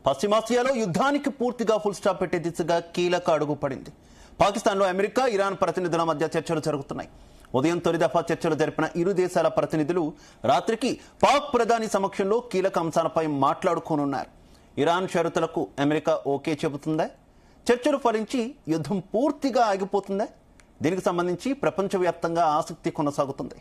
పశ్చిమాసియాలో యుద్ధానికి పూర్తిగా ఫుల్ స్టాప్ పెట్టే దిశగా కీలక అడుగు పడింది. పాకిస్తాన్లో అమెరికా, ఇరాన్ ప్రతినిధుల మధ్య చర్చలు జరుగుతున్నాయి. ఉదయం తొలి దఫా చర్చలు జరిపిన ఇరు దేశాల ప్రతినిధులు రాత్రికి పాక్ ప్రధాని సమక్షంలో కీలక అంశాలపై మాట్లాడుకోనున్నారు. ఇరాన్ షరతులకు అమెరికా ఓకే చెబుతుందా? చర్చలు ఫలించి యుద్ధం పూర్తిగా ఆగిపోతుందా? దీనికి సంబంధించి ప్రపంచవ్యాప్తంగా ఆసక్తి కొనసాగుతుంది.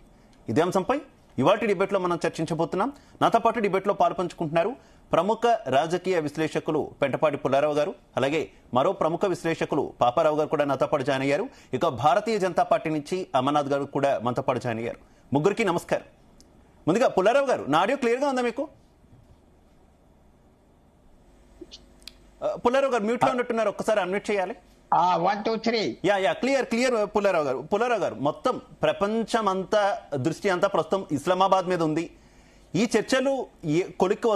ఇదే అంశంపై ఇవాటి డిబేట్లో మనం చర్చించబోతున్నాం. నాతో పాటు డిబేట్లో పాల్పంచుకుంటున్నారు ప్రముఖ రాజకీయ విశ్లేషకులు పెంటపాటి పుల్లారావు గారు, అలాగే మరో ప్రముఖ విశ్లేషకులు పాపారావు గారు కూడా నాతో పాటు జాయిన్ అయ్యారు. ఇక భారతీయ జనతా పార్టీ నుంచి అమర్నాథ్ గారు కూడా మనతో పాటు జాయిన్ అయ్యారు. ముగ్గురికి నమస్కారం. ముందుగా పుల్లారావు గారు, నా ఆడియో క్లియర్గా ఉందా మీకు? పుల్లారావు గారు మ్యూట్లో ఉన్నట్టున్నారు, ఒక్కసారి అన్మ్యూట్ చేయాలి. 1 2 3 యా క్లియర్ పుల్లారావు గారు మొత్తం ప్రపంచం అంతా దృష్టి అంతా ప్రస్తుతం ఇస్లామాబాద్ మీద ఉంది. ఈ చర్చలు కొలిక్కి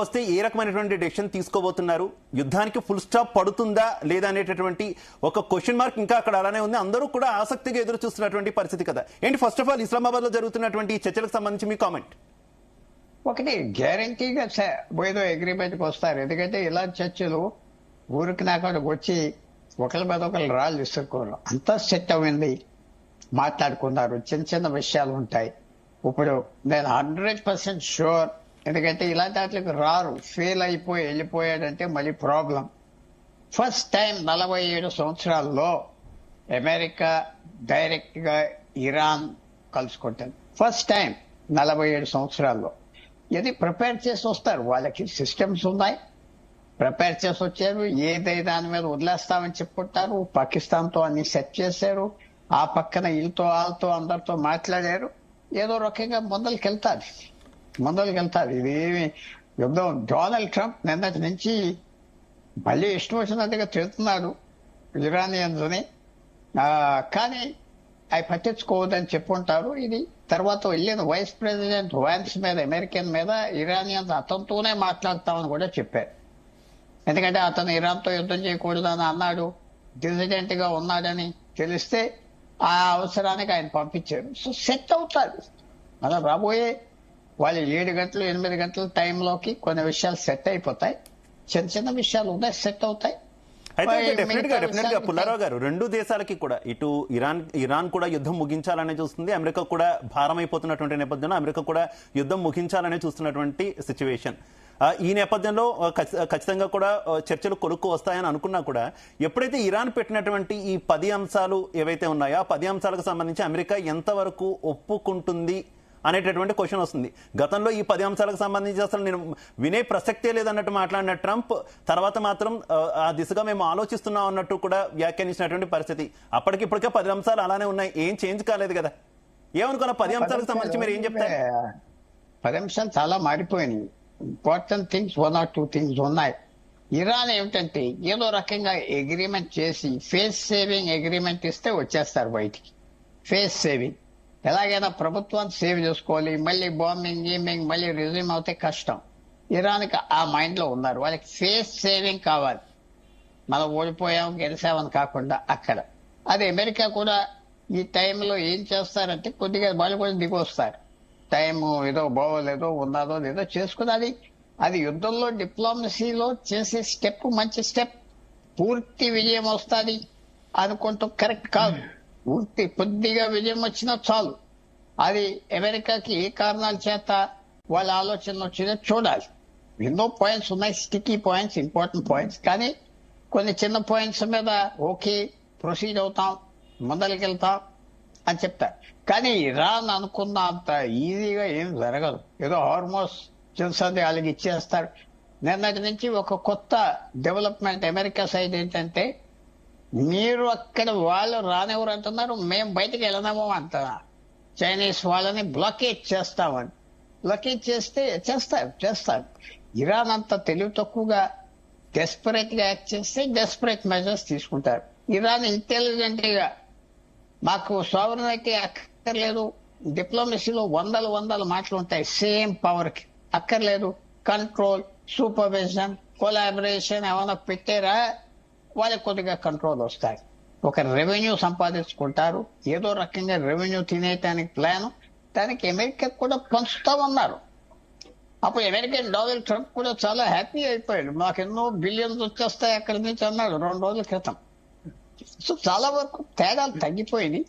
వస్తే ఏ రకమైనటువంటి డెసిషన్ తీసుకోబోతున్నారు? యుద్ధానికి ఫుల్ స్టాప్ పడుతుందా లేదా అనేటటువంటి ఒక క్వశ్చన్ మార్క్ ఇంకా అక్కడ అలానే ఉంది. అందరూ కూడా ఆసక్తిగా ఎదురు చూస్తున్నటువంటి పరిస్థితి కదా. ఏంటి ఫస్ట్ ఆఫ్ ఆల్ ఇస్లామాబాద్ లో జరుగుతున్నటువంటి ఈ చర్చలకు సంబంధించి మీ కామెంట్? ఒకటి గ్యారంటీగా ఏదో అగ్రిమెంట్కి వస్తారు. ఎందుకంటే ఇలా చర్చలు ఊరికి నాకడికి వచ్చి ఒకరి మీద ఒకరు రాళ్ళు విసురుకోరు. అంతా సెట్ అయింది, మాట్లాడుకున్నారు. చిన్న చిన్న విషయాలు ఉంటాయి. ఇప్పుడు నేను 100% షూర్, ఎందుకంటే ఇలాంటి వాటికి రారు. ఫెయిల్ అయిపోయి వెళ్ళిపోయాడంటే మళ్ళీ ప్రాబ్లం. ఫస్ట్ టైం 47 సంవత్సరాల్లో అమెరికా డైరెక్ట్ గా ఇరాన్ కలుసుకుంటుంది. ఫస్ట్ టైం 47 సంవత్సరాల్లో. ఇది ప్రిపేర్ చేసి వస్తారు. వాళ్ళకి సిస్టమ్స్ ఉన్నాయి, ప్రిపేర్ చేసి వచ్చారు. ఏదైనా దాని మీద వదిలేస్తామని చెప్పుకుంటారు. పాకిస్తాన్ తో అన్ని సెట్ చేశారు. ఆ పక్కన వీళ్ళతో వాళ్ళతో అందరితో మాట్లాడారు. ఏదో రకంగా ముందరికెళ్తారు. ఇది యుద్ధం. డొనాల్డ్ ట్రంప్ నిన్నటి నుంచి మళ్ళీ ఇష్టం వచ్చినట్టుగా తిడుతున్నాడు ఇరానియన్స్ ని, కానీ అవి పట్టించుకోవద్దని చెప్పుకుంటారు. ఇది తర్వాత వెళ్ళిన వైస్ ప్రెసిడెంట్ వాన్స్ మీద, అమెరికన్ మీద ఇరానియన్స్ అతనితోనే మాట్లాడతామని కూడా చెప్పారు. ఎందుకంటే అతను ఇరాన్తో యుద్ధం చేయకూడదని అన్నాడు. డిసిడెంట్ గా ఉన్నాడని తెలిస్తే ఆ అవసరానికి ఆయన పంపించారు. సో సెట్ అవుతారు. అలా రాబోయే వాళ్ళు 7 గంటలు 8 గంటల టైంలోకి కొన్ని విషయాలు సెట్ అయిపోతాయి. చిన్న చిన్న విషయాలు ఉన్నాయి, సెట్ అవుతాయి. అయితే డెఫినెట్ గా పుల్లారావు గారు, రెండు దేశాలకి కూడా ఇటు ఇరాన్ కూడా యుద్ధం ముగించాలనే చూస్తుంది, అమెరికా కూడా భారం అయిపోతున్నటువంటి నేపథ్యంలో అమెరికా కూడా యుద్ధం ముగించాలనే చూస్తున్నటువంటి సిచ్యువేషన్. ఈ నేపథ్యంలో ఖచ్చితంగా కూడా చర్చలు కొలుక్కు వస్తాయని అనుకున్నా కూడా ఎప్పుడైతే ఇరాన్ పెట్టినటువంటి ఈ 10 అంశాలు ఏవైతే ఉన్నాయో ఆ 10 అంశాలకు సంబంధించి అమెరికా ఎంతవరకు ఒప్పుకుంటుంది అనేటటువంటి క్వశ్చన్ వస్తుంది. గతంలో ఈ 10 అంశాలకు సంబంధించి అసలు నేను వినే ప్రసక్తే లేదన్నట్టు మాట్లాడిన ట్రంప్ తర్వాత మాత్రం ఆ దిశగా మేము ఆలోచిస్తున్నాం అన్నట్టు కూడా వ్యాఖ్యానించినటువంటి పరిస్థితి. అప్పటికిప్పటికే 10 అంశాలు అలానే ఉన్నాయి, ఏం చేంజ్ కాలేదు కదా. ఏమనుకున్నా 10 అంశాలకు సంబంధించి మీరు ఏం చెప్తారు? 10 అంశాలు చాలా మారిపోయినాయి. ఇంపార్టెంట్ థింగ్స్ 1 or 2 థింగ్స్ ఉన్నాయి. ఇరాన్ ఏమిటంటే ఏదో రకంగా అగ్రిమెంట్ చేసి ఫేస్ సేవింగ్ అగ్రిమెంట్ ఇస్తే వచ్చేస్తారు బయటికి. ఫేస్ సేవింగ్ ఎలాగైనా ప్రభుత్వాన్ని సేవ్ చేసుకోవాలి. మళ్ళీ బాంబింగ్ గేమింగ్ మళ్ళీ రిజ్యూమ్ అవుతే కష్టం. ఇరాన్కి ఆ మైండ్ లో ఉన్నారు. వాళ్ళకి ఫేస్ సేవింగ్ కావాలి. మనం ఓడిపోయాం గెలిచామని కాకుండా అక్కడ. అది అమెరికా కూడా ఈ టైంలో ఏం చేస్తారంటే కొద్దిగా వాళ్ళు కూడా దిగి వస్తారు. టైం ఏదో బాగోలేదో ఉన్నదో లేదో చేసుకుని అది యుద్ధంలో డిప్లొమసీలో చేసే స్టెప్ మంచి స్టెప్. పూర్తి విజయం వస్తుంది అనుకుంటూ కరెక్ట్ కాదు. పూర్తి కొద్దిగా విజయం వచ్చినా చాలు. అది అమెరికాకి ఏ కారణాల చేత వాళ్ళ ఆలోచనలు వచ్చినా చూడాలి. ఎన్నో పాయింట్స్ ఉన్నాయి, స్టికీ పాయింట్స్, ఇంపార్టెంట్ పాయింట్స్. కానీ కొన్ని చిన్న పాయింట్స్ మీద ఓకే ప్రొసీడ్ అవుతాం, ముందరికెళ్తాం అని చెప్తారు. కానీ ఇరాన్ అనుకున్న అంత ఈజీగా ఏం జరగదు. ఏదో హార్మోస్ చూస్తుంది వాళ్ళకి ఇచ్చేస్తారు. నిన్నటి నుంచి ఒక కొత్త డెవలప్మెంట్ అమెరికా సైడ్ ఏంటంటే మీరు అక్కడ వాళ్ళు రానివ్వరు అంటున్నారు, మేము బయటకు వెళ్ళనాము అంటున్నారు. చైనీస్ వాళ్ళని బ్లాకేజ్ చేస్తామని. బ్లాకేజ్ చేస్తే చేస్తారు. ఇరాన్ అంత తెలివి తక్కువగా డెస్పరేట్ గా యాక్ట్ చేస్తే డెస్పరేట్ మెజర్స్ తీసుకుంటారు. ఇరాన్ ఇంటెలిజెంట్ గా మాకు సావరణకి అక్కర్లేదు, డిప్లొమసీలో వందల మాటలు ఉంటాయి. సేమ్ పవర్ కి అక్కర్లేదు. కంట్రోల్, సూపర్విజన్, కొలాబరేషన్ ఏమైనా పెట్టారా వాళ్ళకి కొద్దిగా కంట్రోల్ వస్తాయి. ఒక రెవెన్యూ సంపాదించుకుంటారు. ఏదో రకంగా రెవెన్యూ తినేయటానికి ప్లాన్. దానికి అమెరికా కూడా పంచుతామన్నారు. అప్పుడు అమెరికన్ డొనాల్డ్ ట్రంప్ కూడా చాలా హ్యాపీ అయిపోయాడు. మాకెన్నో బిలియన్స్ వచ్చేస్తాయి అక్కడి నుంచి అన్నాడు 2 రోజుల క్రితం. సో చాలా వరకు తేడాలు తగ్గిపోయింది,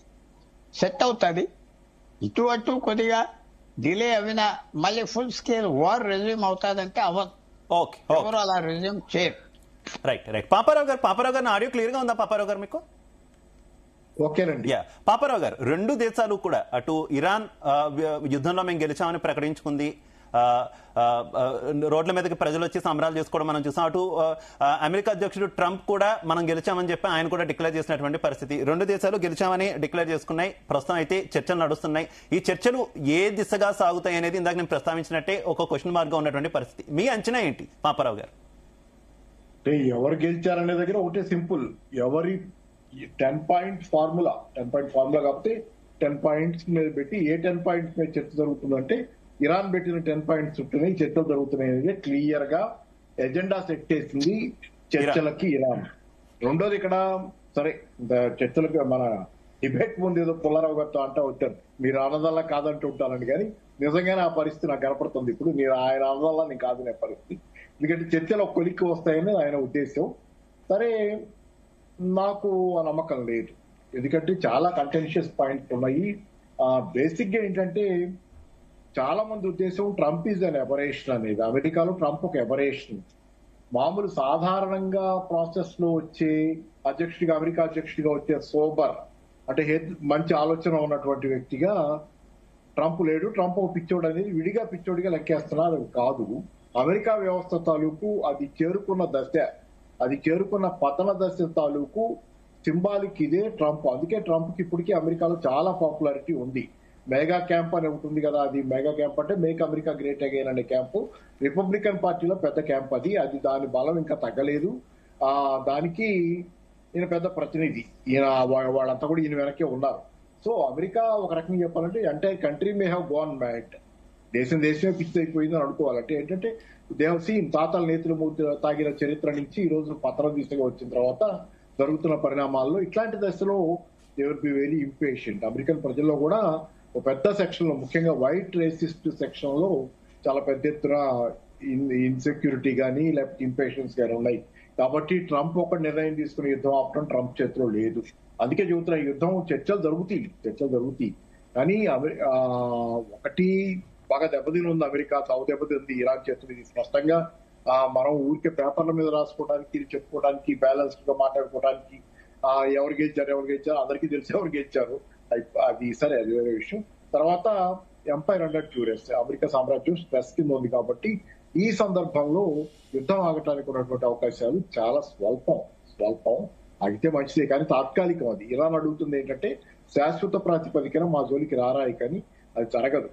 సెట్ అవుతుంది. ఇటు అటు కొద్దిగా డిలే అవినా మళ్ళీ ఫుల్ స్కేల్ వార్ రెజ్యూమ్ అవుతాదంటే అవ్వదు. ఓకే, ఎవరు అలా రెజ్యూమ్ చేయరు. రైట్. పాపారావు గారు ఆడియో క్లియర్ గా ఉందా పాపారావు గారు మీకు? ఓకేనండి. పాపారావు గారు, రెండు దేశాలు కూడా అటు ఇరాన్ యుద్ధంలో మేము గెలిచామని ప్రకటించుకుంది, రోడ్ల మీదకి ప్రజలు వచ్చి సంబరాలు చేసుకోవడం మనం చూసాం. అటు అమెరికా అధ్యక్షుడు ట్రంప్ కూడా మనం గెలిచామని చెప్పి ఆయన కూడా డిక్లేర్ చేసినటువంటి పరిస్థితి. రెండు దేశాలు గెలిచామని డిక్లేర్ చేసుకున్నాయి. ప్రస్తుతం అయితే చర్చలు నడుస్తున్నాయి. ఈ చర్చలు ఏ దిశగా సాగుతాయి అనేది ఇందాక నేను ప్రస్తావించినట్టే ఒక క్వశ్చన్ మార్క్ గా ఉన్నటువంటి పరిస్థితి. మీ అంచనా ఏంటి పాపారావు గారు? అంటే ఎవరు గెలిచారనే దగ్గర ఒకటే సింపుల్, ఎవరి 10 పాయింట్ ఫార్ములా కాకపోతే 10 పాయింట్స్ మీద పెట్టి ఏ 10 పాయింట్స్ మీద చర్చ జరుగుతుందంటే ఇరాన్ పెట్టిన 10 పాయింట్స్ చుట్టూనే చర్చలు జరుగుతున్నాయి. క్లియర్ గా ఎజెండా సెట్ చేసింది చర్చలకి ఇరాన్. రెండోది ఇక్కడ సరే చర్చలకు మన డిబేట్ ముందు ఏదో పుల్లారావు గారితో అంటా వచ్చారు, మీరు అనదల్లా కాదంటూ ఉంటానండి, కానీ నిజంగానే ఆ పరిస్థితి నాకు కనపడుతుంది. ఇప్పుడు మీరు ఆయన అనదల్లా నేను కాదనే పరిస్థితి, ఎందుకంటే చర్చలు ఒక కొలిక్కి వస్తాయని ఆయన ఉద్దేశం. సరే, నాకు ఆ నమ్మకం లేదు, ఎందుకంటే చాలా కంటెన్షియస్ పాయింట్స్ ఉన్నాయి. బేసిక్ గా ఏంటంటే చాలా మంది ఉద్దేశం ట్రంప్ ఈజ్ అన్ ఎబరేషన్ అనేది. అమెరికాలో ట్రంప్ ఒక ఎబరేషన్. మామూలు సాధారణంగా ప్రాసెస్ లో వచ్చే అమెరికా అధ్యక్షుడిగా వచ్చే సోబర్ అంటే మంచి ఆలోచన ఉన్నటువంటి వ్యక్తిగా ట్రంప్ లేడు. ట్రంప్ ఒక పిచ్చోడు అనేది విడిగా పిచ్చోడిగా లెక్కేస్తున్నారు, అది కాదు. అమెరికా వ్యవస్థ తాలూకు అది చేరుకున్న పతన దశ తాలూకు సింబాలిక్ ఇదే ట్రంప్. అందుకే ట్రంప్ కి ఇప్పటికీ అమెరికాలో చాలా పాపులారిటీ ఉంది. మెగా క్యాంప్ అని ఉంటుంది కదా, అది మెగా క్యాంప్ అంటే మేక్ అమెరికా గ్రేట్ అగైన్ అనే క్యాంపు రిపబ్లికన్ పార్టీలో పెద్ద క్యాంప్. అది దాని బలం ఇంకా తగ్గలేదు. దానికి ఈయన పెద్ద ప్రతినిధి, ఈయన వాళ్ళంతా కూడా ఈయన వెనకే ఉన్నారు. సో అమెరికా ఒక రకంగా చెప్పాలంటే entire country may have gone mad, దేశమే పిచ్చి అయిపోయింది అని అనుకోవాలంటే. ఏంటంటే దేవ్ సీన్ తాతల నేతలు తాగిన చరిత్ర నుంచి ఈ రోజు పతనం దిశగా వచ్చిన తర్వాత జరుగుతున్న పరిణామాల్లో ఇట్లాంటి దశలో they will be very impatient. American ప్రజల్లో కూడా ఒక పెద్ద సెక్షన్ లో, ముఖ్యంగా వైట్ రేసిస్ట్ సెక్షన్ లో చాలా పెద్ద ఎత్తున ఇన్సెక్యూరిటీ కానీ లేకపోతే ఇంపేషన్స్ కానీ ఉన్నాయి. కాబట్టి ట్రంప్ ఒక నిర్ణయం తీసుకుని యుద్ధం ఆపడం ట్రంప్ చేతిలో లేదు. అందుకే చెబుతున్నా, యుద్ధం చర్చలు జరుగుతాయి కానీ ఒకటి బాగా దెబ్బతిని ఉంది అమెరికా, చావు దెబ్బతింది ఇరాన్ చేతులు. ఇది స్పష్టంగా మనం ఊరికే పేపర్ల మీద రాసుకోవడానికి, చెప్పుకోవడానికి, బ్యాలెన్స్డ్ గా మాట్లాడుకోవడానికి ఎవరు గెలిచారు అందరికీ తెలిసి ఎవరు గెలిచారు, అది సరే, అది వేరే విషయం. తర్వాత ఎంపైర్ అండర్ క్యూరియస్, అమెరికా సామ్రాజ్యం స్ట్రెస్ కింద ఉంది కాబట్టి ఈ సందర్భంలో యుద్ధం ఆగటానికి ఉన్నటువంటి అవకాశాలు చాలా స్వల్పం. అయితే మంచిదే, కానీ తాత్కాలికం. అది ఇరాన్ అడుగుతుంది ఏంటంటే శాశ్వత ప్రాతిపదికన మా జోలికి రారాయి, కానీ అది జరగదు.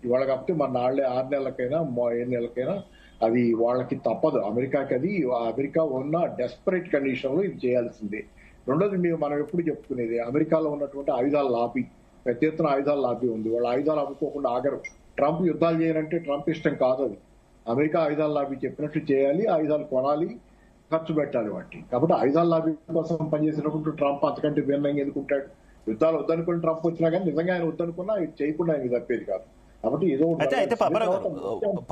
ఇవాళ కాబట్టి మన 6 నెలలకైనా 7 నెలలకైనా అది వాళ్ళకి తప్పదు. అమెరికాకి అది అమెరికా ఉన్న డెస్పరేట్ కండిషన్ లో ఇది చేయాల్సిందే. రెండోది మనం ఎప్పుడు చెప్పుకునేది, అమెరికాలో ఉన్నటువంటి ఆయుధాల లాబీ, పెద్ద ఎత్తున ఆయుధాల లాబీ ఉంది. వాళ్ళ ఆయుధాలు అమ్ముకోకుండా ఆగరు. ట్రంప్ యుద్ధాలు చేయాలంటే ట్రంప్ ఇష్టం కాదు అది. అమెరికా ఆయుధాల లాబీ చెప్పినట్టు చేయాలి, ఆయుధాలు కొనాలి, ఖర్చు పెట్టాలి వాటిని. కాబట్టి ఆయుధాల లాబీ కోసం పనిచేసినప్పుడు ట్రంప్ అంతకంటే భిన్నంగా ఎందుకుంటాడు? యుద్ధాలు వద్దనుకుని ట్రంప్ వచ్చినా కానీ నిజంగా ఆయన వద్దనుకున్నా ఇది చేయకుండా ఆయన తప్పేది కాదు. కాబట్టి ఏదో అయితే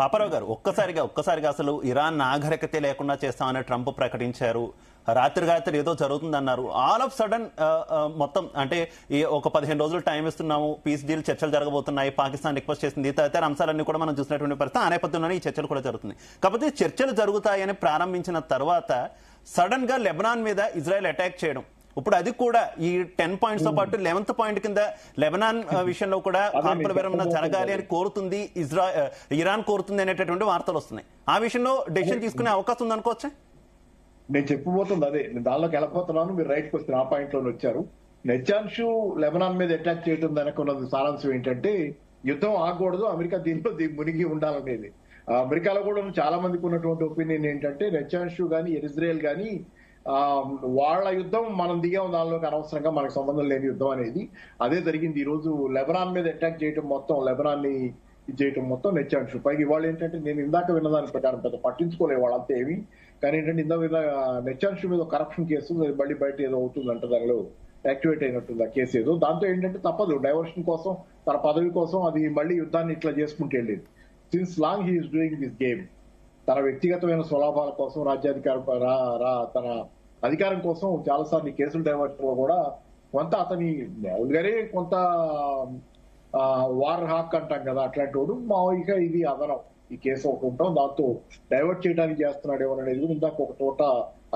పాపారావు గారు ఒక్కసారిగా అసలు ఇరాన్ నాగరికతే లేకుండా చేస్తామని ట్రంప్ ప్రకటించారు. రాత్రి ఏదో జరుగుతుందన్నారు. ఆల్ ఆఫ్ సడన్ మొత్తం అంటే ఒక 15 రోజులు టైం ఇస్తున్నాము, పీస్ డీల్ చర్చలు జరగబోతున్నాయి, పాకిస్తాన్ రిక్వెస్ట్ చేసింది, తదితర అంశాలన్నీ కూడా మనం చూసినటువంటి పరిస్థితి. ఆ నేపథ్యంలోనే ఈ చర్చలు కూడా జరుగుతుంది. కాకపోతే చర్చలు జరుగుతాయని ప్రారంభించిన తర్వాత సడన్ గా లెబనాన్ మీద ఇజ్రాయెల్ అటాక్ చేయడం, ఇప్పుడు అది కూడా ఈ 10 పాయింట్స్ తో పాటు 11th పాయింట్ కింద లెబనాన్ విషయంలో కూడా కాల్పుల విరమణ జరగాలి అని కోరుతుంది ఇరాన్ కోరుతుంది అనేటటువంటి వార్తలు వస్తున్నాయి. ఆ విషయంలో డెసిషన్ తీసుకునే అవకాశం ఉందనుకోవచ్చా? నేను చెప్పబోతుంది అదే, నేను దానిలోకి వెళ్ళిపోతున్నాను, మీరు రైట్ క్వశ్చన్ ఆ పాయింట్ లో వచ్చారు. నెచాన్షు లెబనాన్ మీద అటాక్ చేయడం వెనకున్నది సారాంశం ఏంటంటే యుద్ధం ఆగకూడదు, అమెరికా దీంట్లో మునిగి ఉండాలనేది. అమెరికాలో కూడా చాలా మందికి ఉన్నటువంటి ఒపీనియన్ ఏంటంటే నెచాన్షు కానీ ఇజ్రాయెల్ కానీ వాళ్ళ యుద్ధం మనం దిగాం, దానిలోకి అనవసరంగా మనకు సంబంధం లేని యుద్ధం అనేది. అదే జరిగింది ఈ రోజు. లెబనాన్ మీద అటాక్ చేయడం మొత్తం, లెబనాన్ ని చేయడం మొత్తం నెచ్చాన్షు. పైకి వాళ్ళు ఏంటంటే నేను ఇందాక విన్నదాని ప్రకారం పెద్ద పట్టించుకోలే వాళ్ళంతా ఏమి, కానీ ఏంటంటే ఇందాక నెచ్చాన్షు మీద కరప్షన్ కేసు మళ్ళీ బయట ఏదో అవుతుందంట, దానిలో యాక్టివేట్ అయినట్టుంది ఆ కేసు ఏదో. దాంతో ఏంటంటే తప్పదు, డైవర్షన్ కోసం, తన పదవి కోసం అది మళ్ళీ యుద్ధాన్ని ఇట్లా చేసుకుంటూ వెళ్ళేది. Since long he is doing this game. తన వ్యక్తిగతమైన స్వలాభాల కోసం, రాజ్యాధికారం, తన అధికారం కోసం చాలాసార్లు ఈ కేసులు డైవర్షన్ లో కూడా కొంత అతని మామూలుగానే కొంత వార్ హాక్ అంటాం కదా, అట్లాంటి వాడు మామూలుగా ఇది అదనం ఈ కేసు ఒకటి ఉంటాం, దాంతో డైవర్ట్ చేయడానికి చేస్తున్నాడు ఏమో అనేది కూడా ఇందాక ఒక చోట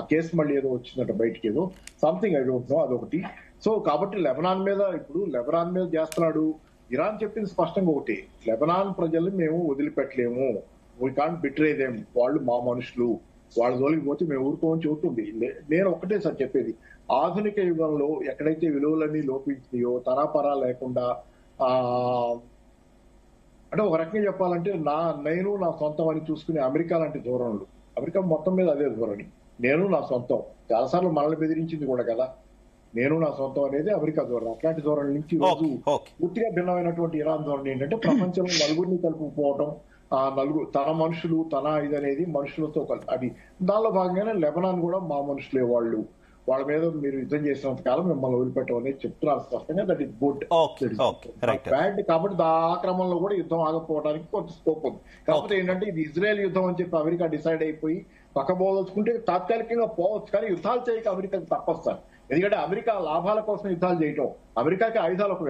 ఆ కేసు మళ్ళీ ఏదో వచ్చిందట బయటికి, ఏదో సంథింగ్ ఐ డోంట్ నో, అదొకటి. సో కాబట్టి లెబనాన్ మీద చేస్తున్నాడు. ఇరాన్ చెప్పింది స్పష్టంగా ఒకటి, లెబనాన్ ప్రజల్ని మేము వదిలిపెట్టలేము, వీ కాంట్ బిట్రే దెమ్, వాళ్ళు మా మనుషులు, వాళ్ళ జోలికి పోతే మేము ఊరుకోమని చెబుతుంది. నేను ఒకటే సార్ చెప్పేది, ఆధునిక యుగంలో ఎక్కడైతే విలువలన్నీ లోపించినాయో, తరాపరా లేకుండా అంటే ఒక రకంగా చెప్పాలంటే నేను నా సొంతం అని చూసుకునే అమెరికా లాంటి ధోరణులు, అమెరికా మొత్తం మీద అదే ధోరణి, నేను నా సొంతం, చాలాసార్లు మనల్ని బెదిరించింది కూడా కదా, నేను నా సొంతం అనేది అమెరికా ధోరణి. అట్లాంటి ధోరణి నుంచి రోజు పూర్తిగా భిన్నమైనటువంటి ఇరాన్ ధోరణి ఏంటంటే ప్రపంచంలో నలుగురిని కలుపుకుపోవడం, తన మనుషులు, తన ఇదనేది మనుషులతో అది దానిలో భాగంగానే లెబనాన్ కూడా మా మనుషులే వాళ్ళు, వాళ్ళ మీద మీరు యుద్ధం చేసినంత కాలం మిమ్మల్ని వదిలిపెట్టమనేది చెప్తున్నారు స్పష్టంగా. That is good, bad. కాబట్టి ఆ క్రమంలో కూడా యుద్ధం ఆగకపోవడానికి కొంత స్కోప్ ఉంది. కాకపోతే ఏంటంటే ఇది ఇజ్రాయెల్ యుద్ధం అని చెప్పి అమెరికా డిసైడ్ అయిపోయి పక్కబోదలుచుకుంటే తాత్కాలికంగా పోవచ్చు, కానీ యుద్ధాలు చేయక అమెరికాకి తప్పొస్తారు. ఎందుకంటే అమెరికా లాభాల కోసం యుద్ధాలు చేయటం, అమెరికాకి ఆయుధాలు ఒక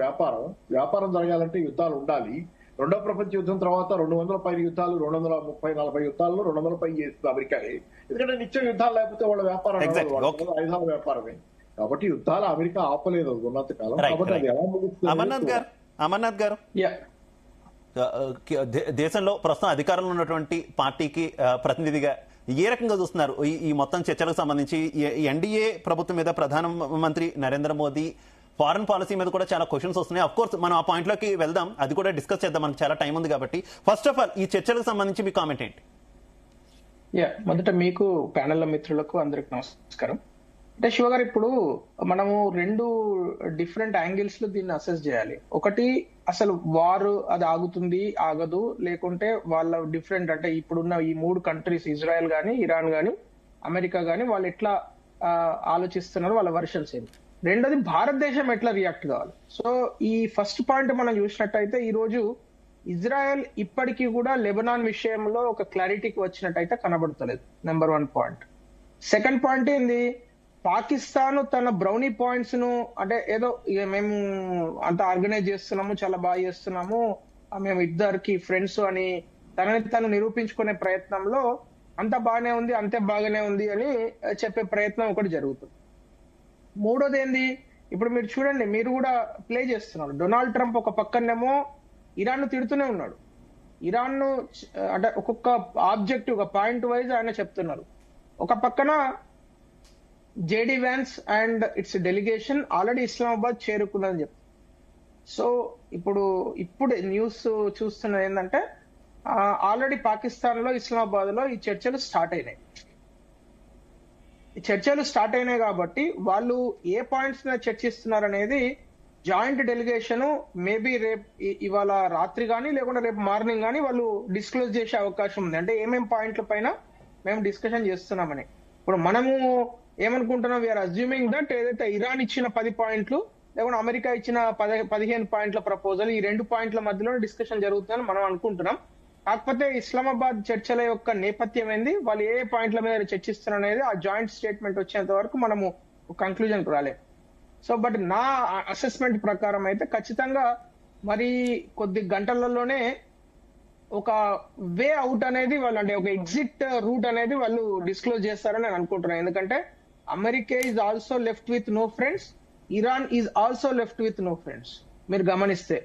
వ్యాపారం జరగాలంటే యుద్ధాలు ఉండాలి. రెండో ప్రపంచ యుద్ధం తర్వాత 200 పైన యుద్ధాలు, 230-40 యుద్ధాల్లో 200 పై చేస్తుంది అమెరికానే. ఎందుకంటే నిత్యం యుద్ధాలు లేకపోతే వాళ్ళ వ్యాపారం ఆయుధాల వ్యాపారమే. కాబట్టి యుద్ధాలు అమెరికా ఆపలేదు ఉన్నంత కాలం. కాబట్టి అది ఎలా ముగుస్తుంది? అమర్నాథ్ గారు, దేశంలో ప్రస్తుతం అధికారంలో ఉన్నటువంటి పార్టీకి ప్రతినిధిగా ఏ రకంగా చూస్తున్నారు ఈ మొత్తం చర్చలకు సంబంధించి? ఎన్డీఏ ప్రభుత్వం మీద ప్రధానమంత్రి నరేంద్ర మోదీ ఫారెన్ పాలసీ మీద కూడా చాలా క్వశ్చన్స్ వస్తున్నాయి. అఫ్ కోర్స్ మనం ఆ పాయింట్ లోకి వెళ్దాం, అది కూడా డిస్కస్ చేద్దాం, మనకు చాలా టైం ఉంది కాబట్టి. ఫస్ట్ ఆఫ్ ఆల్ ఈ చర్చలకు సంబంధించి మీ కామెంట్ ఏంటి? మొదట మీకు ప్యానెల్ మిత్రులకు అందరికి నమస్కారం. అంటే శివ గారు, ఇప్పుడు మనము 2 డిఫరెంట్ యాంగిల్స్ లో దీన్ని అసెస్ చేయాలి. ఒకటి, అసలు వారు అది ఆగుతుంది ఆగదు, లేకుంటే వాళ్ళ డిఫరెంట్, అంటే ఇప్పుడున్న ఈ 3 కంట్రీస్, ఇజ్రాయెల్ గానీ, ఇరాన్ గానీ, అమెరికా గానీ, వాళ్ళు ఎట్లా ఆలోచిస్తున్నారు, వాళ్ళ వర్షన్స్ ఏంటి. రెండోది, భారతదేశం ఎట్లా రియాక్ట్ కావాలి. సో ఈ ఫస్ట్ పాయింట్ మనం చూసినట్టయితే ఈ రోజు ఇజ్రాయెల్ ఇప్పటికీ కూడా లెబనాన్ విషయంలో ఒక క్లారిటీకి వచ్చినట్టయితే కనబడతలేదు, నెంబర్ 1 పాయింట్. సెకండ్ పాయింట్ ఏంది, పాకిస్తాన్ తన బ్రౌనీ పాయింట్స్ ను, అంటే ఏదో మేము అంత ఆర్గనైజ్ చేస్తున్నాము, చాలా బాగా చేస్తున్నాము, మేము ఇద్దరికి ఫ్రెండ్స్ అని తనని తను నిరూపించుకునే ప్రయత్నంలో అంత బాగానే ఉంది, అంతే బాగానే ఉంది అని చెప్పే ప్రయత్నం ఒకటి జరుగుతుంది. మూడోది ఏంది, ఇప్పుడు మీరు చూడండి, మీరు కూడా ప్లే చేస్తున్నారు, డొనాల్డ్ ట్రంప్ ఒక పక్కనేమో ఇరాన్ ను తిడుతూనే ఉన్నాడు, ఇరాన్ ను అంటే ఒక్కొక్క ఆబ్జెక్టివ్, ఒక పాయింట్ వైజ్ ఆయన చెప్తున్నారు. ఒక పక్కన JD Vance and its delegation already Islamabad చేరుకున్నదని చెప్తారు. సో ఇప్పుడు న్యూస్ చూస్తున్నది ఏంటంటే ఆల్రెడీ పాకిస్తాన్ లో, ఇస్లామాబాద్ లో ఈ చర్చలు స్టార్ట్ అయినాయి కాబట్టి వాళ్ళు ఏ పాయింట్స్ మీద చర్చిస్తున్నారు అనేది జాయింట్ డెలిగేషన్ మేబీ ఇవాళ రాత్రి కానీ లేకుంటే రేపు మార్నింగ్ కానీ వాళ్ళు డిస్క్లోజ్ చేసే అవకాశం ఉంది. అంటే ఏమేం పాయింట్ల పైన మేము డిస్కషన్ చేస్తున్నామని. ఇప్పుడు మనము ఏమనుకుంటున్నాం, వీఆర్ అజ్యూమింగ్ దట్ ఏదైతే ఇరాన్ ఇచ్చిన 10 పాయింట్లు లేకుంటే అమెరికా ఇచ్చిన 15 పాయింట్ల ప్రపోజల్, ఈ 2 పాయింట్ల మధ్యలో డిస్కషన్ జరుగుతుందని మనం అనుకుంటున్నాం. కాకపోతే ఇస్లామాబాద్ చర్చల యొక్క నేపథ్యం ఏంది, వాళ్ళు ఏ పాయింట్ల మీద చర్చిస్తున్నారు అనేది ఆ జాయింట్ స్టేట్మెంట్ వచ్చేంత వరకు మనము కంక్లూజన్ రాలేదు. సో బట్ నా అసెస్మెంట్ ప్రకారం అయితే ఖచ్చితంగా మరి కొద్ది గంటలలోనే ఒక వే అవుట్ అనేది వాళ్ళు, అంటే ఒక ఎగ్జిట్ రూట్ అనేది వాళ్ళు డిస్క్లోజ్ చేస్తారని నేను అనుకుంటున్నాను. ఎందుకంటే America is also left with no friends, Iran is also left with no friends. మీరు గమనిస్తే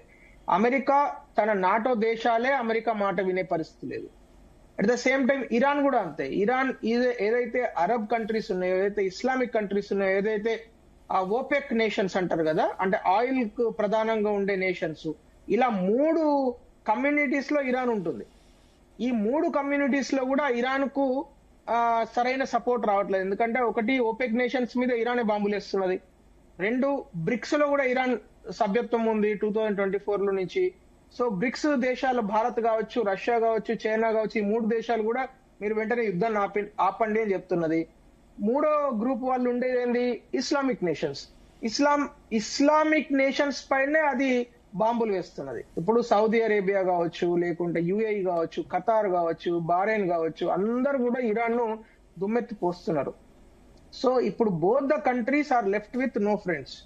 అమెరికా తన నాటో దేశాలే అమెరికా మాట వినే పరిస్థితి లేదు. At the same time Iran కూడా అంతే. ఇరాన్ ఏదైతే అరబ్ కంట్రీస్ ఉన్నాయో, ఏదైతే ఇస్లామిక్ కంట్రీస్ ఉన్నాయో, ఏదైతే ఆ ఓపెక్ నేషన్స్ అంటారు కదా, అంటే ఆయిల్ కు ప్రధానంగా ఉండే నేషన్స్, ఇలా 3 కమ్యూనిటీస్ లో ఇరాన్ ఉంటుంది. ఈ 3 కమ్యూనిటీస్ లో కూడా ఇరాన్ కు సరైన సపోర్ట్ రావట్లేదు. ఎందుకంటే ఒకటి, ఓపెక్ నేషన్స్ మీద ఇరానే బాంబులు వేస్తున్నది. 2, బ్రిక్స్ లో కూడా ఇరాన్ సభ్యత్వం ఉంది 2024 లో నుంచి. సో బ్రిక్స్ దేశాలు, భారత్ కావచ్చు, రష్యా కావచ్చు, చైనా కావచ్చు, ఈ 3 దేశాలు కూడా మీరు వెంటనే యుద్ధాన్ని ఆపండి అని చెప్తున్నది. 3వ గ్రూప్ వాళ్ళు ఉండేది ఏంది, ఇస్లామిక్ నేషన్స్. ఇస్లామిక్ నేషన్స్ పైనే అది బాంబులు వేస్తున్నది. ఇప్పుడు సౌదీ అరేబియా కావచ్చు, లేకుంటే యుఏఈ కావచ్చు, ఖతార్ కావచ్చు, బహ్రెయిన్ కావచ్చు, అందరు కూడా ఇరాన్ ను దుమ్మెత్తి పోస్తున్నారు. సో ఇప్పుడు both the countries are left with no friends.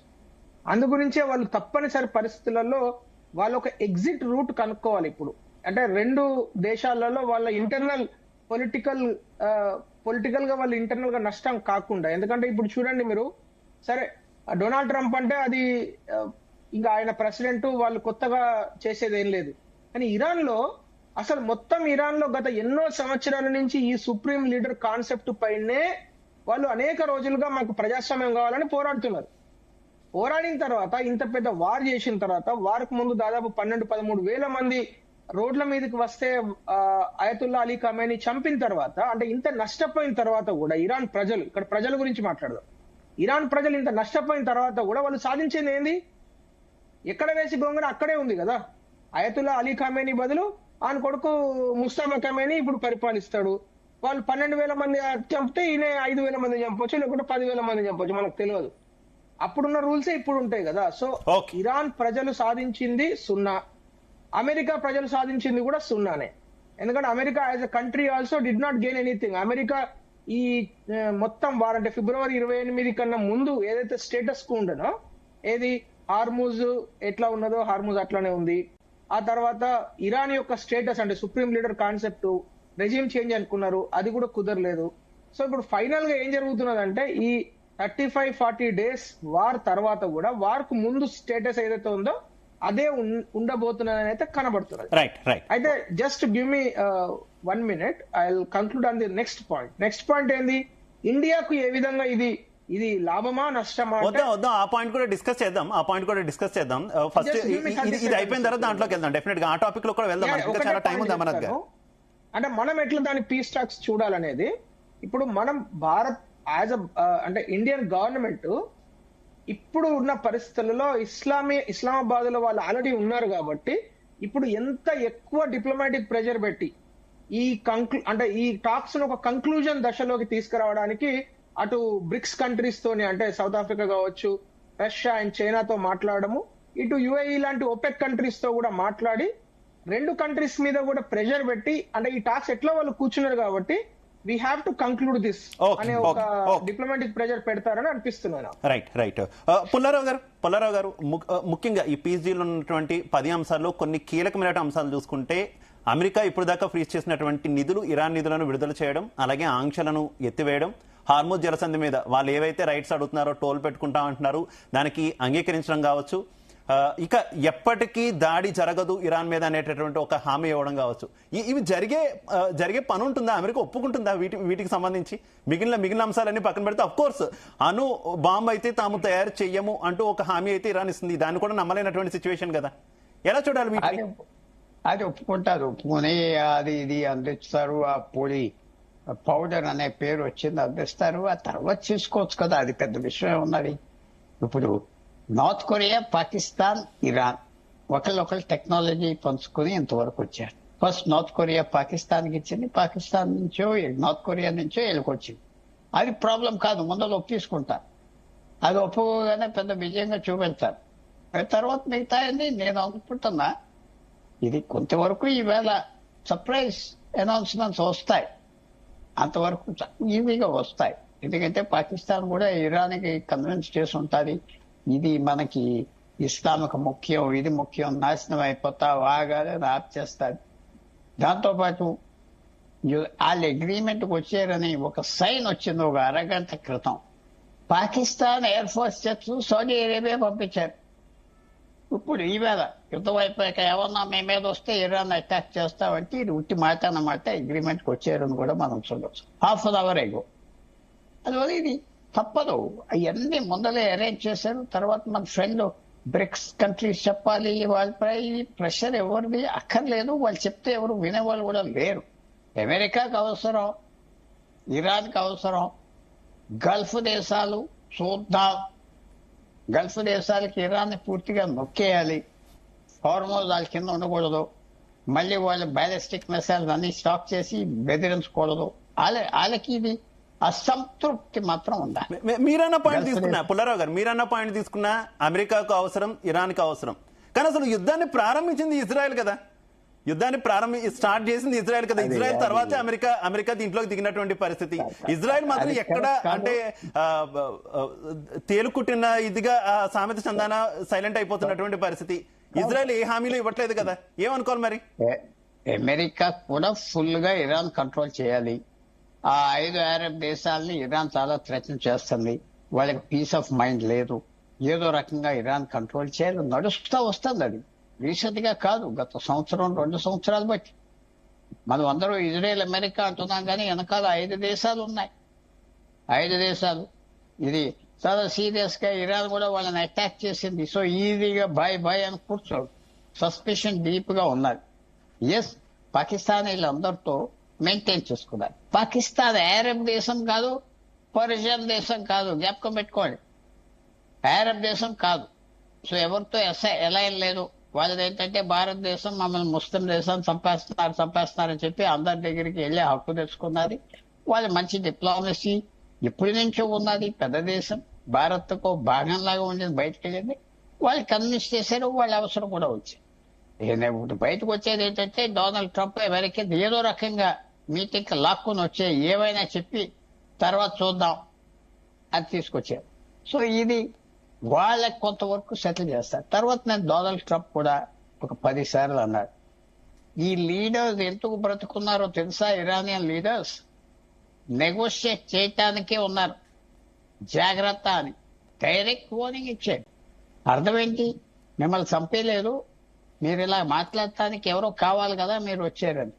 అందు గురించే వాళ్ళు తప్పనిసరి పరిస్థితులలో వాళ్ళు ఒక ఎగ్జిట్ రూట్ కనుక్కోవాలి. ఇప్పుడు అంటే రెండు దేశాలలో వాళ్ళ ఇంటర్నల్ పొలిటికల్ గా వాళ్ళు ఇంటర్నల్ గా నష్టం కాకుండా. ఎందుకంటే ఇప్పుడు చూడండి మీరు, సరే డొనాల్డ్ ట్రంప్ అంటే అది ఇంకా ఆయన ప్రెసిడెంట్, వాళ్ళు కొత్తగా చేసేది ఏం లేదు. కానీ ఇరాన్ లో అసలు మొత్తం ఇరాన్ లో గత ఎన్నో సంవత్సరాల నుంచి ఈ సుప్రీం లీడర్ కాన్సెప్ట్ పైనే వాళ్ళు అనేక రోజులుగా మాకు ప్రజాస్వామ్యం కావాలని పోరాడుతున్నారు. పోరాడిన తర్వాత ఇంత పెద్ద వార్ చేసిన తర్వాత, వారికి ముందు దాదాపు 12-13 వేల మంది రోడ్ల మీదకి వస్తే అయతుల్లా అలీ ఖమేనీ చంపిన తర్వాత, అంటే ఇంత నష్టపోయిన తర్వాత కూడా ఇరాన్ ప్రజలు, ఇక్కడ ప్రజల గురించి మాట్లాడదాం, ఇరాన్ ప్రజలు ఇంత నష్టపోయిన తర్వాత కూడా వాళ్ళు సాధించేది ఏంది? ఎక్కడ వేసి గొంగడ అక్కడే ఉంది కదా. అయతుల్లా అలీ ఖమేనీ బదులు ఆయన కొడుకు ముస్తఫా ఖమేనీ ఇప్పుడు పరిపాలిస్తాడు. వాళ్ళు 12,000 మంది చంపితే ఈయన 5,000 మంది చంపొచ్చు, లేకుంటే 10,000 మంది చంపొచ్చు, మనకు తెలియదు. అప్పుడున్న రూల్సే ఇప్పుడు ఉంటాయి కదా. సో ఇరాన్ ప్రజలు సాధించింది సున్నా, అమెరికా ప్రజలు సాధించింది కూడా సున్నానే. ఎందుకంటే America as a country also did not gain anything. America ఈ మొత్తం వారంటే ఫిబ్రవరి 28 కన్నా ముందు ఏదైతే స్టేటస్ కు ఉండనో, ఏది హార్మూజ్ ఎట్లా ఉన్నదో హార్మూజ్ అట్లానే ఉంది. ఆ తర్వాత ఇరాన్ యొక్క స్టేటస్ అంటే supreme leader concept resume change అనుకున్నారు, అది కూడా కుదరలేదు. సో ఇప్పుడు ఫైనల్ గా ఏం జరుగుతున్నదంటే ఈ 35-40 డేస్ వార్ తర్వాత కూడా వార్ కు ముందు స్టేటస్ ఏదైతే ఉందో అదే ఉండబోతున్నదని అయితే కనబడుతున్నది. అయితే just give me 1 minute, I will conclude on the next point. Next point ఏంది, ఇండియాకు ఏ విధంగా ఇది లాభమా నష్టమా? వద్దాం, ఆ పాయింట్ కూడా డిస్కస్ చేద్దాం. ఫస్ట్ ఇది అయిపోయిన తర్వాత దాంట్లోకి వెళ్దాం. డెఫినెట్ గా ఆ టాపిక్ లో కూడా వెళ్దాం, చాలా టైం ఉంది అమర్నాథ్ గారు. అంటే మనం ఎట్లా దాని పీస్ టాక్స్ చూడాలనేది, ఇప్పుడు మనం భారత్ యాజ్ అంటే ఇండియన్ గవర్నమెంట్ ఇప్పుడు ఉన్న పరిస్థితులలో ఇస్లామాబాద్ లో వాళ్ళు ఆల్రెడీ ఉన్నారు కాబట్టి ఇప్పుడు ఎంత ఎక్కువ డిప్లొమాటిక్ ప్రెషర్ పెట్టి ఈ టాక్స్ ఒక కంక్లూజన్ దశలోకి తీసుకురావడానికి అటు బ్రిక్స్ కంట్రీస్ తోని, అంటే సౌత్ ఆఫ్రికా కావచ్చు, రష్యా అండ్ చైనాతో మాట్లాడము, ఇటు యుఏఈ లాంటి ఒపెక్ కంట్రీస్ తో కూడా మాట్లాడి రెండు కంట్రీస్ మీద కూడా ప్రెషర్ పెట్టి, అంటే ఈ టాక్స్ ఎట్లా వాళ్ళు కూర్చున్నారు కాబట్టి we have to conclude this అనే ఒక డిప్లొమాటిక్ ప్రెషర్ పెడతారని అనిపిస్తున్నాను. రైట్. పుల్లారావు గారు, ముఖ్యంగా ఈ పీస్ డీల్ ఉన్నటువంటి 10 అంశాల్లో కొన్ని కీలకమైన అంశాలు చూసుకుంటే, అమెరికా ఇప్పుడు దాకా ఫ్రీజ్ చేసినటువంటి నిధులు, ఇరాన్ నిధులను విడుదల చేయడం, అలాగే ఆంక్షలను ఎత్తివేయడం, హార్మోజ్ జలసంధి మీద వాళ్ళు ఏవైతే రైట్స్ అడుగుతున్నారో టోల్ పెట్టుకుంటా అంటున్నారు దానికి అంగీకరించడం కావచ్చు, ఇక ఎప్పటికీ దాడి జరగదు ఇరాన్ మీద అనేటటువంటి ఒక హామీ ఇవ్వడం కావచ్చు. ఇవి జరిగే పని ఉంటుందా? అమెరికా ఒప్పుకుంటుందా వీటికి సంబంధించి? మిగిలిన అంశాలన్నీ పక్కన పెడితే, అఫ్ కోర్స్ అణు బాంబు అయితే తాము తయారు చెయ్యము అంటూ ఒక హామీ అయితే ఇరాన్ ఇస్తుంది. దాన్ని కూడా నమ్మలేనటువంటి సిచ్యువేషన్ కదా. ఎలా చూడాలి వీటిని? అది ఒప్పుకుంటారు, ఒప్పుకుని అది ఇది అందిస్తారు. ఆ పొడి పౌడర్ అనే పేరు వచ్చింది, అందిస్తారు. ఆ తర్వాత చూసుకోవచ్చు కదా, అది పెద్ద విషయం ఉన్నది. ఇప్పుడు నార్త్ కొరియా, పాకిస్తాన్, ఇరాన్ ఒకళ్ళొకళ్ళు టెక్నాలజీ పంచుకుని ఇంతవరకు వచ్చారు. ఫస్ట్ నార్త్ కొరియా పాకిస్తాన్కి ఇచ్చింది, పాకిస్తాన్ నుంచో నార్త్ కొరియా నుంచో వీళ్ళకొచ్చింది. అది ప్రాబ్లం కాదు, ముందర ఒప్పించుకుంటారు. అది ఒప్పుకోగానే పెద్ద విజయంగా చూపెడతారు. తర్వాత మిగతా నేను అనుకుంటున్నా ఇది కొంతవరకు ఈవేళ సర్ప్రైజ్ అనౌన్స్మెంట్స్ వస్తాయి, అంతవరకు ఈజీగా వస్తాయి. ఎందుకంటే పాకిస్తాన్ కూడా ఇరాన్కి కన్విన్స్ చేసి ఉంటుంది, ఇది మనకి ఇస్లాంకి ముఖ్యం, ఇది ముఖ్యం, నాశనం అయిపోతావు ఆగాలి ఆప్ చేస్తారు. దాంతోపాటు వాళ్ళు అగ్రిమెంట్కి వచ్చారని ఒక సైన్ వచ్చింది ఒక అరగంట క్రితం. Pakistan air force jets Saudi Arabia పంపించారు. ఇప్పుడు ఈవేళ యుద్ధం అయిపోయాక ఏమన్నా మీ మీద వస్తే ఇరాన్ అటాక్ చేస్తామంటే ఇది ఉట్టి మాట అన్నమాట. అగ్రిమెంట్కి వచ్చారని కూడా మనం చూడవచ్చు. Half an hour ago. అందువల్ల ఇది తప్పదు, అవన్నీ ముందలే అరేంజ్ చేశారు. తర్వాత మన ఫ్రెండ్ బ్రిక్స్ కంట్రీస్ చెప్పాలి, వాళ్ళపై ప్రెషర్ ఎవరిది అక్కర్లేదు, వాళ్ళు చెప్తే ఎవరు వినేవాళ్ళు కూడా లేరు. అమెరికాకు అవసరం, ఇరాన్కి అవసరం, గల్ఫ్ దేశాలు చూద్దాం. గల్ఫ్ దేశాలకి ఇరాన్ని పూర్తిగా నొక్కేయాలి, హార్మోజ్ వాళ్ళ కింద ఉండకూడదు, మళ్ళీ వాళ్ళు బ్యాలిస్టిక్ మిసైల్స్ అన్ని స్టాక్ చేసి బెదిరించకూడదు. వాళ్ళకి ఇది అసంతృప్తి మాత్రం ఉండాలి. మీరన్న పాయింట్ తీసుకున్నా పుల్లారావు గారు, మీరన్న పాయింట్ తీసుకున్నా అమెరికాకు అవసరం, ఇరాన్కి అవసరం. కానీ అసలు యుద్ధాన్ని ప్రారంభించింది ఇజ్రాయెల్ కదా, స్టార్ట్ చేసింది ఇజ్రాయెల్ కదా. ఇజ్రాయెల్ తర్వాతే అమెరికా దీంట్లోకి దిగినటువంటి పరిస్థితి. ఇజ్రాయెల్ మాత్రం ఎక్కడ అంటే తేలుకుట్టిన ఇదిగా సామెత చందాన సైలెంట్ అయిపోతున్నటువంటి పరిస్థితి. ఇజ్రాయెల్ ఏ హామీలు ఇవ్వట్లేదు కదా, ఏమనుకోవాలి మరి? అమెరికా కూడా ఫుల్ గా ఇరాన్ కంట్రోల్ చేయాలి. ఆ 5 అరబ్ దేశాలని ఇరాన్ చాలా థ్రెటన్ చేస్తుంది. వాళ్ళకి పీస్ ఆఫ్ మైండ్ లేదు. ఏదో రకంగా ఇరాన్ కంట్రోల్ చేయాలి. నడుస్తూ వస్తుంది అది, రీసెంట్ గా కాదు, గత సంవత్సరం 2 సంవత్సరాలు బట్టి. మనం అందరూ ఇజ్రాయెల్ అమెరికా అంటున్నాం కానీ వెనకాల 5 దేశాలు ఉన్నాయి. 5 దేశాలు ఇది చాలా సీరియస్ గా ఇరాన్ కూడా వాళ్ళని అటాక్ చేసింది. సో ఈజీగా బాయ్ అని కూర్చోడు. సస్పెషన్ డీప్ గా ఉన్నది. ఎస్, పాకిస్తానీలందరితో మెయింటైన్ చేసుకున్నారు. పాకిస్తాన్ అరబ్ దేశం కాదు, పర్షియన్ దేశం కాదు, జ్ఞాపకం పెట్టుకోండి. అరబ్ దేశం కాదు. సో ఎవరితో ఎలైన్ లేదు. వాళ్ళది ఏంటంటే భారతదేశం మమ్మల్ని ముస్లిం దేశం చంపేస్తున్నారని చెప్పి అందరి దగ్గరికి వెళ్ళి హక్కు తెచ్చుకున్నది. వాళ్ళు మంచి డిప్లొమసీ ఎప్పటి నుంచో ఉన్నది. పెద్ద దేశం, భారత్ కు భాగంలాగా ఉండేది, బయటకు వెళ్ళింది. వాళ్ళు కన్విన్స్ చేశారు. వాళ్ళ అవసరం కూడా వచ్చింది. బయటకు వచ్చేది ఏంటంటే డొనాల్డ్ ట్రంప్ అమెరికా ఏదో రకంగా మీటింగ్ లాక్కుని వచ్చే ఏమైనా చెప్పి తర్వాత చూద్దాం అని తీసుకొచ్చారు. సో ఇది వాళ్ళకి కొంతవరకు సెటిల్ చేస్తారు. తర్వాత నేను డొనాల్డ్ ట్రంప్ కూడా ఒక 10 సార్లు అన్నాడు, ఈ లీడర్స్ ఎందుకు బ్రతుకున్నారో తెలుసా? ఇరానియన్ లీడర్స్ నెగోషియేట్ చేయటానికే ఉన్నారు, జాగ్రత్త అని డైరెక్ట్ వార్నింగ్ ఇచ్చాడు. అర్థం ఏంటి? మిమ్మల్ని చంపేయలేదు, మీరు ఇలా మాట్లాడటానికి ఎవరో కావాలి కదా, మీరు వచ్చారని.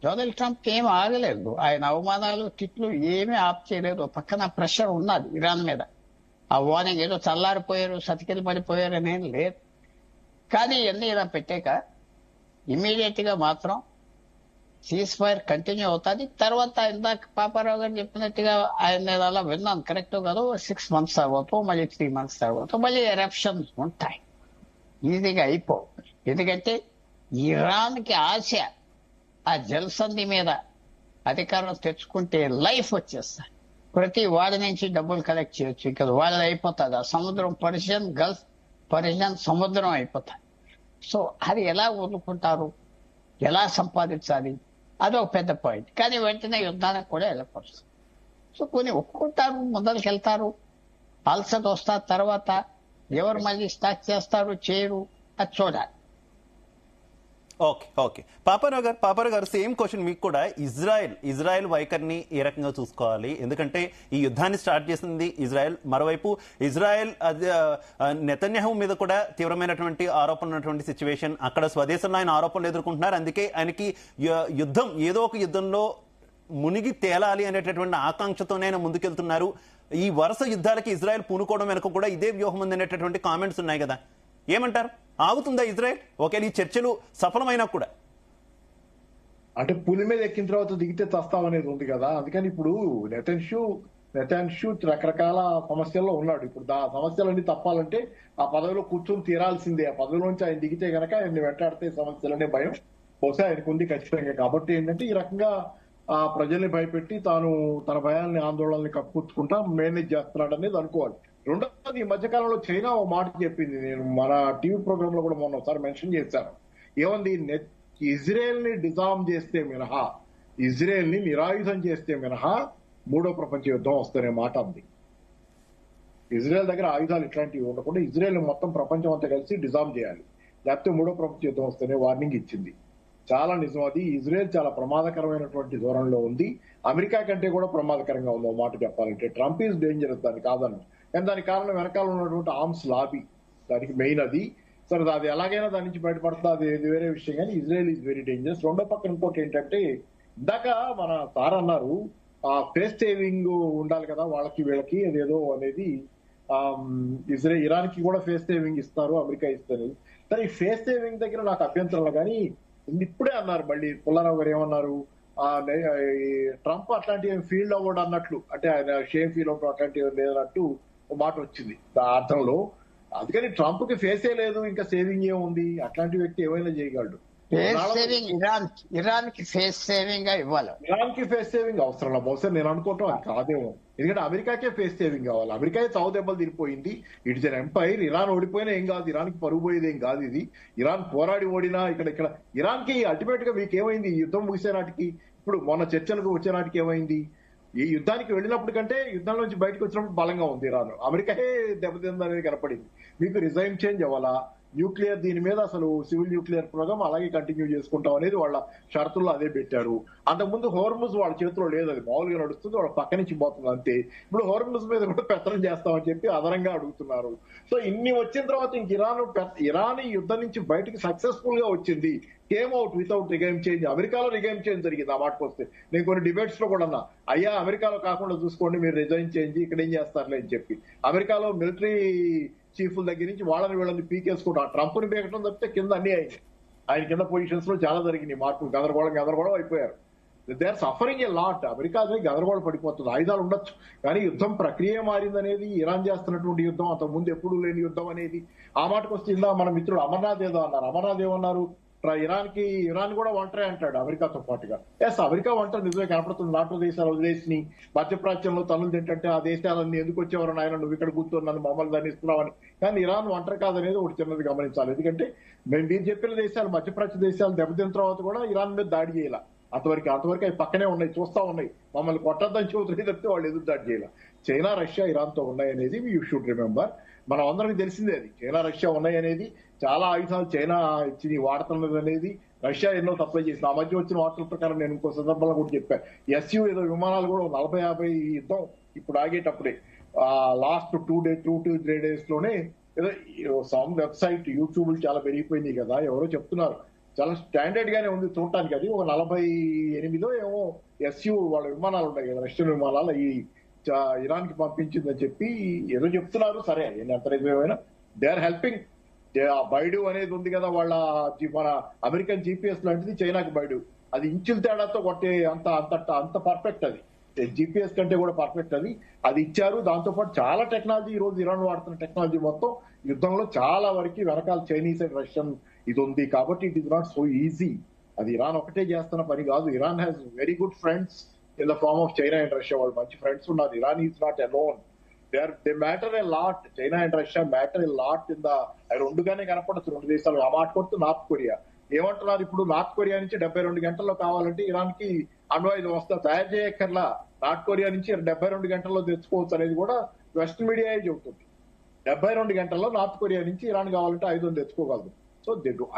డొనాల్డ్ ట్రంప్ ఏం ఆగలేదు. ఆయన అవమానాలు తిట్లు ఏమీ ఆప్ చేయలేదు. పక్కన ప్రెషర్ ఉన్నది ఇరాన్ మీద. ఆ వార్నింగ్ ఏదో చల్లారిపోయారు, సతికిలు పడిపోయారు అనేం లేదు. కానీ ఇవన్నీ ఇలా పెట్టాక ఇమీడియట్ గా మాత్రం సీజ్ ఫైర్ కంటిన్యూ అవుతుంది. తర్వాత ఇందాక పాపారావు గారు చెప్పినట్టుగా ఆయన అలా విన్నాను, కరెక్ట్ కాదు, 6 months తర్వాత మళ్ళీ 3 months తర్వాత మళ్ళీ ఎరప్షన్స్ ఉంటాయి. ఈజీగా అయిపో. ఎందుకంటే ఇరాన్ కి ఆశ ఆ జలసంధి మీద అధికారం తెచ్చుకుంటే లైఫ్ వచ్చేస్తాయి. ప్రతి వాడి నుంచి డబ్బులు కలెక్ట్ చేయొచ్చు. ఇక్కడ వాళ్ళది అయిపోతుంది. ఆ సముద్రం పర్షియన్ సముద్రం అయిపోతుంది. సో అది ఎలా వదులుకుంటారు, ఎలా సంపాదించాలి, అదొక పెద్ద పాయింట్. కానీ వెంటనే యుద్ధానికి కూడా వెళ్ళకూడదు. సో కొన్ని ఒప్పుకుంటారు, ముందరికి వెళ్తారు, అలసట వస్తారు. తర్వాత ఎవరు మళ్ళీ స్టార్ట్ చేస్తారు చేయరు, అది చూడాలి. ఓకే పాపారావు గారు సేమ్ క్వశ్చన్ మీకు కూడా. ఇజ్రాయెల్ వైఖరిని ఏ రకంగా చూసుకోవాలి? ఎందుకంటే ఈ యుద్ధాన్ని స్టార్ట్ చేసింది ఇజ్రాయెల్. మరోవైపు ఇజ్రాయెల్ నెతన్యాహు మీద కూడా తీవ్రమైనటువంటి ఆరోపణలు ఉన్నటువంటి సిచ్యువేషన్. అక్కడ స్వదేశంలో ఆయన ఆరోపణలు ఎదుర్కొంటున్నారు. అందుకే ఆయనకి యుద్ధం ఏదో ఒక యుద్ధంలో మునిగి తేలాలి అనేటటువంటి ఆకాంక్షతోనే ఆయన ముందుకెళ్తున్నారు. ఈ వరుస యుద్ధాలకి ఇజ్రాయెల్ పూనుకోవడం వెనుక కూడా ఇదే వ్యూహం ఉంది అనేటటువంటి కామెంట్స్ ఉన్నాయి కదా, ఏమంటారు? ఆగుతుందా ఇజ్రాయెల్ ఒకవేళ ఈ చర్చలు సఫలమైనా కూడా? అంటే పులి మీద ఎక్కిన తర్వాత దిగితే చస్తావనేది ఉంది కదా. అందుకని ఇప్పుడు నెతన్యాహు రకరకాల సమస్యల్లో ఉన్నాడు. ఇప్పుడు ఆ సమస్యలన్నీ తప్పాలంటే ఆ పదవిలో కూర్చొని తీరాల్సిందే. ఆ పదవిలోంచి ఆయన దిగితే గనక ఆయన్ని వెంటాడితే సమస్యలనే భయం బహుశా ఆయనకు ఉంది ఖచ్చితంగా. కాబట్టి ఏంటంటే ఈ రకంగా ఆ ప్రజల్ని భయపెట్టి తాను తన భయాల్ని ఆందోళనని కప్పుకుంటా మేనేజ్ చేస్తున్నాడు అనేది అనుకోవాలి. రెండోది, ఈ మధ్యకాలంలో చైనా ఒక మాట చెప్పింది. నేను మన టీవీ ప్రోగ్రామ్ లో కూడా మొన్న ఒకసారి మెన్షన్ చేశాను. ఏముంది, ఇజ్రాయెల్ ని డిజార్మ్ చేస్తే మినహా, ఇజ్రాయెల్ ని నిరాయుధం చేస్తే మినహా 3వ ప్రపంచ యుద్ధం వస్తనే మాట ఉంది. ఇజ్రాయెల్ దగ్గర ఆయుధాలు ఇట్లాంటివి ఉండకుండా ఇజ్రాయెల్ మొత్తం ప్రపంచం అంతా కలిసి డిజార్మ్ చేయాలి, లేకపోతే 3వ ప్రపంచ యుద్ధం వస్తేనే వార్నింగ్ ఇచ్చింది. చాలా నిజం అది. ఇజ్రాయెల్ చాలా ప్రమాదకరమైనటువంటి ధోరణిలో ఉంది. అమెరికా కంటే కూడా ప్రమాదకరంగా ఉంది ఒక మాట చెప్పాలంటే. ట్రంప్ ఈజ్ డేంజరస్, దానికి కాదని. కానీ దానికి కారణం వెనకాల ఉన్నటువంటి ఆర్మ్స్ లాబీ, దానికి మెయిన్ అది. సరే, అది ఎలాగైనా దాని నుంచి బయటపడుతుంది, అది వేరే విషయం. కానీ ఇజ్రాయెల్ ఈజ్ వెరీ డేంజరస్. రెండో పక్కన ఇంకోటి ఏంటంటే, ఇందాక మన సార్ అన్నారు ఆ ఫేస్ సేవింగ్ ఉండాలి కదా వాళ్ళకి వీళ్ళకి అదేదో అనేది. ఇరాన్ కి కూడా ఫేస్ సేవింగ్ ఇస్తారు, అమెరికా ఇస్తారు. సరే, ఈ ఫేస్ సేవింగ్ దగ్గర నాకు అభ్యంతరాలు. కానీ ఇప్పుడే అన్నారు మళ్ళీ పుల్లారావు గారు ఏమన్నారు, ట్రంప్ అట్లాంటి ఫీల్డ్ అవ్వడు అన్నట్లు, అంటే ఆయన షేమ్ ఫీల్ అవ్వడం అట్లాంటివి లేదన్నట్టు ఒక మాట వచ్చింది ఆ అర్థంలో. అందుకని ట్రంప్ కి ఫేసే లేదు, ఇంకా సేవింగ్ ఏముంది, అట్లాంటి వ్యక్తి ఏమైనా చేయగలడు. ఫేస్ సేవింగ్ ఇరాన్ కి ఫేస్ సేవింగ్ గా ఇవ్వాలి. ఇరాన్ కి ఫేస్ సేవింగ్ అవసరం బహుశా నేను అనుకోవటం అది కాదేమో. ఎందుకంటే అమెరికాకే ఫేస్ సేవింగ్ కావాలి. అమెరికా చావు దెబ్బలు తిరిగిపోయింది. It's an umpire. ఇరాన్ ఓడిపోయినా ఏం కాదు, ఇరాన్ కి పరుగు పోయేది ఏం కాదు. ఇది ఇరాన్ పోరాడి ఓడినా ఇక్కడ ఇరాన్ కి అల్టిమేట్ గా మీకు ఏమైంది? ఈ యుద్ధం ముగిసే నాటికి, ఇప్పుడు మొన్న చర్చలకు వచ్చే నాటికి ఏమైంది? ఈ యుద్ధానికి వెళ్ళినప్పుడు కంటే యుద్ధం నుంచి బయటకు వచ్చినప్పుడు బలంగా ఉంది ఇరాన్. అమెరికాయే దెబ్బతింది అనేది కనపడింది. మీకు రిజైన్ చేంజ్ అవ్వాలా? న్యూక్లియర్ దీని మీద అసలు సివిల్ న్యూక్లియర్ ప్రోగ్రామ్ అలాగే కంటిన్యూ చేసుకుంటాం అనేది వాళ్ళ షరతుల్లో అదే పెట్టారు. అంతకుముందు హోర్ముజ్ వాళ్ళ చేతిలో లేదు, అది మామూలుగా నడుస్తుంది, వాళ్ళ పక్క నుంచి పోతుంది అంతే. ఇప్పుడు హోర్ముజ్ మీద కూడా పెత్తనం చేస్తామని చెప్పి అదనంగా అడుగుతున్నారు. సో ఇన్ని వచ్చిన తర్వాత ఇంక ఇరాన్ ఈ యుద్ధం నుంచి బయటకు సక్సెస్ఫుల్ గా వచ్చింది. Came out without regime change. అమెరికాలో రిగైమ్ చేంజ్ జరిగింది. ఆ మాటకు వస్తే నేను కొన్ని డిబేట్స్ లో కూడా అన్నా, అయ్యా అమెరికాలో కాకుండా చూసుకోండి, మీరు రిజైన్ చేంజ్ ఇక్కడ ఏం చేస్తారులే అని చెప్పి. అమెరికాలో మిలిటరీ చీఫ్ల దగ్గర నుంచి వాళ్ళని వీళ్ళని పీకేసుకుంటారు. ట్రంప్ ని పీకటం తప్పితే కింద అన్ని అయింది. ఆయన కింద పొజిషన్స్ లో చాలా జరిగినాయి మార్పులు. గందరగోళం అయిపోయారు. They are suffering a lot. America అదే గందరగోళం పడిపోతుంది. ఆయుధాలు ఉండొచ్చు కానీ యుద్ధం ప్రక్రియ మారిందనేది, ఇరాన్ చేస్తున్నటువంటి యుద్ధం అంతకు ముందు ఎప్పుడూ లేని యుద్ధం అనేది. ఆ మాటకు వస్తుందా? మన మిత్రుడు అమర్నాథ్ ఏదో అన్నారు. అమర్నాథ్ ఏమన్నారు? ఇరాన్ కూడా ఒంటరే అంటాడు అమెరికాతో పాటుగా. ఎస్, అమెరికా ఒంటరి నిజమే కనపడుతుంది. నాటో దేశాలు వదిలేసి మధ్యప్రాచ్యంలో తనులు తింటే ఆ దేశాలన్నీ ఎందుకు వచ్చేవారు నాయన, నువ్వు ఇక్కడ కూర్చొని నన్ను మమ్మల్ని దాన్ని ఇస్తున్నావని. కానీ ఇరాన్ ఒంటరి కాదనేది ఒకటి చిన్నది గమనించాలి. ఎందుకంటే మీరు చెప్పిన దేశాలు, మధ్యప్రాచ్య దేశాలు దెబ్బతిన్న తర్వాత కూడా ఇరాన్ మీద దాడి చేయాల. అంతవరకు అవి పక్కనే ఉన్నాయి, చూస్తా ఉన్నాయి. మమ్మల్ని కొట్టద్దని చెబుతుంది తప్పితే వాళ్ళు ఎదురు దాడి చేయాల. చైనా రష్యా ఇరాన్ తో ఉన్నాయనేది యూ షుడ్ రిమెంబర్. మనం అందరికి తెలిసిందే అది. చైనా రష్యా ఉన్నాయనేది, చాలా ఆయుధాలు చైనా ఇచ్చి వాడుతున్నది అనేది. రష్యా ఎన్నో సప్లై చేసింది. ఆ మధ్య వచ్చిన వార్తల ప్రకారం నేను ఇంకో సందర్భంలో కూడా చెప్పాను, SU ఏదో విమానాలు కూడా 40-50 యుద్ధం ఇప్పుడు ఆగేటప్పుడే లాస్ట్ 2-3 days లోనే ఏదో సమ్ వెబ్సైట్ యూట్యూబ్ చాలా పెరిగిపోయింది కదా, ఎవరో చెప్తున్నారు. చాలా స్టాండర్డ్ గానే ఉంది చూడటానికి. అది ఒక 48 ఏమో SU వాళ్ళ విమానాలు ఉన్నాయి కదా, రష్యన్ విమానాలు, ఈ ఇరాన్ కి పంపించిందని చెప్పి ఏదో చెప్తున్నారు. సరే, ఎంత నిజమేమైనా దే ఆర్ హెల్పింగ్. బైడు అనేది ఉంది కదా వాళ్ళ, మన అమెరికన్ GPS లాంటిది చైనాకి బైడు. అది ఇంచుల తేడాతో కొట్టే అంత పర్ఫెక్ట్. అది GPS కంటే కూడా పర్ఫెక్ట్. అది ఇచ్చారు. దాంతో పాటు చాలా టెక్నాలజీ, ఈ రోజు ఇరాన్ వాడుతున్న టెక్నాలజీ మొత్తం యుద్ధంలో చాలా వరకు వెనకాల చైనీస్ అండ్ రష్యన్ ఇది ఉంది. కాబట్టి it is not so easy. అది ఇరాన్ ఒకటే చేస్తున్న పని కాదు. Iran has very good friends in the form of China and Russia. వాళ్ళు మంచి ఫ్రెండ్స్ ఉన్నారు. Iran is not alone. They matter a lot. China and Russia matter a lot in the, అవి రెండుగానే కనపడచ్చు రెండు దేశాలు. ఆ మాట కొడుతూ నార్త్ కొరియా ఏమంటున్నారు ఇప్పుడు, నార్త్ కొరియా నుంచి 72 గంటల్లో కావాలంటే ఇరాన్ కి అణ్వాయుధం వస్తా తయారు చేయక్కర్లా, నార్త్ కొరియా నుంచి 72 గంటల్లో తెచ్చుకోవచ్చు అనేది కూడా వెస్టర్న్ మీడియా చెబుతుంది. 72 గంటల్లో నార్త్ కొరియా నుంచి ఇరాన్ కావాలంటే ఆయుధం తెచ్చుకోగలదు. So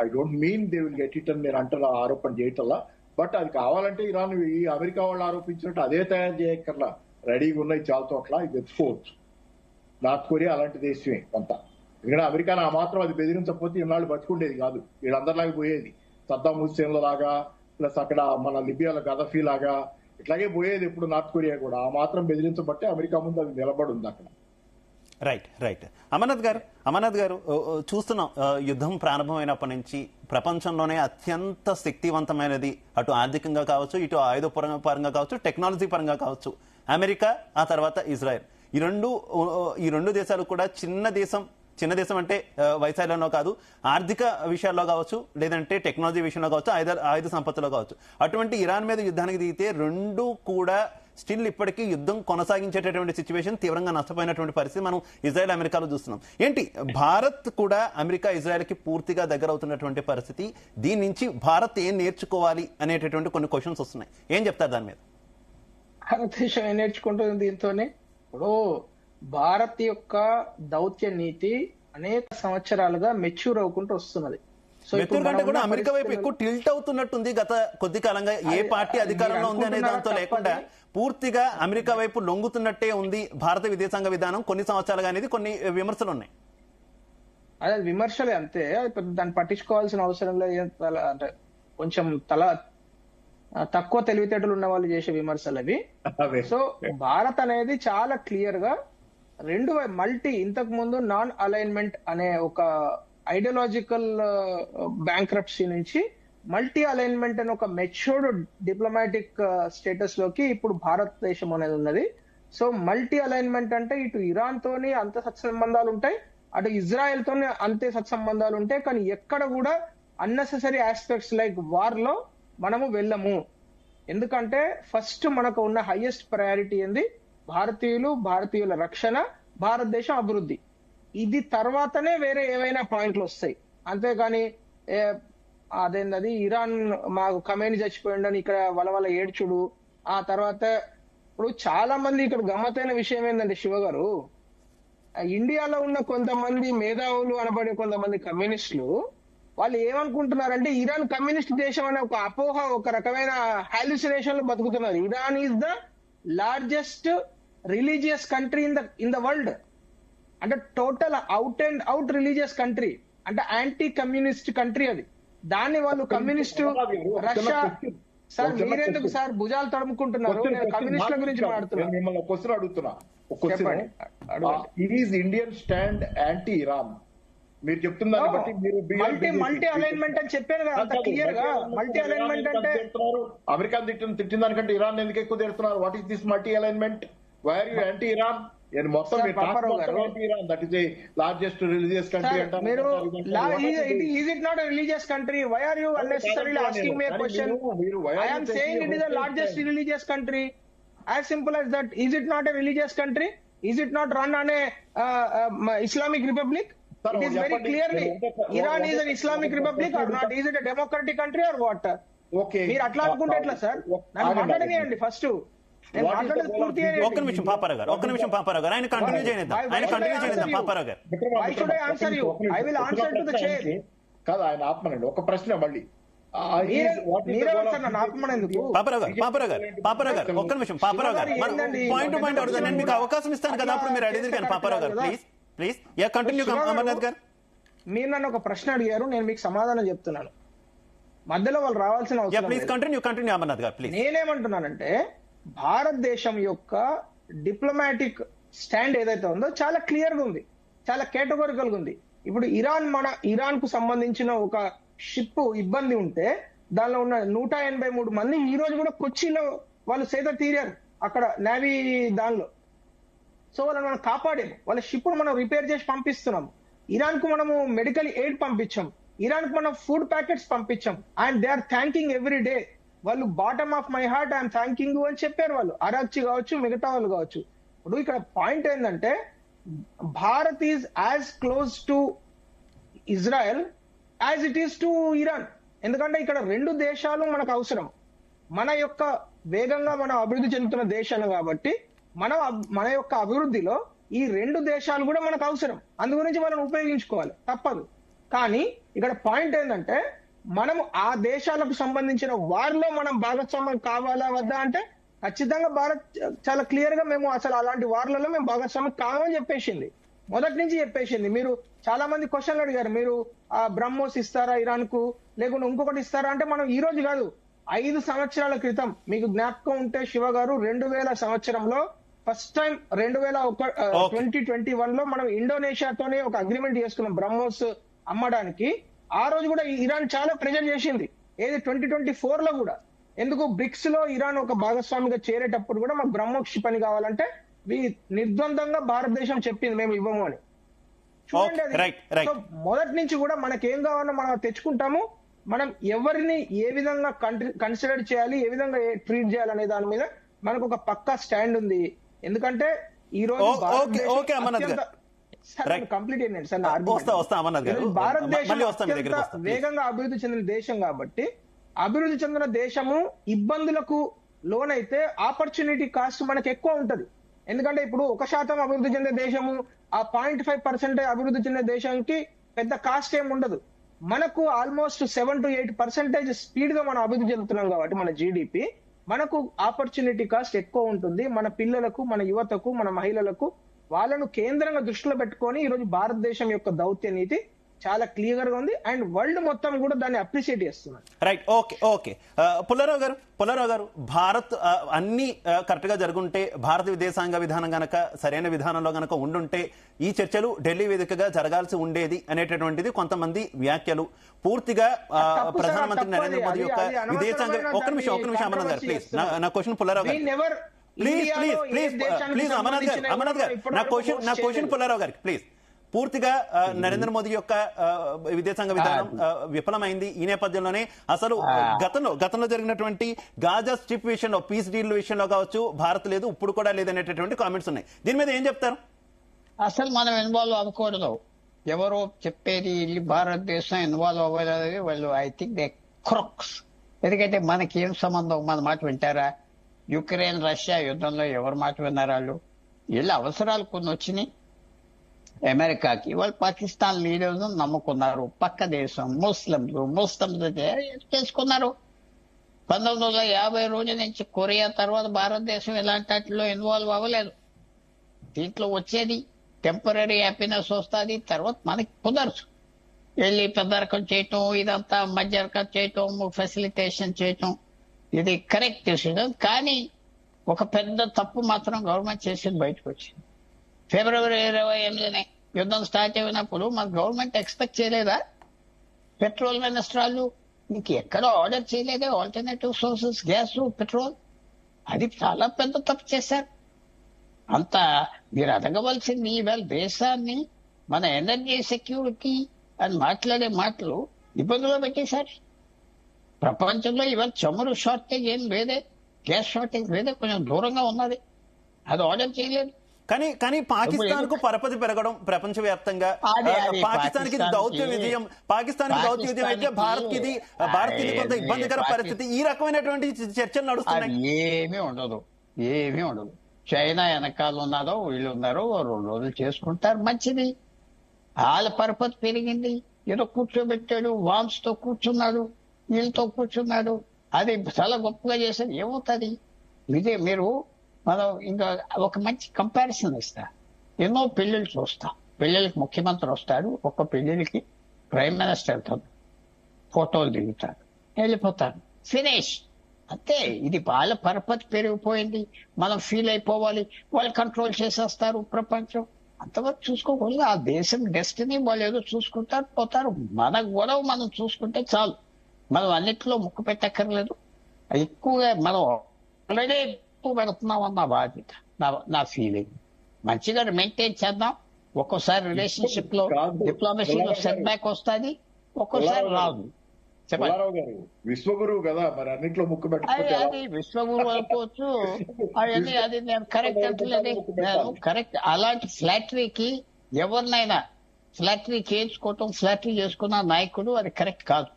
I don't mean they will get it అని నేను అంటున్నా, ఆరోపణ చేయటల్లా. బట్ అది కావాలంటే ఇరాన్ ఈ అమెరికా వాళ్ళు ఆరోపించినట్టు అదే తయారు చేయక్కర్లా, రెడీగా ఉన్నాయి చాలా చోట్ల, ఇది తెచ్చుకోవచ్చు. నార్త్ కొరియా అలాంటి దేశమే కొంత. ఎందుకంటే అమెరికాను ఆ మాత్రం అది బెదిరించకపోతే ఇన్నాళ్ళు బతుకుండేది కాదు, వీళ్ళందరిలాగా పోయేది. సద్దాం హుస్సేన్ లాగా, ప్లస్ అక్కడ మన లిబియాలో గదఫీ లాగా ఇట్లాగే పోయేది ఇప్పుడు నార్త్ కొరియా కూడా. ఆ మాత్రం బెదిరించబట్టే అమెరికా ముందు అది నిలబడి ఉంది అక్కడ. రైట్. అమర్నాథ్ గారు చూస్తున్నాం, యుద్ధం ప్రారంభమైనప్పటి నుంచి ప్రపంచంలోనే అత్యంత శక్తివంతమైనది, అటు ఆర్థికంగా కావచ్చు, ఇటు ఆయుధ పరంగా కావచ్చు, టెక్నాలజీ పరంగా కావచ్చు, అమెరికా, ఆ తర్వాత ఇజ్రాయెల్. ఈ రెండు దేశాలు కూడా చిన్న దేశం అంటే వైశాల్యంలో కాదు, ఆర్థిక విషయాల్లో కావచ్చు, లేదంటే టెక్నాలజీ విషయంలో కావచ్చు, ఆయుధ సంపత్తిలో కావచ్చు. అటువంటి ఇరాన్ మీద యుద్ధానికి దిగితే రెండు కూడా స్టిల్ ఇప్పటికీ యుద్ధం కొనసాగించేటటువంటి సిచ్యువేషన్, తీవ్రంగా నష్టపోయినటువంటి పరిస్థితి మనం ఇజ్రాయెల్ అమెరికాలో చూస్తున్నాం. ఏంటి, భారత్ కూడా అమెరికా ఇజ్రాయెల్ కి పూర్తిగా దగ్గర అవుతున్నటువంటి పరిస్థితి. దీని నుంచి భారత్ ఏం నేర్చుకోవాలి అనేటటువంటి కొన్ని క్వశ్చన్స్ వస్తున్నాయి. ఏం చెప్తారు దాని మీద? భారతదేశం ఏం నేర్చుకుంటుంది దీంతోనే? ఇప్పుడు భారత్ యొక్క దౌత్య నీతి అనేక సంవత్సరాలుగా మెచ్యూర్ అవ్వకుంటూ వస్తున్నది. కంటే కూడా అమెరికా వైపు ఎక్కువ టిల్ట్ అవుతున్నట్టుంది గత కొద్ది కాలంగా. ఏ పార్టీ అధికారంలో ఉంది అనే దాంతో లేకుండా పూర్తిగా అమెరికా వైపు లొంగుతున్నట్టే ఉంది భారత విదేశాంగ విధానం కొన్ని సంవత్సరాలుగా అనేది కొన్ని విమర్శలు ఉన్నాయి. అదే విమర్శలే అంతే, దాన్ని పట్టించుకోవాల్సిన అవసరం లేదు. అంటే కొంచెం తక్కువ తెలివితేటలు ఉన్న వాళ్ళు చేసే విమర్శలు అవి. సో భారత్ అనేది చాలా క్లియర్ గా ఇంతకు ముందు నాన్ అలైన్మెంట్ అనే ఒక ఐడియాలజికల్ బ్యాంక్రప్సీ నుంచి మల్టీ అలైన్మెంట్ అనే ఒక మెచ్యూర్డ్ డిప్లొమాటిక్ స్టేటస్ లోకి ఇప్పుడు భారతదేశం అనేది ఉన్నది. సో మల్టీ అలైన్మెంట్ అంటే ఇటు ఇరాన్ తోని అంత సత్సంబంధాలు ఉంటాయి, అటు ఇజ్రాయెల్ తోని అంతే సత్సంబంధాలు ఉంటాయి. కానీ ఎక్కడ కూడా అన్నెసెసరీ ఆస్పెక్ట్స్ లైక్ వార్ లో మనము వెళ్ళము. ఎందుకంటే ఫస్ట్ మనకు ఉన్న హైయెస్ట్ ప్రయారిటీ ఏంది, భారతీయుల రక్షణ, భారతదేశం అభివృద్ధి. ఇది తర్వాతనే వేరే ఏవైనా పాయింట్లు వస్తాయి. అంతేగాని అదేంది ఇరాన్ మాకు కమేని చచ్చిపోయిండని ఇక్కడ వలవల ఏడ్చుడు. ఆ తర్వాత ఇప్పుడు చాలా మంది ఇక్కడ గమ్మతైన విషయం ఏంటంటే శివ గారు, ఇండియాలో ఉన్న కొంతమంది మేధావులు అనబడే కొంతమంది కమ్యూనిస్టులు వాళ్ళు ఏమనుకుంటున్నారంటే ఇరాన్ కమ్యూనిస్ట్ దేశం అనే ఒక అపోహ, ఒక రకమైన హాల్యూసినేషన్ లో బతుకుతున్నారు. Iran is the largest religious country in the world. అంటే total out and out religious country, అంటే యాంటీ కమ్యూనిస్ట్ కంట్రీ అది. దాన్ని వాళ్ళు కమ్యూనిస్ట్ రష్యా సార్ మీరెందుకు సార్ భుజాలు తడుముకుంటున్నారు? నేను కమ్యూనిస్టుల గురించి మాట్లాడుతున్నాను. మిమ్మల్ని ఒక క్వశ్చన్ అడుగుతున్నా. Is Indian stand anti Iran? మీరు చెప్తున్న దాన్ని బట్టి మీరు మల్టీ అలైన్మెంట్ అని చెప్పాను కదా అంత క్లియర్ గా. మల్టీ అలైన్మెంట్ అంటే అమెరికా తిట్టిన దానికంటే ఇరాన్ ఎందుకు ఎక్కువ తిడుతున్నారు? What is this multi alignment? Why are you anti Iran? మొత్తం that is the largest religious country అంటారు. మీరు is it not a religious country? Why are you unnecessarily asking me a question? I am saying it is the largest religious country. As simple as that. Is it not a religious country? Is it not run on a Islamic republic? It is very clearly Iran is an Islamic republic or not? Is it a democratic country or what? Okay. మీరు అట్లా అనుకుంటే ఎట్లా sir? నన్ను మాట్లాడనియండి first. నేను మాట్లాడేది పూర్తి ఒక్క నిమిషం పాపారావు గారు ఆయన కంటిన్యూ చేయనిద్దాం. పాపారావు గారు why should I answer you? I will answer to the chair. కాదు, ఆయన ఆత్మనండి. ఒక ప్రశ్న మళ్ళీ పాపారావు గారు ఒక్క నిమిషం. పాపారావు గారు పాయింట్ పాయింట్ అడుగుతాను. నేను మీకు అవకాశం ఇస్తాను కదా, అప్పుడు మీరు అడిగింది కానీ. పాపారావు గారు ప్లీజ్ కంటిన్యూ. అమర్నాథ్ గారు మీరు నన్ను ఒక ప్రశ్న అడిగారు, నేను మీకు సమాధానం చెప్తున్నాను. మధ్యలో వాళ్ళు రావాల్సిన అవసరం ప్లీజ్ కంటిన్యూ అమర్నాథ్ గారు ప్లీజ్. నేనేమంటున్నానంటే భారతదేశం యొక్క డిప్లొమాటిక్ స్టాండ్ ఏదైతే ఉందో చాలా క్లియర్ గా ఉంది, చాలా కేటగోరికల్ గా ఉంది. ఇప్పుడు ఇరాన్ కు సంబంధించిన ఒక షిప్ ఇబ్బంది ఉంటే దానిలో ఉన్న 183 మంది ఈ రోజు కూడా కొచ్చిలో వాళ్ళు సేద తీరారు అక్కడ నేవీ దానిలో. సో వాళ్ళని మనం కాపాడాము. వాళ్ళ షిప్ మనం రిపేర్ చేసి పంపిస్తున్నాం. ఇరాన్ కు మనము మెడికల్ ఎయిడ్ పంపించాం. ఇరాన్ కు మనం ఫుడ్ ప్యాకెట్స్ పంపించాం. And they are thanking every day. వాళ్ళు bottom of my heart I'm thanking you అని చెప్పారు వాళ్ళు. అరాక్చి కావచ్చు, మిగతా వాళ్ళు కావచ్చు. ఇప్పుడు ఇక్కడ పాయింట్ ఏంటంటే Bharat is as close to Israel as it is to Iran. ఎందుకంటే ఇక్కడ రెండు దేశాలు మనకు అవసరం. మన యొక్క వేగంగా మనం అభివృద్ధి చెందుతున్న దేశాలు కాబట్టి మన యొక్క అభివృద్ధిలో ఈ రెండు దేశాలు కూడా మనకు అవసరం. అందు గురించి మనం ఉపయోగించుకోవాలి, తప్పదు. కానీ ఇక్కడ పాయింట్ ఏంటంటే మనము ఆ దేశాలకు సంబంధించిన వారిలో మనం భాగస్వామ్యం కావాలా వద్దా అంటే ఖచ్చితంగా భారత్ చాలా క్లియర్ గా మేము అసలు అలాంటి వార్లలో మేము భాగస్వామ్యం కావాలని చెప్పేసింది, మొదటి నుంచి చెప్పేసింది. మీరు చాలా మంది క్వశ్చన్లు అడిగారు, మీరు ఆ బ్రహ్మోస్ ఇస్తారా ఇరాన్ కు, లేకుంటే ఇంకొకటి ఇస్తారా అంటే మనం ఈ రోజు కాదు 5 సంవత్సరాల క్రితం మీకు జ్ఞాపకం ఉంటే శివ గారు 2000 సంవత్సరంలో ఫస్ట్ టైం 2021 లో మనం ఇండోనేషియాతోనే ఒక అగ్రిమెంట్ చేసుకున్నాం బ్రహ్మోస్ అమ్మడానికి. ఆ రోజు కూడా ఇరాన్ చాలా ప్రెజర్ చేసింది. ఏది 2024 లో కూడా. ఎందుకు బ్రిక్స్ లో ఇరాన్ ఒక భాగస్వామిగా చేరేటప్పుడు కూడా మాకు బ్రహ్మోస్ షిప్ అని కావాలంటే నిర్ద్వందంగా భారతదేశం చెప్పింది మేము ఇవ్వము అని. చూడండి అది. సో మొదటి నుంచి కూడా మనకేం కావాలో మనం తెచ్చుకుంటాము. మనం ఎవరిని ఏ విధంగా కన్సిడర్ చేయాలి, ఏ విధంగా ట్రీట్ చేయాలి అనే దాని మీద మనకు ఒక పక్కా స్టాండ్ ఉంది. ఎందుకంటే ఈ రోజు కంప్లీట్ ఏంటంటే సార్ భారతదేశం వేగంగా అభివృద్ధి చెందిన దేశం కాబట్టి అభివృద్ధి చెందిన దేశము ఇబ్బందులకు లోనైతే ఆపర్చునిటీ కాస్ట్ మనకు ఎక్కువ ఉంటది. ఎందుకంటే ఇప్పుడు 1% అభివృద్ధి చెందే దేశము ఆ 0.5% అభివృద్ధి చెందే దేశానికి పెద్ద కాస్ట్ ఏమి ఉండదు. మనకు ఆల్మోస్ట్ 7 to 8% స్పీడ్ గా మనం అభివృద్ధి చెందుతున్నాం కాబట్టి మన జీడిపి మనకు ఆపర్చునిటీ కాస్ట్ ఎక్కువ ఉంటుంది. మన పిల్లలకు, మన యువతకు, మన మహిళలకు వాళ్ళను కేంద్రంగా దృష్టిలో పెట్టుకొని ఈ రోజు భారతదేశం యొక్క దౌత్య నీతి చాలా క్లియర్ గా ఉంది. అండ్ వరల్డ్ మొత్తం కూడా దాన్ని అప్రిషియేట్ చేస్తున్నారు. Right, okay. పుల్లారావు గారు భారత్ అన్ని కరెక్ట్ గా జరుగుంటే, భారత విదేశాంగ విధానం గనక సరైన విధానంలో గనక ఉండుంటే ఈ చర్చలు ఢిల్లీ వేదికగా జరగాల్సి ఉండేది అనేటటువంటిది కొంతమంది వ్యాఖ్యలు. పూర్తిగా ప్రధానమంత్రి నరేంద్ర మోదీ యొక్క విదేశాంగ ఒక్క నిమిషం అమర్నాథ్ గారు ప్లీజ్ నా క్వశ్చన్ పుల్లారావు గారు ప్లీజ్ అమర్నాథ్ గారు నా క్వశ్చన్ పుల్లారావు గారికి ప్లీజ్ పూర్తిగా నరేంద్ర మోదీ యొక్క విదేశాంగ విధానం విఫలమైంది. ఈ నేపథ్యంలోనే అసలు గతంలో జరిగినటువంటి గాజా స్ట్రిప్ విషయంలో, పీస్ డీల్ విషయంలో కావచ్చు, భారత్ లేదు, ఇప్పుడు కూడా లేదనేటటువంటి కామెంట్స్ ఉన్నాయి. దీని మీద ఏం చెప్తారు? అసలు మనం ఇన్వాల్వ్ అవ్వకూడదు. ఎవరో చెప్పేది భారతదేశం ఇన్వాల్వ్ అవ్వలేదు వాళ్ళు, ఐ థింక్ దే క్రొక్స్. ఎందుకంటే మనకి ఏం సంబంధం? మన మాట వింటారా? యుక్రెయిన్ రష్యా యుద్ధంలో ఎవరు మాట విన్నారు? వాళ్ళు వీళ్ళ అవసరాలు కొన్ని వచ్చినాయి అమెరికాకి. వాళ్ళు పాకిస్తాన్ లీడర్స్ నమ్ముకున్నారు. పక్క దేశం ముస్లింలు చేసుకున్నారు. 1950 నుంచి కొరియా తర్వాత భారతదేశం ఇలాంటి వాటిలో ఇన్వాల్వ్ అవ్వలేదు. దీంట్లో వచ్చేది టెంపరీ హ్యాపీనెస్ వస్తుంది, తర్వాత మనకి కుదరదు. వెళ్ళి పెద్ద రకం చేయటం, ఇదంతా మధ్య రకం చేయటం, ఫెసిలిటేషన్ చేయటం, ఇది కరెక్ట్ డిసిజన్. కానీ ఒక పెద్ద తప్పు మాత్రం గవర్నమెంట్ చేసింది బయటకు వచ్చింది. ఫిబ్రవరి 28 యుద్ధం స్టార్ట్ అయినప్పుడు మన గవర్నమెంట్ ఎక్స్పెక్ట్ చేయలేదా? పెట్రోల్ మినిస్టర్ వాళ్ళు ఇంకెక్కడ ఆర్డర్ చేయలేదే ఆల్టర్నేటివ్ సోర్సెస్, గ్యాస్, పెట్రోల్. అది చాలా పెద్ద తప్పు చేశారు. అంత మీరు అడగవలసింది ఇవాళ దేశాన్ని మన ఎనర్జీ సెక్యూరిటీ అని మాట్లాడే మాటలు ఇబ్బందులో పెట్టేశారు. ప్రపంచంలో ఇవాళ చమురు షార్టేజ్ ఏం లేదే, గ్యాస్ షార్టేజ్ లేదే, కొంచెం దూరంగా ఉన్నది. అది ఆర్డర్ చేయలేదు. కానీ పాకిస్తాన్ కు పరపతి పెరగడం ప్రపంచవ్యాప్తంగా, పాకిస్తాన్ దౌత్య విజయం అయితే భారత్ కి కొంత ఇబ్బందికర పరిస్థితి, ఈ రకమైనటువంటి చర్చలు నడుస్తున్నాయి. ఏమీ ఉండదు. చైనా వెనకాల ఉన్నారో వీళ్ళు ఉన్నారో 2 రోజులు చేసుకుంటారు, మంచిది. వాళ్ళ పరపతి పెరిగింది. ఏదో కూర్చోబెట్టాడు, వామ్స్ తో కూర్చున్నాడు, వీళ్ళతో కూర్చున్నాడు, అది చాలా గొప్పగా చేశారు. ఏమవుతుంది? ఇదే మీరు మనం ఇంకా ఒక మంచి కంపారిజన్ ఇస్తా. ఎన్నో పెళ్లిళ్ళు చూస్తాం. పెళ్లిళ్ళకి ముఖ్యమంత్రి వస్తాడు, ఒక్క పెళ్లిళ్ళకి ప్రైమ్ మినిస్టర్ వెళ్తాడు, ఫోటోలు దిగుతాడు, వెళ్ళిపోతాడు, ఫినిష్. అంతే. ఇది వాళ్ళ పరపతి పెరిగిపోయింది, మనం ఫీల్ అయిపోవాలి, వాళ్ళు కంట్రోల్ చేసేస్తారు ప్రపంచం. అంతవరకు చూసుకోకూడదు. ఆ దేశం డెస్టినీ వాళ్ళు ఏదో చూసుకుంటారు, పోతారు. మన గొడవ మనం చూసుకుంటే చాలు. మనం అన్నిట్లో ముక్కు పెట్టక్కర్లేదు. ఎక్కువగా మనం ఆల్రెడీ ఎక్కువ పెడుతున్నాం అన్న బాధ్యత, నా ఫీలింగ్. మంచిగా మెయింటైన్ చేద్దాం. ఒక్కోసారి రిలేషన్షిప్ లో, డిప్లొమసీలో సెట్ బ్యాక్ వస్తుంది, ఒక్కోసారి రాదు. విశ్వగురువు కదా, మరి అన్నింటిలో ముక్కు పెట్టుకుంటే అది విశ్వగురువు అనుకోవచ్చు. అది నేను కరెక్ట్ అంటలేదు. నేను కరెక్ట్. అలాంటి ఫ్లాటరీకి ఎవరినైనా ఫ్లాటరీ చేయించుకోవటం, ఫ్లాటరీ చేసుకున్న నాయకుడు అది కరెక్ట్ కాదు.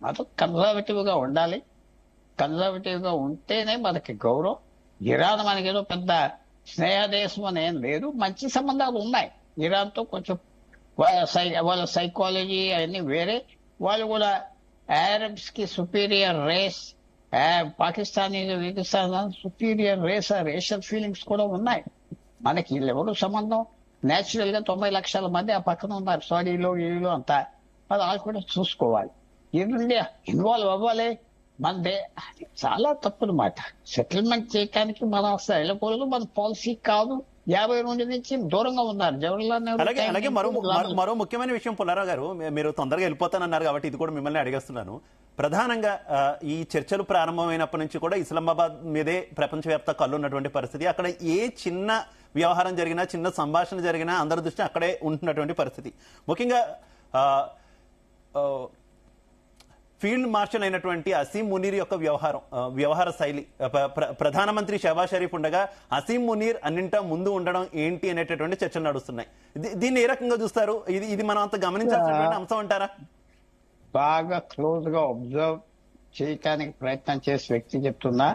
మనం కన్జర్వేటివ్ గా ఉండాలి. కన్జర్వేటివ్ గా ఉంటేనే మనకి గౌరవం. ఇరాన్ మనకేదో పెద్ద స్నేహ దేశం అని ఏం లేదు, మంచి సంబంధాలు ఉన్నాయి ఇరాన్ తో. కొంచెం వాళ్ళ సైకాలజీ అవన్నీ వేరే. వాళ్ళు కూడా అరబ్స్ కి superior race, Pakistani superior race, racial feelings కూడా ఉన్నాయి. మనకి వీళ్ళెవరు సంబంధం? నేచురల్ గా 90 లక్షల మంది ఆ పక్కన ఉన్నారు, సాడీలో వీళ్ళు అంతా. మరి వాళ్ళు కూడా చూసుకోవాలి. ఇండియా ఇన్వాల్వ్ అవ్వాలి. మనదే చాలా తప్పుడు మాట. సెటిల్మెంట్ చేయడానికి మనం అసలు వెళ్ళకూడదు, మన పాలసీ కాదు. 52 నుంచి దూరంగా ఉన్నారు జవహర్లాల్ నెహ్రూ. అలాగే మరో ముఖ్యమైన విషయం పుల్లారావు గారు, మీరు తొందరగా వెళ్ళిపోతానన్నారు కాబట్టి ఇది కూడా మిమ్మల్ని అడిగేస్తున్నాను. ప్రధానంగా ఈ చర్చలు ప్రారంభమైనప్పటి నుంచి కూడా ఇస్లామాబాద్ మీదే ప్రపంచవ్యాప్త కళ్ళు ఉన్నటువంటి పరిస్థితి. అక్కడ ఏ చిన్న వ్యవహారం జరిగినా, చిన్న సంభాషణ జరిగినా అందరి దృష్టి అక్కడే ఉంటున్నటువంటి పరిస్థితి. ముఖ్యంగా ఫీల్డ్ మార్షల్ అయినటువంటి అసీం మునీర్ యొక్క వ్యవహార శైలి, ప్రధానమంత్రి షహబాజ్ షరీఫ్ ఉండగా అసీం మునీర్ అన్నింటా ముందు ఉండడం ఏంటి అనేటటువంటి చర్చలు నడుస్తున్నాయి. దీన్ని ఏ రకంగా చూస్తారు? ఇది మనం అంత గమనించాల్సినటువంటి అంశం అంటారా? బాగా క్లోజ్ గా అబ్జర్వ్ చేయటానికి ప్రయత్నం చేసే వ్యక్తి చెప్తున్నా,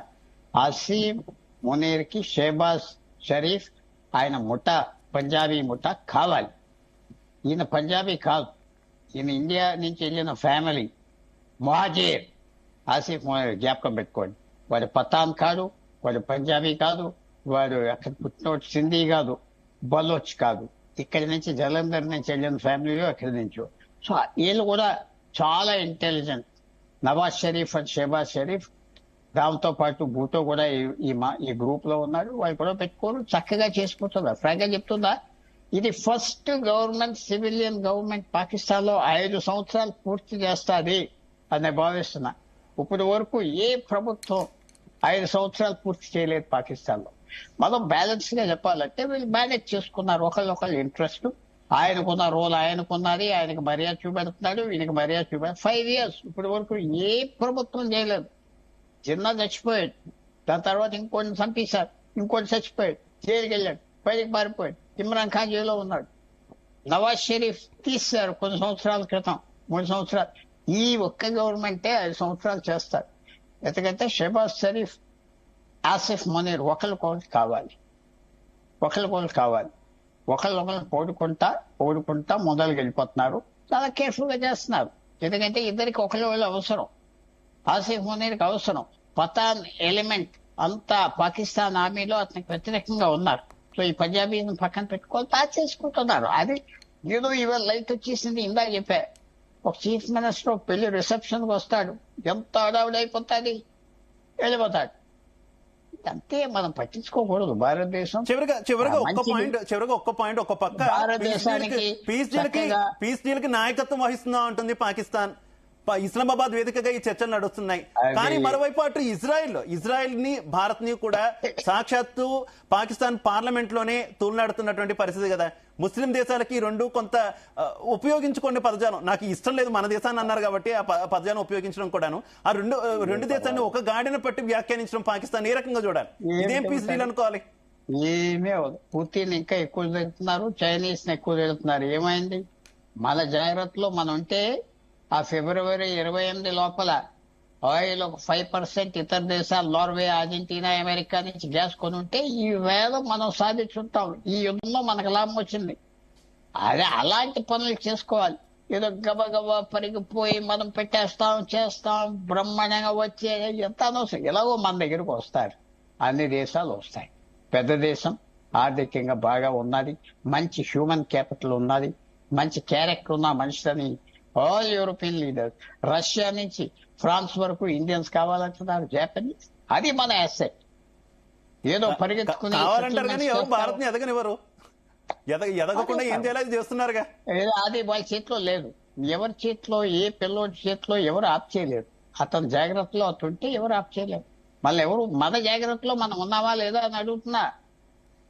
అసీం మునీర్ కి షహబాజ్ షరీఫ్ ఆయన ముఠా, పంజాబీ ముఠా కావాలి. ఈయన పంజాబీ కాదు, ఈయన ఇండియా నుంచి వెళ్ళిన ఫ్యామిలీ మొహాజీర్. ఆసిఫ్ మునీర్ జ్ఞాపకం పెట్టుకోండి. వాడు పఠాన్ కాదు, వాడు పంజాబీ కాదు, వాడు అక్కడ పుట్టినోడు సింధీ కాదు, బలోచ్ కాదు. ఇక్కడి నుంచి జలంధర్ నుంచి వెళ్ళిన ఫ్యామిలీలో అక్కడి నుంచో. సో వీళ్ళు కూడా చాలా ఇంటెలిజెంట్. నవాజ్ షరీఫ్ అండ్ షహబాజ్ షరీఫ్, దాంతో పాటు భూటో కూడా ఈ గ్రూప్ లో ఉన్నాడు. వాళ్ళు కూడా పెట్టుకోరు, చక్కగా చేసుకుంటున్నారు. ఫ్రాంక్ గా చెప్తుందా, ఇది first government, civilian government Pakistan లో 5 సంవత్సరాలు పూర్తి చేస్తుంది అని భావిస్తున్నా. ఇప్పటి వరకు ఏ ప్రభుత్వం 5 సంవత్సరాలు పూర్తి చేయలేదు పాకిస్తాన్ లో. మనం బ్యాలెన్స్ గా చెప్పాలంటే వీళ్ళు మేనేజ్ చేసుకున్నారు ఒకళ్ళొకళ్ళు ఇంట్రెస్ట్. ఆయనకున్న రోల్ ఆయనకున్నది, ఆయనకు మర్యాద చూపెడుతున్నాడు, ఈయనకి మర్యాద చూపెడు. 5 years ఇప్పటి వరకు ఏ ప్రభుత్వం చేయలేదు. చిన్న చచ్చిపోయాడు, దాని తర్వాత ఇంకోటి చంపేశారు, ఇంకోటి చచ్చిపోయాడు, జైలుకి వెళ్ళాడు, బయటికి పారిపోయాడు. ఇమ్రాన్ ఖాన్ జైల్లో ఉన్నాడు. నవాజ్ షరీఫ్ తీశారు కొన్ని సంవత్సరాల క్రితం, 3 సంవత్సరాలు. ఈ ఒక్క గవర్నమెంటే 5 సంవత్సరాలు చేస్తారు. ఎందుకంటే షెహబాజ్ షరీఫ్, ఆసిఫ్ మునీర్ ఒకరికొకరు కావాలి, ఒకరికొకరు కావాలి. ఒకళ్ళొకరు పోడుకుంటా మొదలుకి వెళ్ళిపోతున్నారు. చాలా కేర్ఫుల్ గా చేస్తున్నారు. ఎందుకంటే ఇద్దరికి ఒకళ్ళు అవసరం. ఆసిఫ్ మునీర్కి అవసరం. పతాన్ ఎలిమెంట్ అంతా పాకిస్తాన్ ఆర్మీలో అతనికి వ్యతిరేకంగా ఉన్నారు. సో ఈ పంజాబీని పక్కన పెట్టుకొని పాస్ చేసుకుంటున్నారు. అది ఏదో ఇవాళ లైట్ వచ్చేసింది. ఇందాక చెప్పా, ఒక చీఫ్ మినిస్టర్ పెళ్లి రిసెప్షన్ కి వస్తాడు, ఎంత అడావుడైపోతుంది, వెళ్ళిపోతాడు. అంతే, మనం పట్టించుకోకూడదు. భారతదేశం చివరిగా ఒక్క పాయింట్ ఒక పక్క భారతదేశానికి పీస్ డీల్ కి నాయకత్వం వహిస్తుందా ఉంటుంది పాకిస్తాన్. ఇస్లామాబాద్ వేదికగా ఈ చర్చలు నడుస్తున్నాయి. కానీ మరోవైపు అటు ఇజ్రాయెల్ ని భారత్ ని కూడా సాక్షాత్తు పాకిస్తాన్ పార్లమెంట్ లోనే తూలనాడుతున్నటువంటి పరిస్థితి కదా. ముస్లిం దేశాలకి రెండు కొంత ఉపయోగించుకునే పదజాలం నాకు ఇష్టం లేదు, మన దేశాన్ని అన్నారు కాబట్టి ఆ పదజాలం ఉపయోగించడం కూడాను. ఆ రెండు దేశాన్ని ఒక గాడిన పట్టి వ్యాఖ్యానించడం పాకిస్తాన్ ఏ రకంగా చూడాలి? ఇదేం పీస్ డీల్ అనుకోవాలి? ఏమీ అవదు. పుతిన్ ఇంకా ఎక్కువ వెళ్తున్నారు, చైనీస్ ఎక్కువ వెళ్తున్నారు. ఏమైంది? మన జాగ్రత్తలో మనం ఉంటే ఆ February 28 లోపల ఆయిల్ ఒక 5% ఇతర దేశాలు నార్వే, అర్జెంటీనా, అమెరికా నుంచి గ్యాస్ కొని ఉంటే ఈ వేళ మనం సాధించుంటాం. ఈ యుద్ధంలో మనకు లాభం వచ్చింది. అదే అలాంటి పనులు చేసుకోవాలి. ఏదో గబగబా పరిగిపోయి మనం చేస్తాం బ్రహ్మాండంగా వచ్చే ఎంత అనవసరం. ఎలాగో మన దగ్గరకు వస్తారు, అన్ని దేశాలు వస్తాయి. పెద్ద దేశం, ఆర్థికంగా బాగా ఉన్నది, మంచి హ్యూమన్ క్యాపిటల్ ఉన్నది, మంచి క్యారెక్టర్ ఉన్న మనిషిని ఆల్ యూరోపియన్ లీడర్స్, రష్యా నుంచి ఫ్రాన్స్ వరకు ఇండియన్స్ కావాలంటున్నారు, జపానీస్. అది మన అసెట్. ఏదో పరిగెత్తుకుని భారత్ ని ఎదగనివ్వరు, ఎదగకుండా ఏం చేయాలి చేస్తున్నారుగా. అది వాళ్ళ చేతిలో లేదు. ఎవరి చేతిలో, ఏ పిల్లోడి చేతిలో ఎవరు ఆప్ చేయలేరు. అతని జాగ్రత్తలో అతుంటే ఎవరు ఆప్ చేయలేరు. మళ్ళీ ఎవరు మన జాగ్రత్తలో మనం ఉన్నావా లేదా అని అడుగుతున్నా.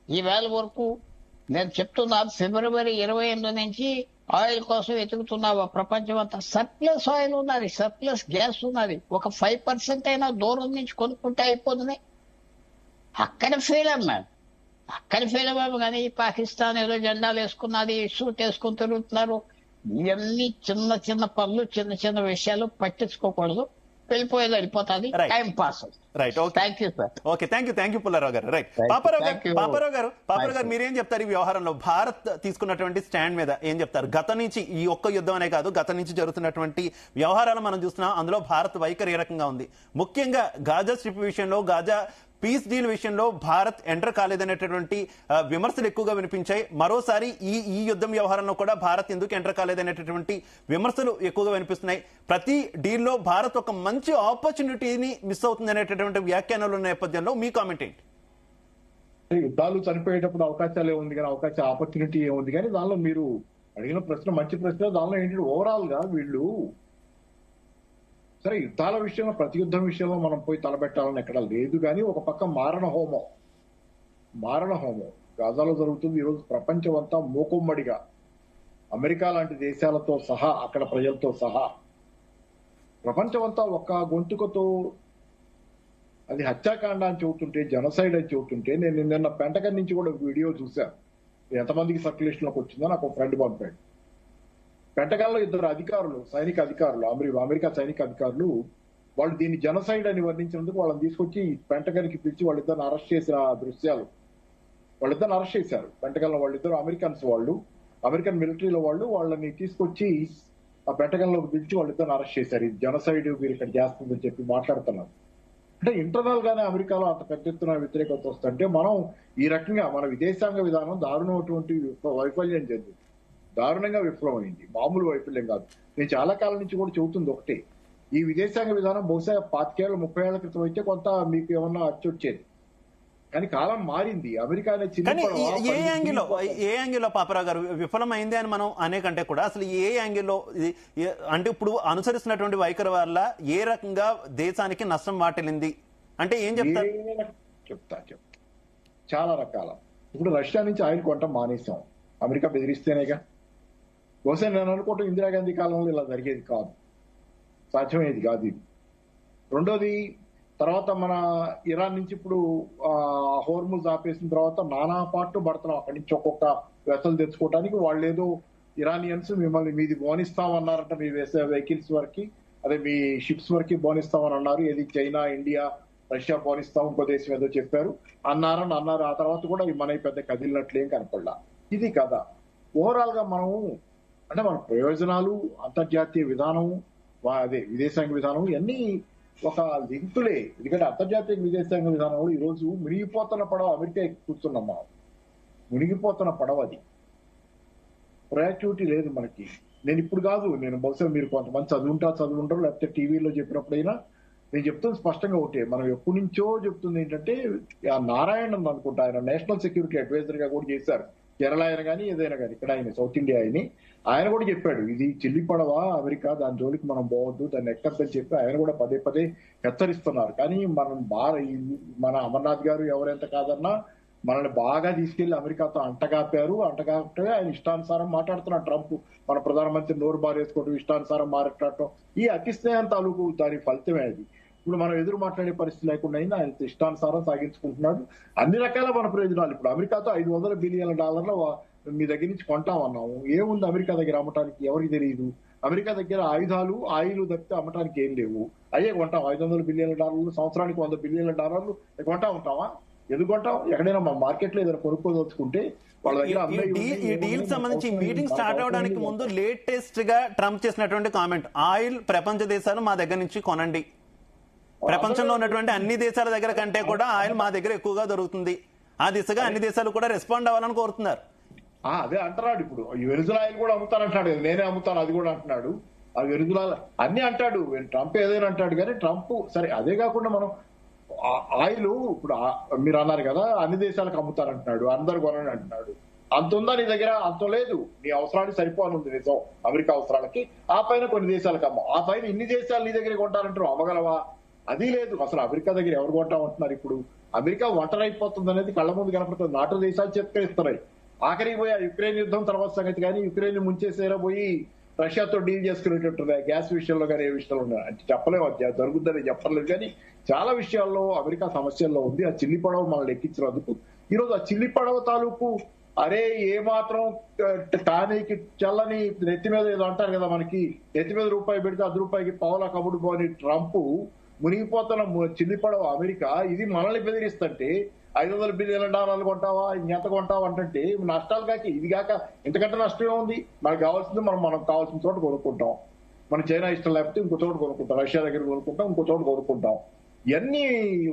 ఈ వేళ వరకు నేను చెప్తున్నా, February 28 నుంచి ఆయిల్ కోసం వెతుకుతున్నావా ప్రపంచం అంతా. సర్ప్లస్ ఆయిల్ ఉన్నది, సర్ప్లస్ గ్యాస్ ఉన్నది. ఒక 5% అయినా దూరం నుంచి కొనుక్కుంటే అయిపోతుంది. అక్కడ ఫెయిల్ అవ్వము. కానీ పాకిస్తాన్ ఏదో జెండాలు వేసుకున్నది, సూట్ వేసుకుని తిరుగుతున్నారు. ఇవన్నీ చిన్న చిన్న పనులు, చిన్న చిన్న విషయాలు పట్టించుకోకూడదు. వెళ్ళిపోతుంది, time pass. Right, thank you sir. Okay, thank you Pullarao గారు. రైట్, పాపారావు గారు మీరేం చెప్తారు ఈ వ్యవహారంలో? భారత్ తీసుకున్నటువంటి స్టాండ్ మీద ఏం చెప్తారు? గత నుంచి ఈ ఒక్క యుద్ధం అనే కాదు, గత నుంచి జరుగుతున్నటువంటి వ్యవహారాలు మనం చూస్తున్నాం. అందులో భారత్ వైఖరి ఏ రకంగా ఉంది? ముఖ్యంగా గాజా స్ట్రిప్ విషయంలో, గాజా పీస్ డీల్ విషయంలో భారత్ ఎంటర్ కాలేదనేటటువంటి విమర్శలు ఎక్కువగా వినిపించాయి. మరోసారి ఈ యుద్ధం వ్యవహారంలో కూడా భారత్ ఎందుకు ఎంటర్ కాలేదనేటటువంటి విమర్శలు ఎక్కువగా వినిపిస్తున్నాయి. ప్రతి డీల్లో భారత్ ఒక మంచి ఆపర్చునిటీని మిస్ అవుతుంది అనేటటువంటి వ్యాఖ్యానాలు ఉన్న నేపథ్యంలో మీ కామెంట్ ఏంటి? యుద్ధాలు చనిపోయేటప్పుడు అవకాశాలు ఏముంది కానీ, ఆపర్చునిటీ ఏముంది కానీ, దానిలో మీరు అడిగిన ప్రశ్న మంచి ప్రశ్న. దానిలో ఏంటంటే ఓవరాల్ గా వీళ్ళు సరే యుద్ధాల విషయంలో, ప్రతి యుద్ధం విషయంలో మనం పోయి తలబెట్టాలని ఎక్కడ లేదు. కానీ ఒక పక్క మారణ హోమం గాజాలో జరుగుతుంది. ఈరోజు ప్రపంచం అంతా మూకుమ్మడిగా, అమెరికా లాంటి దేశాలతో సహా, అక్కడ ప్రజలతో సహా ప్రపంచం అంతా ఒక్క గొంతుకతో అది హత్యాకాండ అని చెబుతుంటే, జనసైడ్ అని చెబుతుంటే, నేను నిన్న పెంటగన్ నుంచి కూడా వీడియో చూశాను. ఎంతమందికి సర్క్యులేషన్ లోకి వచ్చిందో నాకు ఒక ఫ్రెండ్ పంపాడు. పెంటగాల్లో 2 అధికారులు, సైనిక అధికారులు, అమెరికా సైనిక అధికారులు, వాళ్ళు దీన్ని జనసైడ్ అని వర్ణించినందుకు వాళ్ళని తీసుకొచ్చి పెంటగన్ కి పిలిచి వాళ్ళిద్దరిని అరెస్ట్ చేసిన దృశ్యాలు. వాళ్ళిద్దరిని అరెస్ట్ చేశారు పెంటగన్ లో. వాళ్ళిద్దరు అమెరికన్స్, అమెరికన్ మిలిటరీలో వాళ్ళని తీసుకొచ్చి ఆ పెంటగన్ లోకి పిలిచి వాళ్ళిద్దరిని అరెస్ట్ చేశారు. ఇది జనసైడ్, మీరు ఇక్కడ చేస్తుందని చెప్పి మాట్లాడుతున్నారు. అంటే ఇంటర్నల్ గానే అమెరికాలో అంత పెద్ద ఎత్తున వ్యతిరేకత వస్తుంటే, మనం ఈ రకంగా మన విదేశాంగ విధానం దారుణమైనటువంటి వైఫల్యం చెందింది, దారుణంగా విఫలమైంది. మామూలు వైఫల్యం కాదు. నేను చాలా కాలం నుంచి కూడా చెబుతుంది ఒకటే, ఈ విదేశాంగ విధానం బహుశా 25 ఏళ్ళ 30 ఏళ్ల క్రితం అయితే కొంత మీకు ఏమన్నా వచ్చేది. కానీ కాలం మారింది. అమెరికా ఏ యాంగిల్లో పాపారావు గారు విఫలమైంది అని మనం అనేకంటే కూడా అసలు ఏ యాంగిల్లో, అంటే ఇప్పుడు అనుసరిస్తున్నటువంటి వైఖరి వల్ల ఏ రకంగా దేశానికి నష్టం వాటిల్లింది అంటే ఏం చెప్తారు? చెప్తా చాలా రకాల. ఇప్పుడు రష్యా నుంచి ఆయిల్ కొనటం మానేసాం, అమెరికా బెదిరిస్తేనేగా. బహుశా నేను అనుకుంటూ ఇందిరాగాంధీ కాలంలో ఇలా జరిగేది కాదు, సాధ్యమయ్యేది కాదు ఇది. రెండోది, తర్వాత మన ఇరాన్ నుంచి ఇప్పుడు హోర్ముజ్ ఆపేసిన తర్వాత నానా పాటు పడుతున్నాం అక్కడి నుంచి ఒక్కొక్క వెసలు తెచ్చుకోవడానికి. వాళ్ళు ఏదో ఇరానియన్స్ మిమ్మల్ని మీది బోనిస్తామన్నారంట, మీ వెహికల్స్ వరకు, అదే మీ షిప్స్ వరకు బోనిస్తామని అన్నారు. ఏది చైనా, ఇండియా, రష్యా బోనిస్తాం, ఇంకో దేశం ఏదో చెప్పారు అన్నారు. ఆ తర్వాత కూడా మన పెద్ద కదిలినట్లేం కనపడలా. ఇది కదా ఓవరాల్ గా మనము అంటే మన ప్రయోజనాలు, అంతర్జాతీయ విధానం, అదే విదేశాంగ విధానం ఇవన్నీ ఒక లింకులే. ఎందుకంటే అంతర్జాతీయ విదేశాంగ విధానంలో ఈరోజు మునిగిపోతున్న పడవ అమెరికా కూర్చున్నాం మనం. మునిగిపోతున్న పడవ అది, ప్రయాక్టివిటీ లేదు మనకి. నేను ఇప్పుడు కాదు, నేను బహుశా మీరు కొంతమంది చదువుంటారు లేకపోతే టీవీలో చెప్పినప్పుడైనా నేను చెప్తుంది స్పష్టంగా ఒకటే, మనం ఎప్పటి నుంచో చెప్తుంది ఏంటంటే, ఆ నారాయణన్ అనుకుంటా, ఆయన నేషనల్ సెక్యూరిటీ అడ్వైజర్ గా కూడా చేశారు, కేరళ ఆయన కానీ ఏదైనా కానీ, ఇక్కడ ఆయన సౌత్ ఇండియా ఆయన కూడా చెప్పాడు, ఇది చిల్లి పడవ అమెరికా, దాని జోలికి మనం పోవద్దు, దాన్ని ఎక్కద్దని చెప్పి ఆయన కూడా పదే పదే హెచ్చరిస్తున్నారు. కానీ మనం మన అమర్నాథ్ గారు ఎవరెంత కాదన్నా మనల్ని బాగా తీసుకెళ్లి అమెరికాతో అంటగాపే ఆయన ఇష్టానుసారం మాట్లాడుతున్నాడు. ట్రంప్ మన ప్రధానమంత్రి నోరు బారేసుకోవడం, ఇష్టానుసారం మాట్లాడటం, ఈ అతి స్నేహం తాలూకు దాని ఫలితమే అది. ఇప్పుడు మనం ఎదురు మాట్లాడే పరిస్థితి లేకుండా అయినా ఆయన ఇష్టానుసారం సాగించుకుంటున్నాడు. అన్ని రకాల మన ప్రయోజనాలు. ఇప్పుడు అమెరికాతో $500 బిలియన్ల మీ దగ్గర నుంచి కొంటామన్నాము. ఏముంది అమెరికా దగ్గర అమ్మటానికి? ఎవరికి తెలియదు. అమెరికా దగ్గర ఆయుధాలు, ఆయిల్ తప్పితే అమ్మటానికి ఏం లేవు. అయ్యే కొంటాం. $500 బిలియన్ల, సంవత్సరానికి $100 బిలియన్ల కొంటా ఉంటామా? ఎందుకు కొంటాం? ఎక్కడైనా మా మార్కెట్ లో ఏదైనా కొనుక్కోదలుచుకుంటే వాళ్ళ దగ్గర ఈ డీల్ సంబంధించి మీటింగ్ స్టార్ట్ అవడానికి ముందు లేటెస్ట్ గా ట్రంప్ చేసినటువంటి కామెంట్, ఆయిల్ ప్రపంచ దేశాలు మా దగ్గర నుంచి కొనండి, ప్రపంచంలో ఉన్నటువంటి అన్ని దేశాల దగ్గర కంటే కూడా ఆయిల్ మా దగ్గర ఎక్కువగా దొరుకుతుంది, ఆ దిశగా అన్ని దేశాలు కూడా రెస్పాండ్ అవ్వాలని కోరుతున్నారు. అదే అంటున్నాడు. ఇప్పుడు ఈ వెనుజులాయిల్ కూడా అమ్ముతానంటాడు, నేనే అమ్ముతాను అది కూడా అంటున్నాడు. ఆ వెనుజులాల అన్ని అంటాడు. ట్రంప్ ఏదైనా అంటాడు కానీ ట్రంప్ సరే. అదే కాకుండా మనం ఆయిల్ ఇప్పుడు మీరు అన్నారు కదా, అన్ని దేశాలకు అమ్ముతానంటున్నాడు, అందరు కొనని అంటున్నాడు. అంత ఉందా నీ దగ్గర? అంత లేదు. నీ అవసరానికి సరిపోనుంది నిజం, అమెరికా అవసరాలకి. ఆ పైన కొన్ని దేశాలకు అమ్మ, ఆ పైన ఇన్ని దేశాలు నీ దగ్గర కొంటారంటారు, అమ్మగలవా? అది లేదు. అసలు అమెరికా దగ్గర ఎవరు కొంటామంటున్నారు? ఇప్పుడు అమెరికా ఒంటరైపోతుంది అనేది కళ్ళ ముందు కనపడుతుంది. నాటో దేశాలు చెప్పుకొస్తున్నాయి. ఆఖరికి పోయి యుక్రెయిన్ యుద్ధం తర్వాత సంగతి కానీ, యుక్రెయిన్ ముంచేసేలా పోయి రష్యాతో డీల్ చేసుకునేటట్టు గ్యాస్ విషయంలో కానీ, ఏ విషయంలో ఉన్నాయి అంటే చెప్పలేము. జరుగుతుందని చెప్పలేదు కానీ చాలా విషయాల్లో అమెరికా సమస్యల్లో ఉంది. ఆ చిల్లి పడవ మనల్ని ఎక్కించినందుకు ఈరోజు ఆ చిల్లి పడవ తాలూకు అరే ఏ మాత్రం టానీకి చల్లని నెత్తి మీద ఏదో అంటారు కదా, మనకి నెత్తి మీద రూపాయి పెడితే ₹10 పావులా కబుడు పోని ట్రంప్ మునిగిపోతున్న చిల్లి పడవ అమెరికా ఇది మనల్ని బెదిరిస్తుంటే $500 బిలియన్ల కొంటావా, ఇంకెంత కొంటావా అంటే నష్టాలు కాక ఇది కాక ఇంతకంటే నష్టమే ఉంది. మనకు కావాల్సింది మనకు కావాల్సిన చోట కొనుక్కుంటాం. మన చైనా ఇష్టం లేకపోతే ఇంకో చోట కొనుక్కుంటాం, రష్యా దగ్గర కొనుక్కుంటాం, ఇంకో చోట కొనుక్కుంటాం. ఇవన్నీ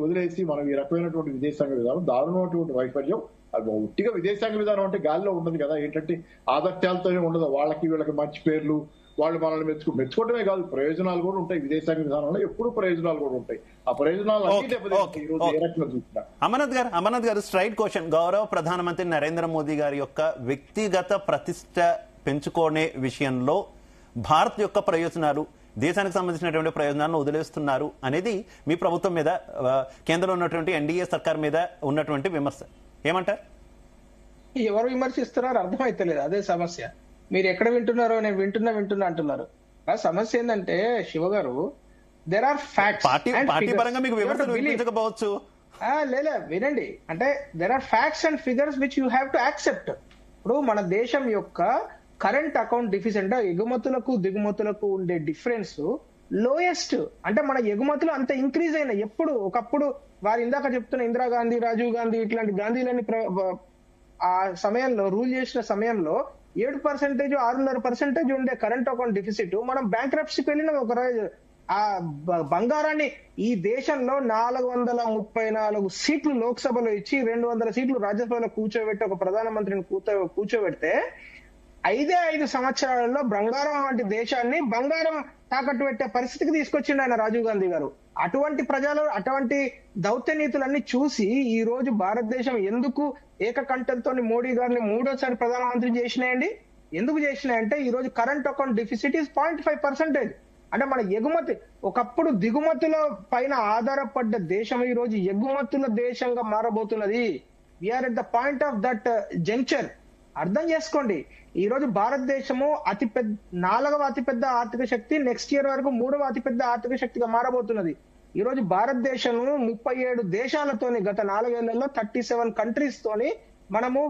వదిలేసి మనం ఈ రకమైనటువంటి విదేశాంగ విధానం దారుణమైనటువంటి వైఫల్యం. అది ఒట్టిగా విదేశాంగ విధానం అంటే గాలిలో ఉండదు కదా. ఏంటంటే ఆదర్శాలతోనే ఉండదు. వాళ్ళకి వీళ్ళకి మంచి పేర్లు, వాళ్ళు మనల్ని మెచ్చుకోవడమే కాదు, ప్రయోజనాలు కూడా ఉంటాయి. విదేశాంగ విధానంలో ఎప్పుడు ప్రయోజనాలు కూడా ఉంటాయి. ఆ ప్రయోజనాలు అమర్నాథ్ గారు స్ట్రైట్ క్వశ్చన్. గౌరవ ప్రధానమంత్రి నరేంద్ర మోదీ గారి యొక్క వ్యక్తిగత ప్రతిష్ట పెంచుకునే విషయంలో భారత్ యొక్క ప్రయోజనాలు, దేశానికి సంబంధించినటువంటి ప్రయోజనాలను వదిలేస్తున్నారు అనేది మీ ప్రభుత్వం మీద, కేంద్రంలో ఉన్నటువంటి ఎన్డీఏ సర్కార్ మీద ఉన్నటువంటి విమర్శ. ఏమంటారు? ఎవరు విమర్శిస్తున్నారో అర్థమైతలేదు, అదే సమస్య. మీరు ఎక్కడ వింటున్నారో నేను వింటున్నా అంటున్నారు. ఆ సమస్య ఏంటంటే శివ గారు, దేర్ ఆర్ ఫ్యాక్ట్స్. పార్టీ పరంగా మీకు విమర్శలు వినిపించకపోవచ్చు. లేదా వినండి, అంటే there are facts and figures which you have to accept. ఇప్పుడు మన దేశం యొక్క కరెంట్ అకౌంట్ డిఫిసిట్ అంటే ఎగుమతులకు దిగుమతులకు ఉండే డిఫరెన్స్ లోయెస్ట్. అంటే మన ఎగుమతులు అంత ఇంక్రీజ్ అయినాయి. ఎప్పుడు ఒకప్పుడు వారు ఇందాక చెప్తున్న ఇందిరాగాంధీ, రాజీవ్ గాంధీ ఇట్లాంటి గాంధీలని ఆ సమయంలో రూల్ చేసిన సమయంలో 7%, 6.5% ఉండే కరెంట్ అకౌంట్ డిఫిసిట్ మనం బ్యాంక్రప్సీకి వెళ్ళిన ఒక రోజు ఆ బంగారాన్ని ఈ దేశంలో 434 సీట్లు లోక్సభలో ఇచ్చి 200 సీట్లు రాజ్యసభలో కూర్చోబెట్టి ఒక ప్రధానమంత్రిని కూర్చోబెడితే 5 సంవత్సరాలలో బంగారం వంటి దేశాన్ని బంగారం తాకట్టు పెట్టే పరిస్థితికి తీసుకొచ్చిండు ఆయన రాజీవ్ గాంధీ గారు. అటువంటి అటువంటి దౌత్య నీతులన్నీ చూసి ఈ రోజు భారతదేశం ఎందుకు ఏకకంఠంతో మోడీ గారిని 3వ ప్రధానమంత్రి చేసినాయండి? ఎందుకు చేసినాయంటే ఈ రోజు కరెంట్ అకౌంట్ డిఫిసిట్ ఈస్ 0.5%. అంటే మన ఎగుమతి ఒకప్పుడు దిగుమతుల పైన ఆధారపడ్డ దేశం ఈ రోజు ఎగుమతుల దేశంగా మారబోతున్నది. We're at the point of that juncture. అర్థం చేసుకోండి. ఈ రోజు భారతదేశము నాలుగవ అతిపెద్ద ఆర్థిక శక్తి, నెక్స్ట్ ఇయర్ వరకు 3వ అతిపెద్ద ఆర్థిక శక్తిగా మారబోతున్నది. ఈ రోజు భారతదేశము 37 దేశాలతోని గత 4 ఏళ్లలో 37 కంట్రీస్ తోని మనము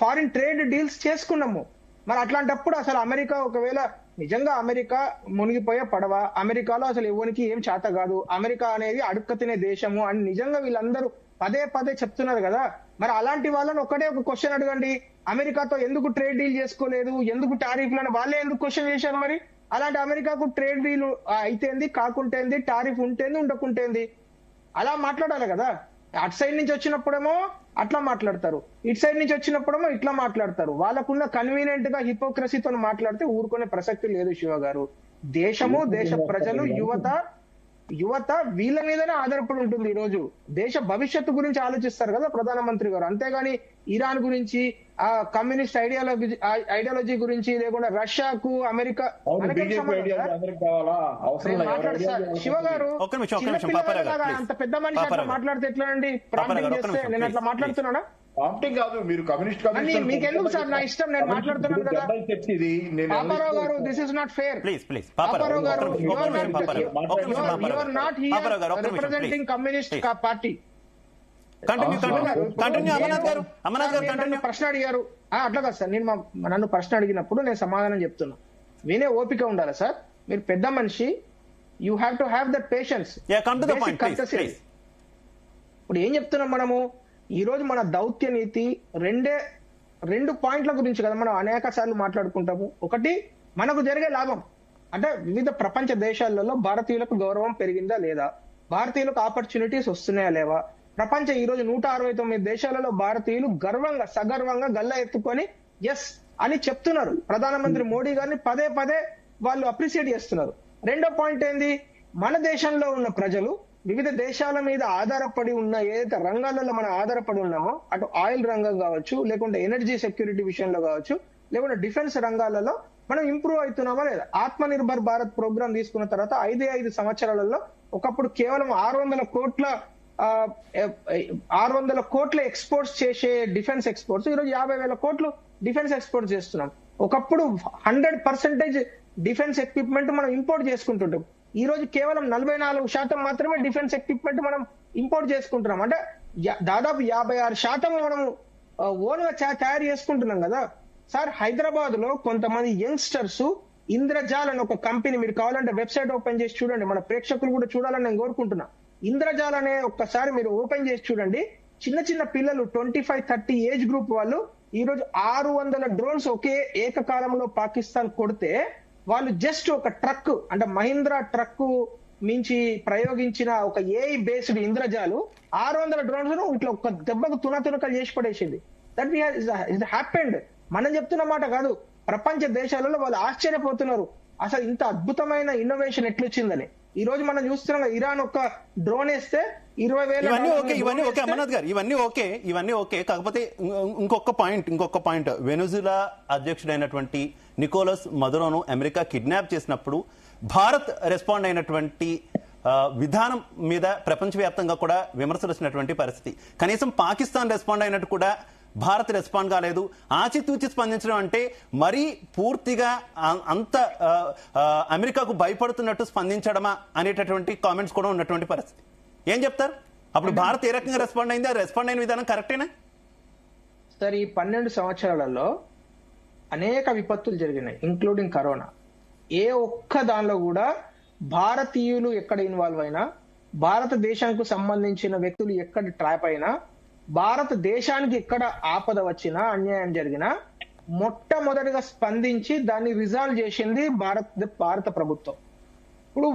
ఫారిన్ ట్రేడ్ డీల్స్ చేసుకున్నాము. మరి అట్లాంటప్పుడు అసలు అమెరికా ఒకవేళ నిజంగా అమెరికా మునిగిపోయే పడవ, అమెరికాలో అసలు ఎవరికి ఏం చేత కాదు, అమెరికా అనేది అడుక్క తినే దేశము అని నిజంగా వీళ్ళందరూ పదే పదే చెప్తున్నారు కదా. మరి అలాంటి వాళ్ళని ఒకటే ఒక క్వశ్చన్ అడగండి, అమెరికాతో ఎందుకు ట్రేడ్ డీల్ చేసుకోలేదు, ఎందుకు టారిఫ్లను వాళ్ళే ఎందుకు క్వశ్చన్ చేశారు? మరి అలాంటి అమెరికాకు ట్రేడ్ డీల్ అయితేంది, కాకుంటేంది, టారిఫ్ ఉంటేంది, ఉండకుంటేంది, అలా మాట్లాడాలి కదా. అటు సైడ్ నుంచి వచ్చినప్పుడేమో అట్లా మాట్లాడతారు, ఇటు సైడ్ నుంచి వచ్చినప్పుడేమో ఇట్లా మాట్లాడతారు. వాళ్ళకున్న కన్వీనియంట్ గా హిపోక్రసీతో మాట్లాడితే ఊరుకునే ప్రసక్తి లేదు శివ గారు. దేశము, దేశ ప్రజలు, యువత వీళ్ళ మీదనే ఆధారపడి ఉంటుంది. ఈ రోజు దేశ భవిష్యత్తు గురించి ఆలోచిస్తారు కదా ప్రధానమంత్రి గారు, అంతేగాని ఇరాన్ గురించి, ఆ కమ్యూనిస్ట్ ఐడియాలజీ గురించి, లేకుండా రష్యాకు అమెరికా శివ గారు అంత పెద్ద మనిషి అట్లా మాట్లాడితే ఎట్లా అండి? ప్రాంప్టింగ్ చేస్తే నేను అట్లా మాట్లాడుతున్నానా? ప్రాంప్టింగ్ కాదు, మీరు కమ్యూనిస్ట్ మీకెందుకు సార్? నా ఇష్టం, నేను మాట్లాడుతున్నాను కదా. Paparao garu, this is not fair. Paparao garu, you are not here representing communist party. ప్రశ్న అడిగారు, అట్లా కాదు సార్. నేను నన్ను ప్రశ్న అడిగినప్పుడు నేను సమాధానం చెప్తున్నా, వినే ఓపిక ఉండాలి సార్. మీరు పెద్ద మనిషి, you have to have that patience. ఇప్పుడు ఏం చెప్తున్నాం మనము? ఈ రోజు మన దౌత్య నీతి 2 పాయింట్ల గురించి కదా మనం అనేక సార్లు మాట్లాడుకుంటాము. ఒకటి, మనకు జరిగే లాభం అంటే వివిధ ప్రపంచ దేశాలలో భారతీయులకు గౌరవం పెరిగిందా లేదా, భారతీయులకు ఆపర్చునిటీస్ వస్తున్నాయా లేవా. ప్రపంచ ఈ రోజు 169 దేశాలలో భారతీయులు సగర్వంగా గల్లా ఎత్తుకొని ఎస్ అని చెప్తున్నారు. ప్రధానమంత్రి మోడీ గారిని పదే పదే వాళ్ళు అప్రిషియేట్ చేస్తున్నారు. రెండో పాయింట్ ఏంది, మన దేశంలో ఉన్న ప్రజలు వివిధ దేశాల మీద ఆధారపడి ఉన్న ఏదైతే రంగాలలో మనం ఆధారపడి ఉన్నామో, అటు ఆయిల్ రంగం కావచ్చు, లేకుంటే ఎనర్జీ సెక్యూరిటీ విషయంలో కావచ్చు, లేకుంటే డిఫెన్స్ రంగాలలో మనం ఇంప్రూవ్ అవుతున్నామా లేదా. ఆత్మ నిర్భర్ భారత్ ప్రోగ్రామ్ తీసుకున్న తర్వాత 5 సంవత్సరాలలో ఒకప్పుడు కేవలం 600 కోట్ల ఎక్స్పోర్ట్స్ చేసే డిఫెన్స్ ఎక్స్పోర్ట్స్ ఈరోజు 50,000 కోట్లు డిఫెన్స్ ఎక్స్పోర్ట్ చేస్తున్నాం. ఒకప్పుడు 100% డిఫెన్స్ ఎక్విప్మెంట్ మనం ఇంపోర్ట్ చేసుకుంటుంటాం. ఈ రోజు కేవలం 44% మాత్రమే డిఫెన్స్ ఎక్విప్మెంట్ మనం ఇంపోర్ట్ చేసుకుంటున్నాం. అంటే దాదాపు 56% మనం ఓన్ గా తయారు చేసుకుంటున్నాం కదా సార్. హైదరాబాద్ లో కొంతమంది యంగ్స్టర్స్ ఇంద్రజాల్ అని ఒక కంపెనీ, మీరు కావాలంటే వెబ్సైట్ ఓపెన్ చేసి చూడండి, మన ప్రేక్షకులు కూడా చూడాలని నేను కోరుకుంటున్నా. ఇంద్రజాల్ అనే ఒక్కసారి మీరు ఓపెన్ చేసి చూడండి. చిన్న పిల్లలు 25-30 ఏజ్ గ్రూప్ వాళ్ళు ఈ రోజు 600 డ్రోన్స్ ఒకే ఏకకాలంలో పాకిస్తాన్ కొడితే, వాళ్ళు జస్ట్ ఒక ట్రక్ అంటే మహీంద్రా ట్రక్ మించి ప్రయోగించిన ఒక ఏఐ బేస్డ్ ఇంద్రజాలు 600 డ్రోన్స్ ఇట్లా ఒక దెబ్బకు తునకలు చేసి పడేసింది. That is happened. మనం చెప్తున్న మాట కాదు, ప్రపంచ దేశాలలో వాళ్ళు ఆశ్చర్యపోతున్నారు అసలు ఇంత అద్భుతమైన ఇన్నోవేషన్ ఎట్లొచ్చిందని. ఈ రోజు మనం చూస్తున్నాం, ఇరాన్ ఒక డ్రోన్ వేస్తే 20,000. ఇవన్నీ ఓకే అమర్నాథ్ గారు, ఇవన్నీ ఓకే. కాకపోతే ఇంకొక పాయింట్, వెనుజులా అధ్యక్షుడైనటువంటి నికోలస్ మదురోను అమెరికా కిడ్నాప్ చేసినప్పుడు భారత్ రెస్పాండ్ అయినటువంటి విధానం మీద ప్రపంచవ్యాప్తంగా కూడా విమర్శలు వచ్చినటువంటి పరిస్థితి. కనీసం పాకిస్తాన్ రెస్పాండ్ అయినట్టు కూడా భారత్ రెస్పాండ్ కాలేదు. ఆచితూచి స్పందించడం అంటే మరీ పూర్తిగా అంత అమెరికాకు భయపడుతున్నట్టు స్పందించడమా అనేటటువంటి కామెంట్స్ కూడా ఉన్నటువంటి పరిస్థితి. ఏం చెప్తారు? అప్పుడు భారత్ ఏ రకంగా రెస్పాండ్ అయింది? ఆ రెస్పాండ్ అయిన విధానం కరెక్టేనా సార్? ఈ 12 సంవత్సరాలలో అనేక విపత్తులు జరిగినాయి, ఇంక్లూడింగ్ కరోనా. ఏ ఒక్క దానిలో కూడా భారతీయులు ఎక్కడ ఇన్వాల్వ్ అయినా, భారతదేశానికి సంబంధించిన వ్యక్తులు ఎక్కడ ట్రాప్ అయినా, భారతదేశానికి ఎక్కడ ఆపద వచ్చినా, అన్యాయం జరిగినా మొట్టమొదటిగా స్పందించి దాన్ని రిజాల్వ్ చేసింది భారత ప్రభుత్వం. ఇప్పుడు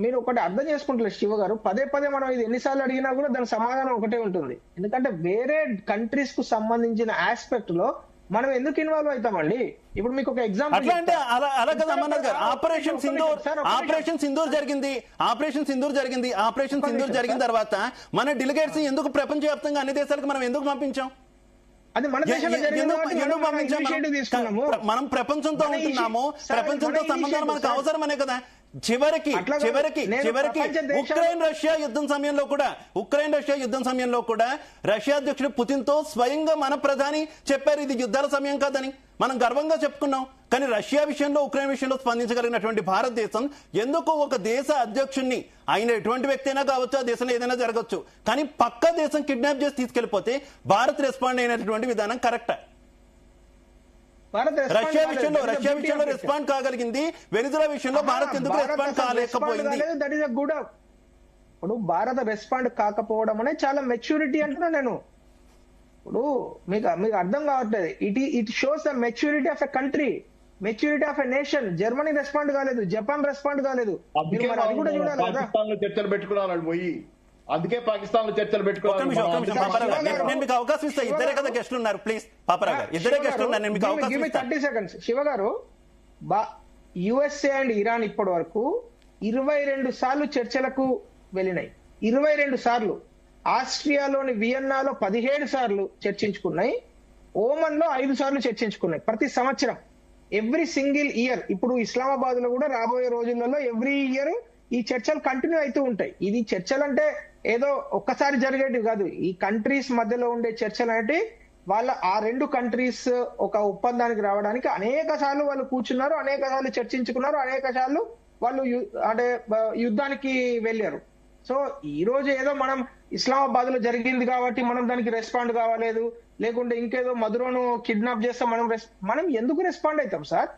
మీరు ఒకటి అర్థం చేసుకుంటారు శివ గారు, పదే మనం ఇది ఎన్నిసార్లు అడిగినా కూడా దాని సమాధానం ఒకటే ఉంటుంది. ఎందుకంటే వేరే కంట్రీస్ కు సంబంధించిన ఆస్పెక్ట్ లో మనం ఎందుకు ఇన్వాల్వ్ అవుతామండి? ఇప్పుడు మీకు ఒక ఎగ్జాంపుల్, ఆపరేషన్ సింధూర్ జరిగిన తర్వాత మన డెలిగేట్స్ ఎందుకు ప్రపంచవ్యాప్తంగా అన్ని దేశాలకు మనం ఎందుకు పంపించాం? అది మన దేశంలో మనం ప్రపంచంతో ఉంటున్నాము, ప్రపంచంతో సంబంధాలు మనకు అవసరమనే కదా. చివరికి అట్లా కాదు. చివరికి నేను చివరికి ప్రపంచ దేశాలు- ఉక్రెయిన్ రష్యా యుద్ధం సమయంలో కూడా రష్యా అధ్యక్షుడు పుతిన్ తో స్వయంగా మన ప్రధాని చెప్పారు ఇది యుద్ధాల సమయం కాదని. మనం గర్వంగా చెప్పుకున్నాం. కానీ రష్యా విషయంలో ఉక్రెయిన్ విషయంలో స్పందించగలిగినటువంటి భారతదేశం ఎందుకు ఒక దేశ అధ్యక్షుడిని, ఆయన ఎటువంటి వ్యక్తి అయినా కావచ్చు, ఆ దేశంలో ఏదైనా జరగచ్చు, కానీ పక్క దేశం కిడ్నాప్ చేసి తీసుకెళ్లిపోతే భారత్ రెస్పాండ్ అయినటువంటి విధానం కరెక్టా? రష్యా విషయంలో రెస్పాండ్ కాగలిగింది, వెనిజులా విషయంలో భారత్ ఎందుకు రెస్పాండ్ కాలేకపోయింది? That is a good. ఇప్పుడు భారత రెస్పాండ్ కాకపోవడం అనేది చాలా మెచ్యూరిటీ అంటున్నా నేను. ఇప్పుడు మీకు అర్థం కావట్లేదు. It shows the maturity of a country, maturity of a nation. Germany respond కాలేదు, జపాన్ రెస్పాండ్ కాలేదు. అందుకే మీరు మరి అది కూడా చూడాలి కదా. పాకిస్తాన్ లో చర్చలు పెట్టుకున్నారు వాళ్ళు పోయి. అందుకే పాకిస్తాన్ లో చర్చలు ఒక్క నిమిషం పాపారావు గారు, నేను మీకు అవకాశం ఇస్తా. ఇద్దరే కదా గెస్టులు ఉన్నారు, ప్లీజ్ పాపారావు గారు, ఇద్దరే గెస్టులు ఉన్నారు, నేను మీకు అవకాశం ఇస్తా. 30 seconds. శివ గారు, యుఎస్ఏ అండ్ ఇరాన్ ఇప్పటి వరకు 22 సార్లు చర్చలకు వెళ్ళినాయి. 22 సార్లు. ఆస్ట్రియాలోని వియన్నాలో 17 సార్లు చర్చించుకున్నాయి. ఓమన్ లో 5 సార్లు చర్చించుకున్నాయి ప్రతి సంవత్సరం. Every single year. ఇప్పుడు ఇస్లామాబాద్ లో కూడా రాబోయే రోజులలో ఎవ్రీ ఇయర్ ఈ చర్చలు కంటిన్యూ అవుతూ ఉంటాయి. ఇది చర్చలు అంటే ఏదో ఒక్కసారి జరిగేటివి కాదు. ఈ కంట్రీస్ మధ్యలో ఉండే చర్చలు అంటే వాళ్ళ ఆ 2 కంట్రీస్ ఒక ఒప్పందానికి రావడానికి అనేక సార్లు వాళ్ళు కూర్చున్నారు, అనేక సార్లు చర్చించుకున్నారు, అనేక సార్లు వాళ్ళు అంటే యుద్ధానికి వెళ్ళారు. సో ఈ రోజు ఏదో మనం ఇస్లామాబాద్ లో జరిగింది కాబట్టి మనం దానికి రెస్పాండ్ కావాలేదు, లేకుంటే ఇంకేదో మధురను కిడ్నాప్ చేస్తే మనం ఎందుకు రెస్పాండ్ అవుతాం సార్?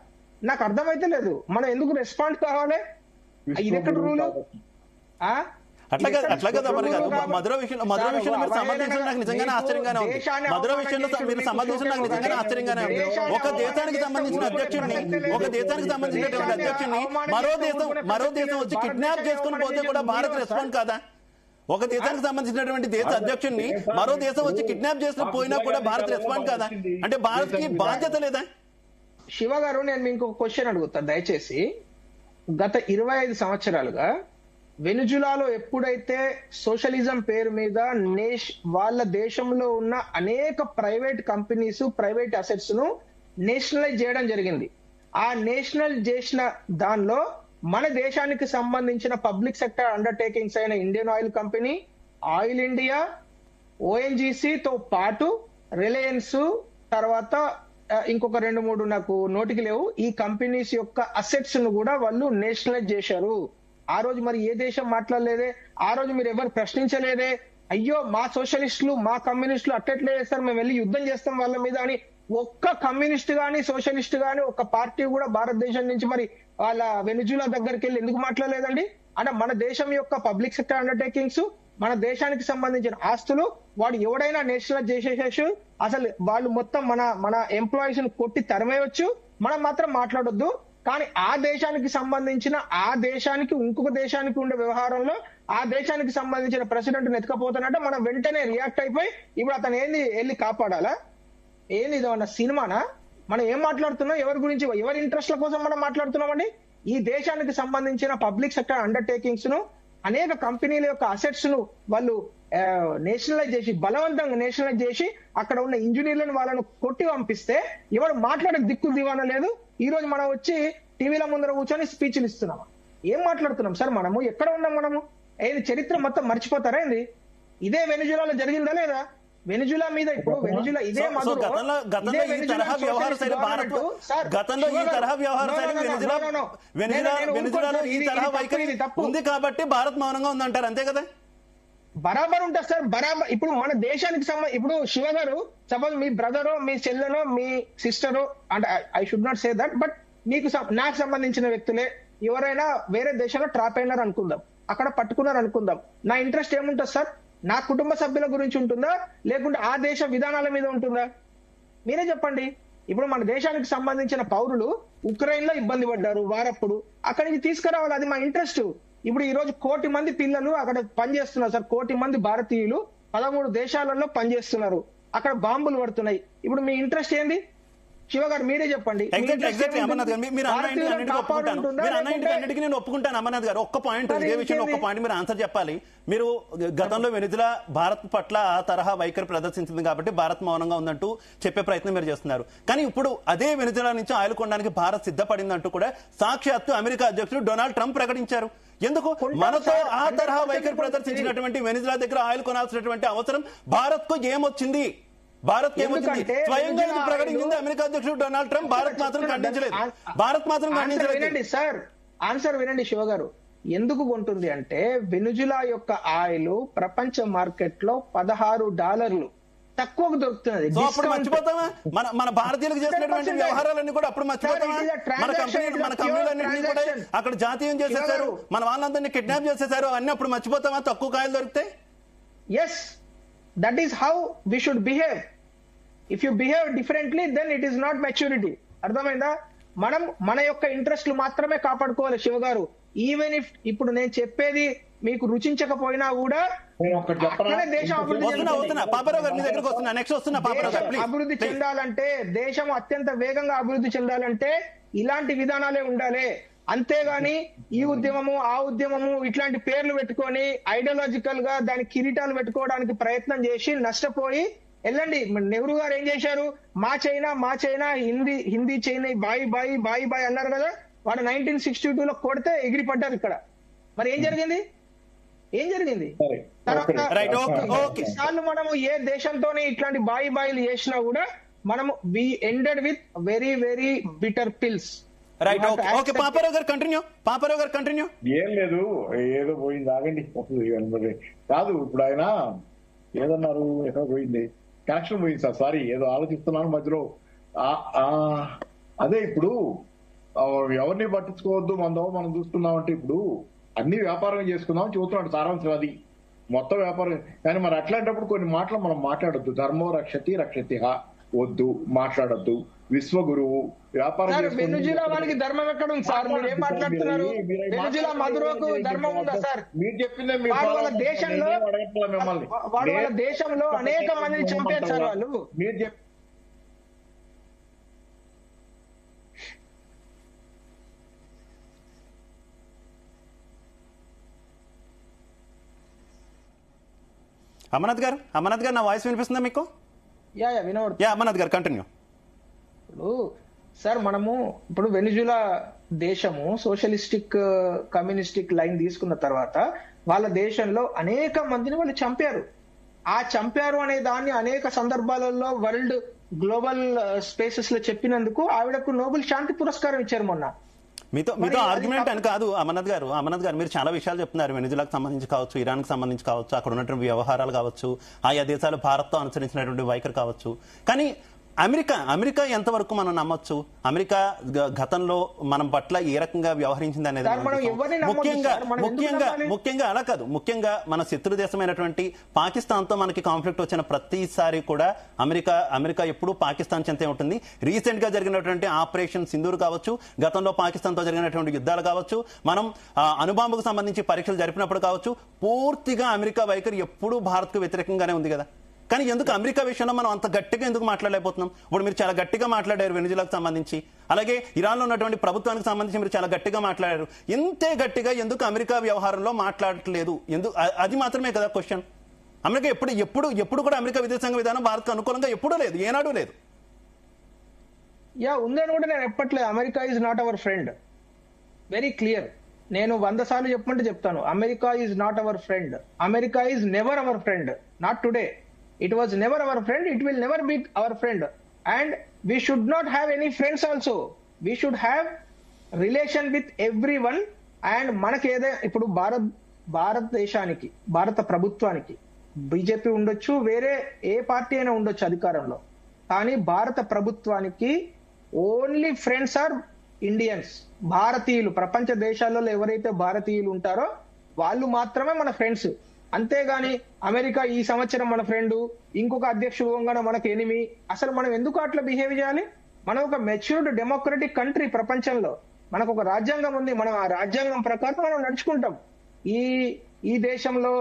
నాకు అర్థమైతే లేదు. మనం ఎందుకు రెస్పాండ్ కావాలి? ఇది ఎక్కడ రూలు? అట్లా కదా మరి మధుర విషయంలో మీరు సమర్థించడం నాకు నిజంగానే ఆశ్చర్యంగానే ఉంది. మధుర విషయంలో మీరు సమర్థించడం నాకు నిజంగానే ఆశ్చర్యంగానే ఉంది. ఒక దేశానికి సంబంధించిన అధ్యక్షుడిని మరో దేశం వచ్చి కిడ్నాప్ చేసుకుని పోతే కూడా భారత్ రెస్పాండ్ కాదా? ఒక దేశానికి సంబంధించినటువంటి దేశ అధ్యక్షుడిని మరో దేశం వచ్చి కిడ్నాప్ చేసుకుని పోయినా కూడా భారత్ రెస్పాండ్ కాదా? అంటే భారత్ కి బాధ్యత లేదా? శివ గారు, నేను మీకు క్వశ్చన్ అడుగుతా దయచేసి. గత 25 సంవత్సరాలుగా వెనుజులాలో ఎప్పుడైతే సోషలిజం పేరు మీద వాళ్ళ దేశంలో ఉన్న అనేక ప్రైవేట్ కంపెనీస్, ప్రైవేట్ అసెట్స్ ను నేషనలైజ్ చేయడం జరిగింది. ఆ నేషనల్ చేసిన దానిలో మన దేశానికి సంబంధించిన పబ్లిక్ సెక్టర్ అండర్టేకింగ్స్ అయిన Indian oil company, oil India, ONGC తో పాటు రిలయన్స్, తర్వాత ఇంకొక 2-3 నాకు నోటికి లేవు, ఈ కంపెనీస్ యొక్క అసెట్స్ ను కూడా వాళ్ళు నేషనలైజ్ చేశారు. ఆ రోజు మరి ఏ దేశం మాట్లాడలేదే? ఆ రోజు మీరు ఎవరు ప్రశ్నించలేదే? అయ్యో మా సోషలిస్టులు, మా కమ్యూనిస్టులు అట్టెట్లే చేస్తారు, మేము వెళ్ళి యుద్ధం చేస్తాం వాళ్ళ మీద అని ఒక్క కమ్యూనిస్ట్ గాని, సోషలిస్ట్ గాని, ఒక పార్టీ కూడా భారతదేశం నుంచి మరి వాళ్ళ వెనుజులా దగ్గరికి వెళ్ళి ఎందుకు మాట్లాడలేదండి? అంటే మన దేశం యొక్క పబ్లిక్ సెక్టర్ అండర్టేకింగ్స్, మన దేశానికి సంబంధించిన ఆస్తులు వాడు ఎవడైనా నేషనలైజ్ చేసేసేసి అసలు వాళ్ళు మొత్తం మన ఎంప్లాయీస్ ను కొట్టి తరమేయవచ్చు, మనం మాత్రం మాట్లాడొద్దు. కానీ ఆ దేశానికి సంబంధించిన, ఆ దేశానికి ఇంకొక దేశానికి ఉండే వ్యవహారంలో ఆ దేశానికి సంబంధించిన ప్రెసిడెంట్ ఎత్తుకపోతున్నట్టు మనం వెంటనే రియాక్ట్ అయిపోయి ఇప్పుడు అతను ఏంది వెళ్ళి కాపాడాలా? ఏంది ఇదన్నా సినిమానా? మనం ఏం మాట్లాడుతున్నాం? ఎవరి గురించి, ఎవరి ఇంట్రెస్ట్ల కోసం మనం మాట్లాడుతున్నామండి? ఈ దేశానికి సంబంధించిన పబ్లిక్ సెక్టర్ అండర్టేకింగ్స్ ను, అనేక కంపెనీల యొక్క అసెట్స్ ను వాళ్ళు నేషనలైజ్ చేసి, బలవంతంగా నేషనలైజ్ చేసి అక్కడ ఉన్న ఇంజనీర్లను వాళ్ళను కొట్టి పంపిస్తే ఎవరు మాట్లాడే దిక్కు దివాన లేదు. ఈ రోజు మనం వచ్చి టీవీల ముందర కూర్చొని స్పీచ్లు ఇస్తున్నాం. ఏం మాట్లాడుతున్నాం సార్? మనము ఎక్కడ ఉన్నాం? మనము ఏది చరిత్ర మొత్తం మర్చిపోతారా ఏంది? ఇదే వెనుజులాలో జరిగిందా లేదా? వెనుజులా మీద ఇప్పుడు వెనుజులా ఇదే ఉంది కాబట్టి భారత్ మౌనంగా ఉందంటారు, అంతే కదా? బరాబర్ ఉంటుంది సార్, బరాబర్. ఇప్పుడు మన దేశానికి ఇప్పుడు శివ గారు, సపోజ్ మీ బ్రదరో, మీ చెల్లెనో, మీ సిస్టరో, అంటే I should not say that, but మీకు నాకు సంబంధించిన వ్యక్తులే ఎవరైనా వేరే దేశంలో ట్రాప్ అయినారు అనుకుందాం, అక్కడ పట్టుకున్నారు అనుకుందాం. నా ఇంట్రెస్ట్ ఏముంటుంది సార్? నా కుటుంబ సభ్యుల గురించి ఉంటుందా, లేకుంటే ఆ దేశ విధానాల మీద ఉంటుందా? మీరే చెప్పండి. ఇప్పుడు మన దేశానికి సంబంధించిన పౌరులు ఉక్రెయిన్ లో ఇబ్బంది పడ్డారు వారప్పుడు, అక్కడి నుంచి తీసుకురావాలి, అది మా ఇంట్రెస్ట్. ఇప్పుడు ఈ రోజు 1 కోటి మంది పిల్లలు అక్కడ పనిచేస్తున్నారు సార్. 1 కోటి మంది భారతీయులు 13 దేశాలలో పనిచేస్తున్నారు. అక్కడ బాంబులు పడుతున్నాయి. ఇప్పుడు మీ ఇంట్రెస్ట్ ఏంది? శివ గారు మీరే చెప్పండి. ఎగ్జాక్ట్లీ అమర్నాథ్ గారు, మీరు అన్నింటికి ఒప్పుకుంటాను, మీరు అన్నింటికి నేను ఒప్పుకుంటాను. అమర్నాథ్ గారు ఒక్క పాయింట్, ఇదే విషయంలో ఒక్క పాయింట్ మీరు ఆన్సర్ చెప్పాలి. మీరు గతంలో వెనిజులా భారత్ పట్ల ఆ తరహా వైఖరి ప్రదర్శించింది కాబట్టి భారత్ మౌనంగా ఉందంటూ చెప్పే ప్రయత్నం మీరు చేస్తున్నారు. కానీ ఇప్పుడు అదే వెనిజులా నుంచి ఆయిల్ కొనడానికి భారత్ సిద్ధపడిందంటూ కూడా సాక్షాత్తు అమెరికా అధ్యక్షుడు డొనాల్డ్ ట్రంప్ ప్రకటించారు. ఎందుకు మనతో ఆ తరహా వైఖరి ప్రదర్శించినటువంటి వెనిజులా దగ్గర ఆయిల్ కొనాల్సినటువంటి అవసరం భారత్ కు ఏమొచ్చింది? భారత్ ఏమొచ్చింది? స్వయంగా ఇది ప్రకటించింది అమెరికా అధ్యక్షుడు డొనాల్డ్ ట్రంప్. భారత్ మాత్రం ఖండించలేదు. భారత్ మాత్రం ఖండించలేదు. సార్ ఆన్సర్ వినండి శివ గారు. ఎందుకు కొంటుంది అంటే వెనిజులా యొక్క ఆయిల్ ప్రపంచ మార్కెట్ లో $16 తక్కువకు దొరుకుతున్నది. అప్పుడు మర్చిపోతామా? మన భారతీయులకు చేసినటువంటి వ్యవహారాలన్నీ కూడా అప్పుడు మర్చిపోతామా? మన కంపెనీలన్నింటినీ కూడా అక్కడ జాతీయం చేసేసారు, మన వాళ్ళందరినీ కిడ్నాప్ చేసేసారు, అన్ని అప్పుడు మర్చిపోతామా తక్కువ కాయలు దొరికితే? Yes, that is how we should behave. If you behave differently then it is not maturity. అర్థమైందా? మనం మన యొక్క ఇంట్రెస్ట్లు మాత్రమే కాపాడుకోవాలి శివ గారు. ఈవెన్ ఇఫ్ ఇప్పుడు నేను చెప్పేది మీకు రుచించకపోయినా కూడా దేశం అభివృద్ధి చెందాలంటే, దేశం అత్యంత వేగంగా అభివృద్ధి చెందాలంటే ఇలాంటి విధానాలే ఉండాలి. అంతేగాని ఈ ఉద్యమము ఆ ఉద్యమము ఇట్లాంటి పేర్లు పెట్టుకొని ఐడియాలజికల్ గా దాని కిరీటాలు పెట్టుకోవడానికి ప్రయత్నం చేసి నష్టపోయి వెళ్ళండి. నెహ్రూ గారు ఏం చేశారు? మా చైనా హిందీ చైనా బాయ్ బాయ్ బాయ్ బాయ్ అన్నారు కదా. వాడు 1962లో కొడితే ఎగిరి పడ్డారు ఇక్కడ. మరి ఏం జరిగింది? సార్లు మనము ఏ దేశంతోనే ఇట్లాంటి బాయిలు చేసినా కూడా మనము we ended with very very bitter pills. Right, okay. Paparao గారు కంటిన్యూ. ఏం లేదు, ఏదో పోయింది, ఆగండి. కాదు, ఇప్పుడు ఆయన ఏదన్నారు, ఎక్కడ పోయింది, కనెక్షన్ పోయింది సార్. సారీ, ఏదో ఆలోచిస్తున్నాను మధ్యలో. అదే ఇప్పుడు ఎవరిని పట్టించుకోవద్దు, మనం చూస్తున్నాం అంటే ఇప్పుడు అన్ని వ్యాపారం చేసుకుందాం చూస్తున్నాడు సారాంశం. అది మొత్తం వ్యాపారం. కానీ మరి అట్లాంటప్పుడు కొన్ని మాటలు మనం మాట్లాడొద్దు. ధర్మో రక్షతి రక్షతిహ వద్దు, మాట్లాడొద్దు. విశ్వగురువు వ్యాపారం వెనిజులా వాళ్ళకి ధర్మం ఎక్కడ ఉంది సార్? మీరు ఏం మాట్లాడుతున్నారు? వెనిజులా మధురకు ధర్మం ఉందా సార్? మీరు చెప్పిందే వాళ్ళ దేశంలో అనేక మందిని చంపారు సార్ వాళ్ళు. మీరు అమర్నాథ్ గారు నా వాయిస్ వినిపిస్తుందా మీకు? వినవడుతుంది. అమర్నాథ్ గారు కంటిన్యూ. ఇప్పుడు సార్ మనము ఇప్పుడు వెనిజులా దేశము సోషలిస్టిక్ కమ్యూనిస్టిక్ లైన్ తీసుకున్న తర్వాత వాళ్ళ దేశంలో అనేక మందిని వాళ్ళు చంపారు. ఆ చంపారు అనే దాన్ని అనేక సందర్భాలలో వరల్డ్ గ్లోబల్ స్పేసెస్ లో చెప్పినందుకు ఆవిడకు నోబెల్ శాంతి పురస్కారం ఇచ్చారు మొన్న. మీతో ఆర్గ్యుమెంట్ అని కాదు అమర్నాథ్ గారు, మీరు చాలా విషయాలు చెప్తున్నారు. వెనిజులాకు సంబంధించి కావచ్చు, ఇరాన్ కి సంబంధించి కావచ్చు, అక్కడ ఉన్నటువంటి వ్యవహారాలు కావచ్చు, ఆయా దేశాలు భారత్తో అనుసరించినటువంటి వైఖరి కావచ్చు. కానీ అమెరికా ఎంతవరకు మనం నమ్మొచ్చు? అమెరికా గతంలో మనం పట్ల ఏ రకంగా వ్యవహరించింది అనేది ముఖ్యంగా అలా కాదు. ముఖ్యంగా మన శత్రు దేశమైనటువంటి పాకిస్తాన్ తో మనకి కాన్ఫ్లిక్ట్ వచ్చిన ప్రతిసారి కూడా అమెరికా ఎప్పుడు పాకిస్తాన్ చెంతే ఉంటుంది. రీసెంట్ గా జరిగినటువంటి ఆపరేషన్ సింధూర్ కావచ్చు, గతంలో పాకిస్తాన్ తో జరిగినటువంటి యుద్ధాలు కావచ్చు, మనం అణుబాంబుకు సంబంధించి పరీక్షలు జరిపినప్పుడు కావచ్చు, పూర్తిగా అమెరికా వైఖరి ఎప్పుడూ భారత్ కు వ్యతిరేకంగానే ఉంది కదా. కానీ ఎందుకు అమెరికా విషయంలో మనం అంత గట్టిగా ఎందుకు మాట్లాడలేకపోతున్నాం? ఇప్పుడు మీరు చాలా గట్టిగా మాట్లాడారు వెనిజులాకు సంబంధించి, అలాగే ఇరాన్లో ఉన్నటువంటి ప్రభుత్వానికి సంబంధించి మీరు చాలా గట్టిగా మాట్లాడారు. ఇంతే గట్టిగా ఎందుకు అమెరికా వ్యవహారంలో మాట్లాడట్లేదు? ఎందుకు? అది మాత్రమే కదా క్వశ్చన్. అమెరికా ఎప్పుడు కూడా అమెరికా విదేశాంగ విధానం భారత్కు అనుకూలంగా ఎప్పుడూ లేదు, ఏనాడు లేదు. ఉందని కూడా నేను ఎప్పట్లేదు. America is not our friend, very clear. నేను 100 సార్లు చెప్పమంటే చెప్తాను. America is not our friend. America is never our friend, not today. It was never our friend. It will never be our friend. And we should not have any friends also. We should have relation with everyone. And మనకేదే ఇప్పుడు భారతదేశానికి, భారత ప్రభుత్వానికి BJP ఉండొచ్చు, వేరే ఏ party అయినా ఉండొచ్చు అధికారంలో, కానీ భారత ప్రభుత్వానికి ఓన్లీ ఫ్రెండ్స్ ఆర్ ఇండియన్స్, భారతీయులు. ప్రపంచ దేశాలలో ఎవరైతే భారతీయులు ఉంటారో వాళ్ళు మాత్రమే మన ఫ్రెండ్స్. అంతేగాని అమెరికా ఈ సంవత్సరం మన ఫ్రెండ్, ఇంకొక అధ్యక్షుడు పోగానే మనకు ఎనిమి. అసలు మనం ఎందుకు అట్లా బిహేవ్ చేయాలి? మనం ఒక మెచ్యూర్డ్ డెమోక్రటిక్ కంట్రీ. ప్రపంచంలో మనకు ఒక రాజ్యాంగం ఉంది. మనం ఆ రాజ్యాంగం ప్రకారం మనం నడుచుకుంటాం. ఈ దేశంలో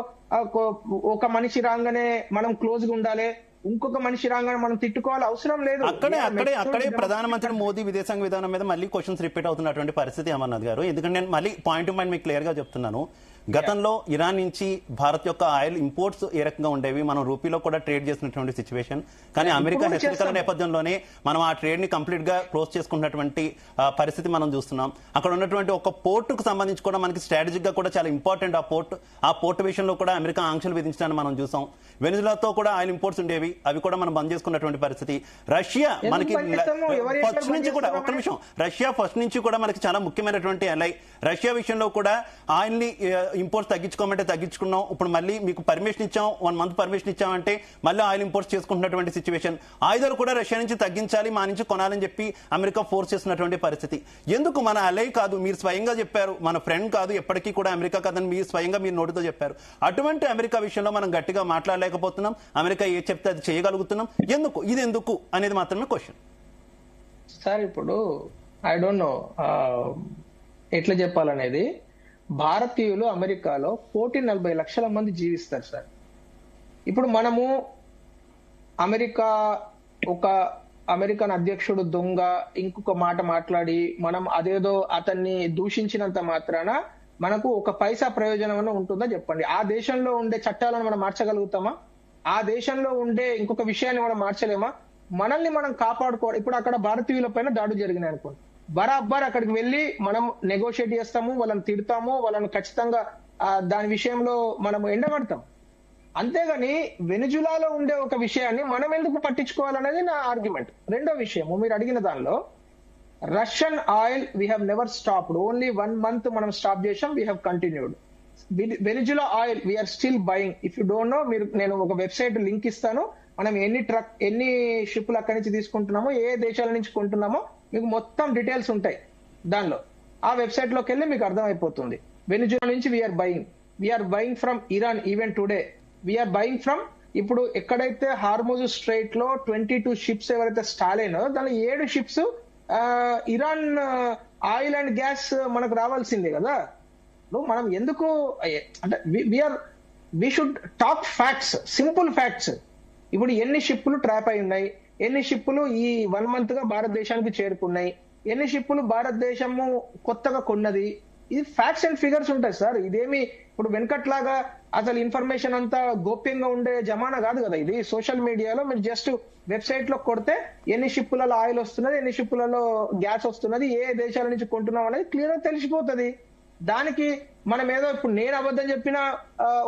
ఒక మనిషి రాగానే మనం క్లోజ్ గా ఉండాలి, ఇంకొక మనిషి రాగానే మనం తిట్టుకోవాలి అవసరం లేదు. అక్కడే ప్రధానమంత్రి మోదీ విదేశాంగ విధానం మీద మళ్ళీ క్వశ్చన్స్ రిపీట్ అవుతున్నటువంటి పరిస్థితి అమర్నాథ్ గారు. ఎందుకంటే నేను మళ్ళీ పాయింట్ టు పాయింట్ మీకు క్లియర్ గా చెప్తున్నాను. గతంలో ఇరాన్ నుంచి భారత్ యొక్క ఆయిల్ ఇంపోర్ట్స్ ఏ రకంగా ఉండేవి, మనం రూపీలో కూడా ట్రేడ్ చేసినటువంటి సిచ్యువేషన్. కానీ అమెరికా హెచ్చరికల నేపథ్యంలోనే మనం ఆ ట్రేడ్ ని కంప్లీట్ గా క్లోజ్ చేసుకున్నటువంటి పరిస్థితి మనం చూస్తున్నాం. అక్కడ ఉన్నటువంటి ఒక పోర్టుకు సంబంధించి కూడా మనకి స్ట్రాటజిక్ గా కూడా చాలా ఇంపార్టెంట్ ఆ పోర్టు విషయంలో కూడా అమెరికా ఆంక్షలు విధించడాన్ని మనం చూసాం. వెనిజులాతో కూడా ఆయిల్ ఇంపోర్ట్స్ ఉండేవి, అవి కూడా మనం బంద్ చేసుకున్నటువంటి పరిస్థితి. రష్యా మనకి ఫస్ట్ నుంచి కూడా ఒక్క నిమిషం, రష్యా ఫస్ట్ నుంచి కూడా మనకి చాలా ముఖ్యమైనటువంటి అలై. రష్యా విషయంలో కూడా ఆయిల్ ని ఇంపోర్ట్స్ తగ్గించుకోమంటే తగ్గించుకున్నాం. ఇప్పుడు మళ్ళీ మీకు పర్మిషన్ ఇచ్చాం, 1 month పర్మిషన్ ఇచ్చామంటే మళ్ళీ ఆయిల్ ఇంపోర్ట్స్ చేసుకుంటున్నటువంటి సిచ్యువేషన్. ఆయుధాలు కూడా రష్యా నుంచి తగ్గించాలి, మా నుంచి కొనాలని చెప్పి అమెరికా ఫోర్స్ చేస్తున్నటువంటి పరిస్థితి. ఎందుకు మన అలై కాదు, మీరు స్వయంగా చెప్పారు, మన ఫ్రెండ్ కాదు, ఎప్పటికీ కూడా అమెరికా కాదని మీరు స్వయంగా మీరు నోటితో చెప్పారు. అటువంటి అమెరికా విషయంలో మనం గట్టిగా మాట్లాడలేకపోతున్నాం. అమెరికా ఏ చెప్తే అది చేయగలుగుతున్నాం. ఇది ఎందుకు అనేది మాత్రమే క్వశ్చన్. సార్ ఇప్పుడు ఐ డోంట్ నో ఎట్లా చెప్పాలనేది. భారతీయులు అమెరికాలో 40 లక్షల మంది జీవిస్తారు సార్. ఇప్పుడు మనము అమెరికన్ అధ్యక్షుడు దొంగ ఇంకొక మాట మాట్లాడి మనం అదేదో అతన్ని దూషించినంత మాత్రాన మనకు ఒక పైసా ప్రయోజనం ఉంటుందా చెప్పండి? ఆ దేశంలో ఉండే చట్టాలను మనం మార్చగలుగుతామా? ఆ దేశంలో ఉండే ఇంకొక విషయాన్ని మనం మార్చలేమా? మనల్ని మనం కాపాడుకోవాలి. ఇప్పుడు అక్కడ భారతీయుల పైన దాడులు జరిగినాయి అనుకోండి, బరాబర్ అక్కడికి వెళ్ళి మనం నెగోషియేట్ చేస్తాము, వాళ్ళని తిడతాము, వాళ్ళని ఖచ్చితంగా దాని విషయంలో మనం ఎండగడతాం. అంతేగాని వెనిజులాలో ఉండే ఒక విషయాన్ని మనం ఎందుకు పట్టించుకోవాలనేది నా ఆర్గ్యుమెంట్. రెండో విషయము మీరు అడిగిన దానిలో, Russian oil we have never stopped, only 1 month మనం స్టాప్ చేసాం, we have continued. Venezuela oil we're still buying. If you don't know, నేను ఒక వెబ్సైట్ లింక్ ఇస్తాను. మనం ఎన్ని షిప్లు అక్కడి నుంచి తీసుకుంటున్నామో, ఏ దేశాల నుంచి కొంటున్నామో మీకు మొత్తం డీటెయిల్స్ ఉంటాయి దానిలో. ఆ వెబ్సైట్ లోకి వెళ్ళి మీకు అర్థమైపోతుంది. వెనిజులా నుంచి we're buying from Iran. Even today we're buying from, ఇప్పుడు ఎక్కడైతే హార్ముజ్ స్ట్రైట్ లో 22 షిప్స్ ఎవరైతే స్టాలినో దానిలో 7 ships Iran oil and gas మనకు రావాల్సిందే కదా. మనం ఎందుకు అంటే we should talk facts, simple facts. ఇప్పుడు ఎన్ని షిప్పులు ట్రాప్ అయి ఉన్నాయి, ఎన్ని షిప్పులు ఈ 1 month గా భారతదేశానికి చేరుకున్నాయి, ఎన్ని షిప్పులు భారతదేశము కొత్తగా కొన్నది, ఇది ఫ్యాక్ట్స్ అండ్ ఫిగర్స్ ఉంటాయి సార్. ఇదేమి ఇప్పుడు వెనకట్లాగా అసలు ఇన్ఫర్మేషన్ అంతా గోప్యంగా ఉండే జమానా కాదు కదా ఇది. సోషల్ మీడియాలో మీరు జస్ట్ వెబ్సైట్ లో కొడితే ఎన్ని షిప్పులలో ఆయిల్ వస్తున్నది, ఎన్ని షిప్పులలో గ్యాస్ వస్తున్నది, ఏ దేశాల నుంచి కొంటున్నాం అనేది క్లియర్ గా తెలిసిపోతుంది. దానికి మనం ఏదో ఇప్పుడు నేను అబద్ధం చెప్పినా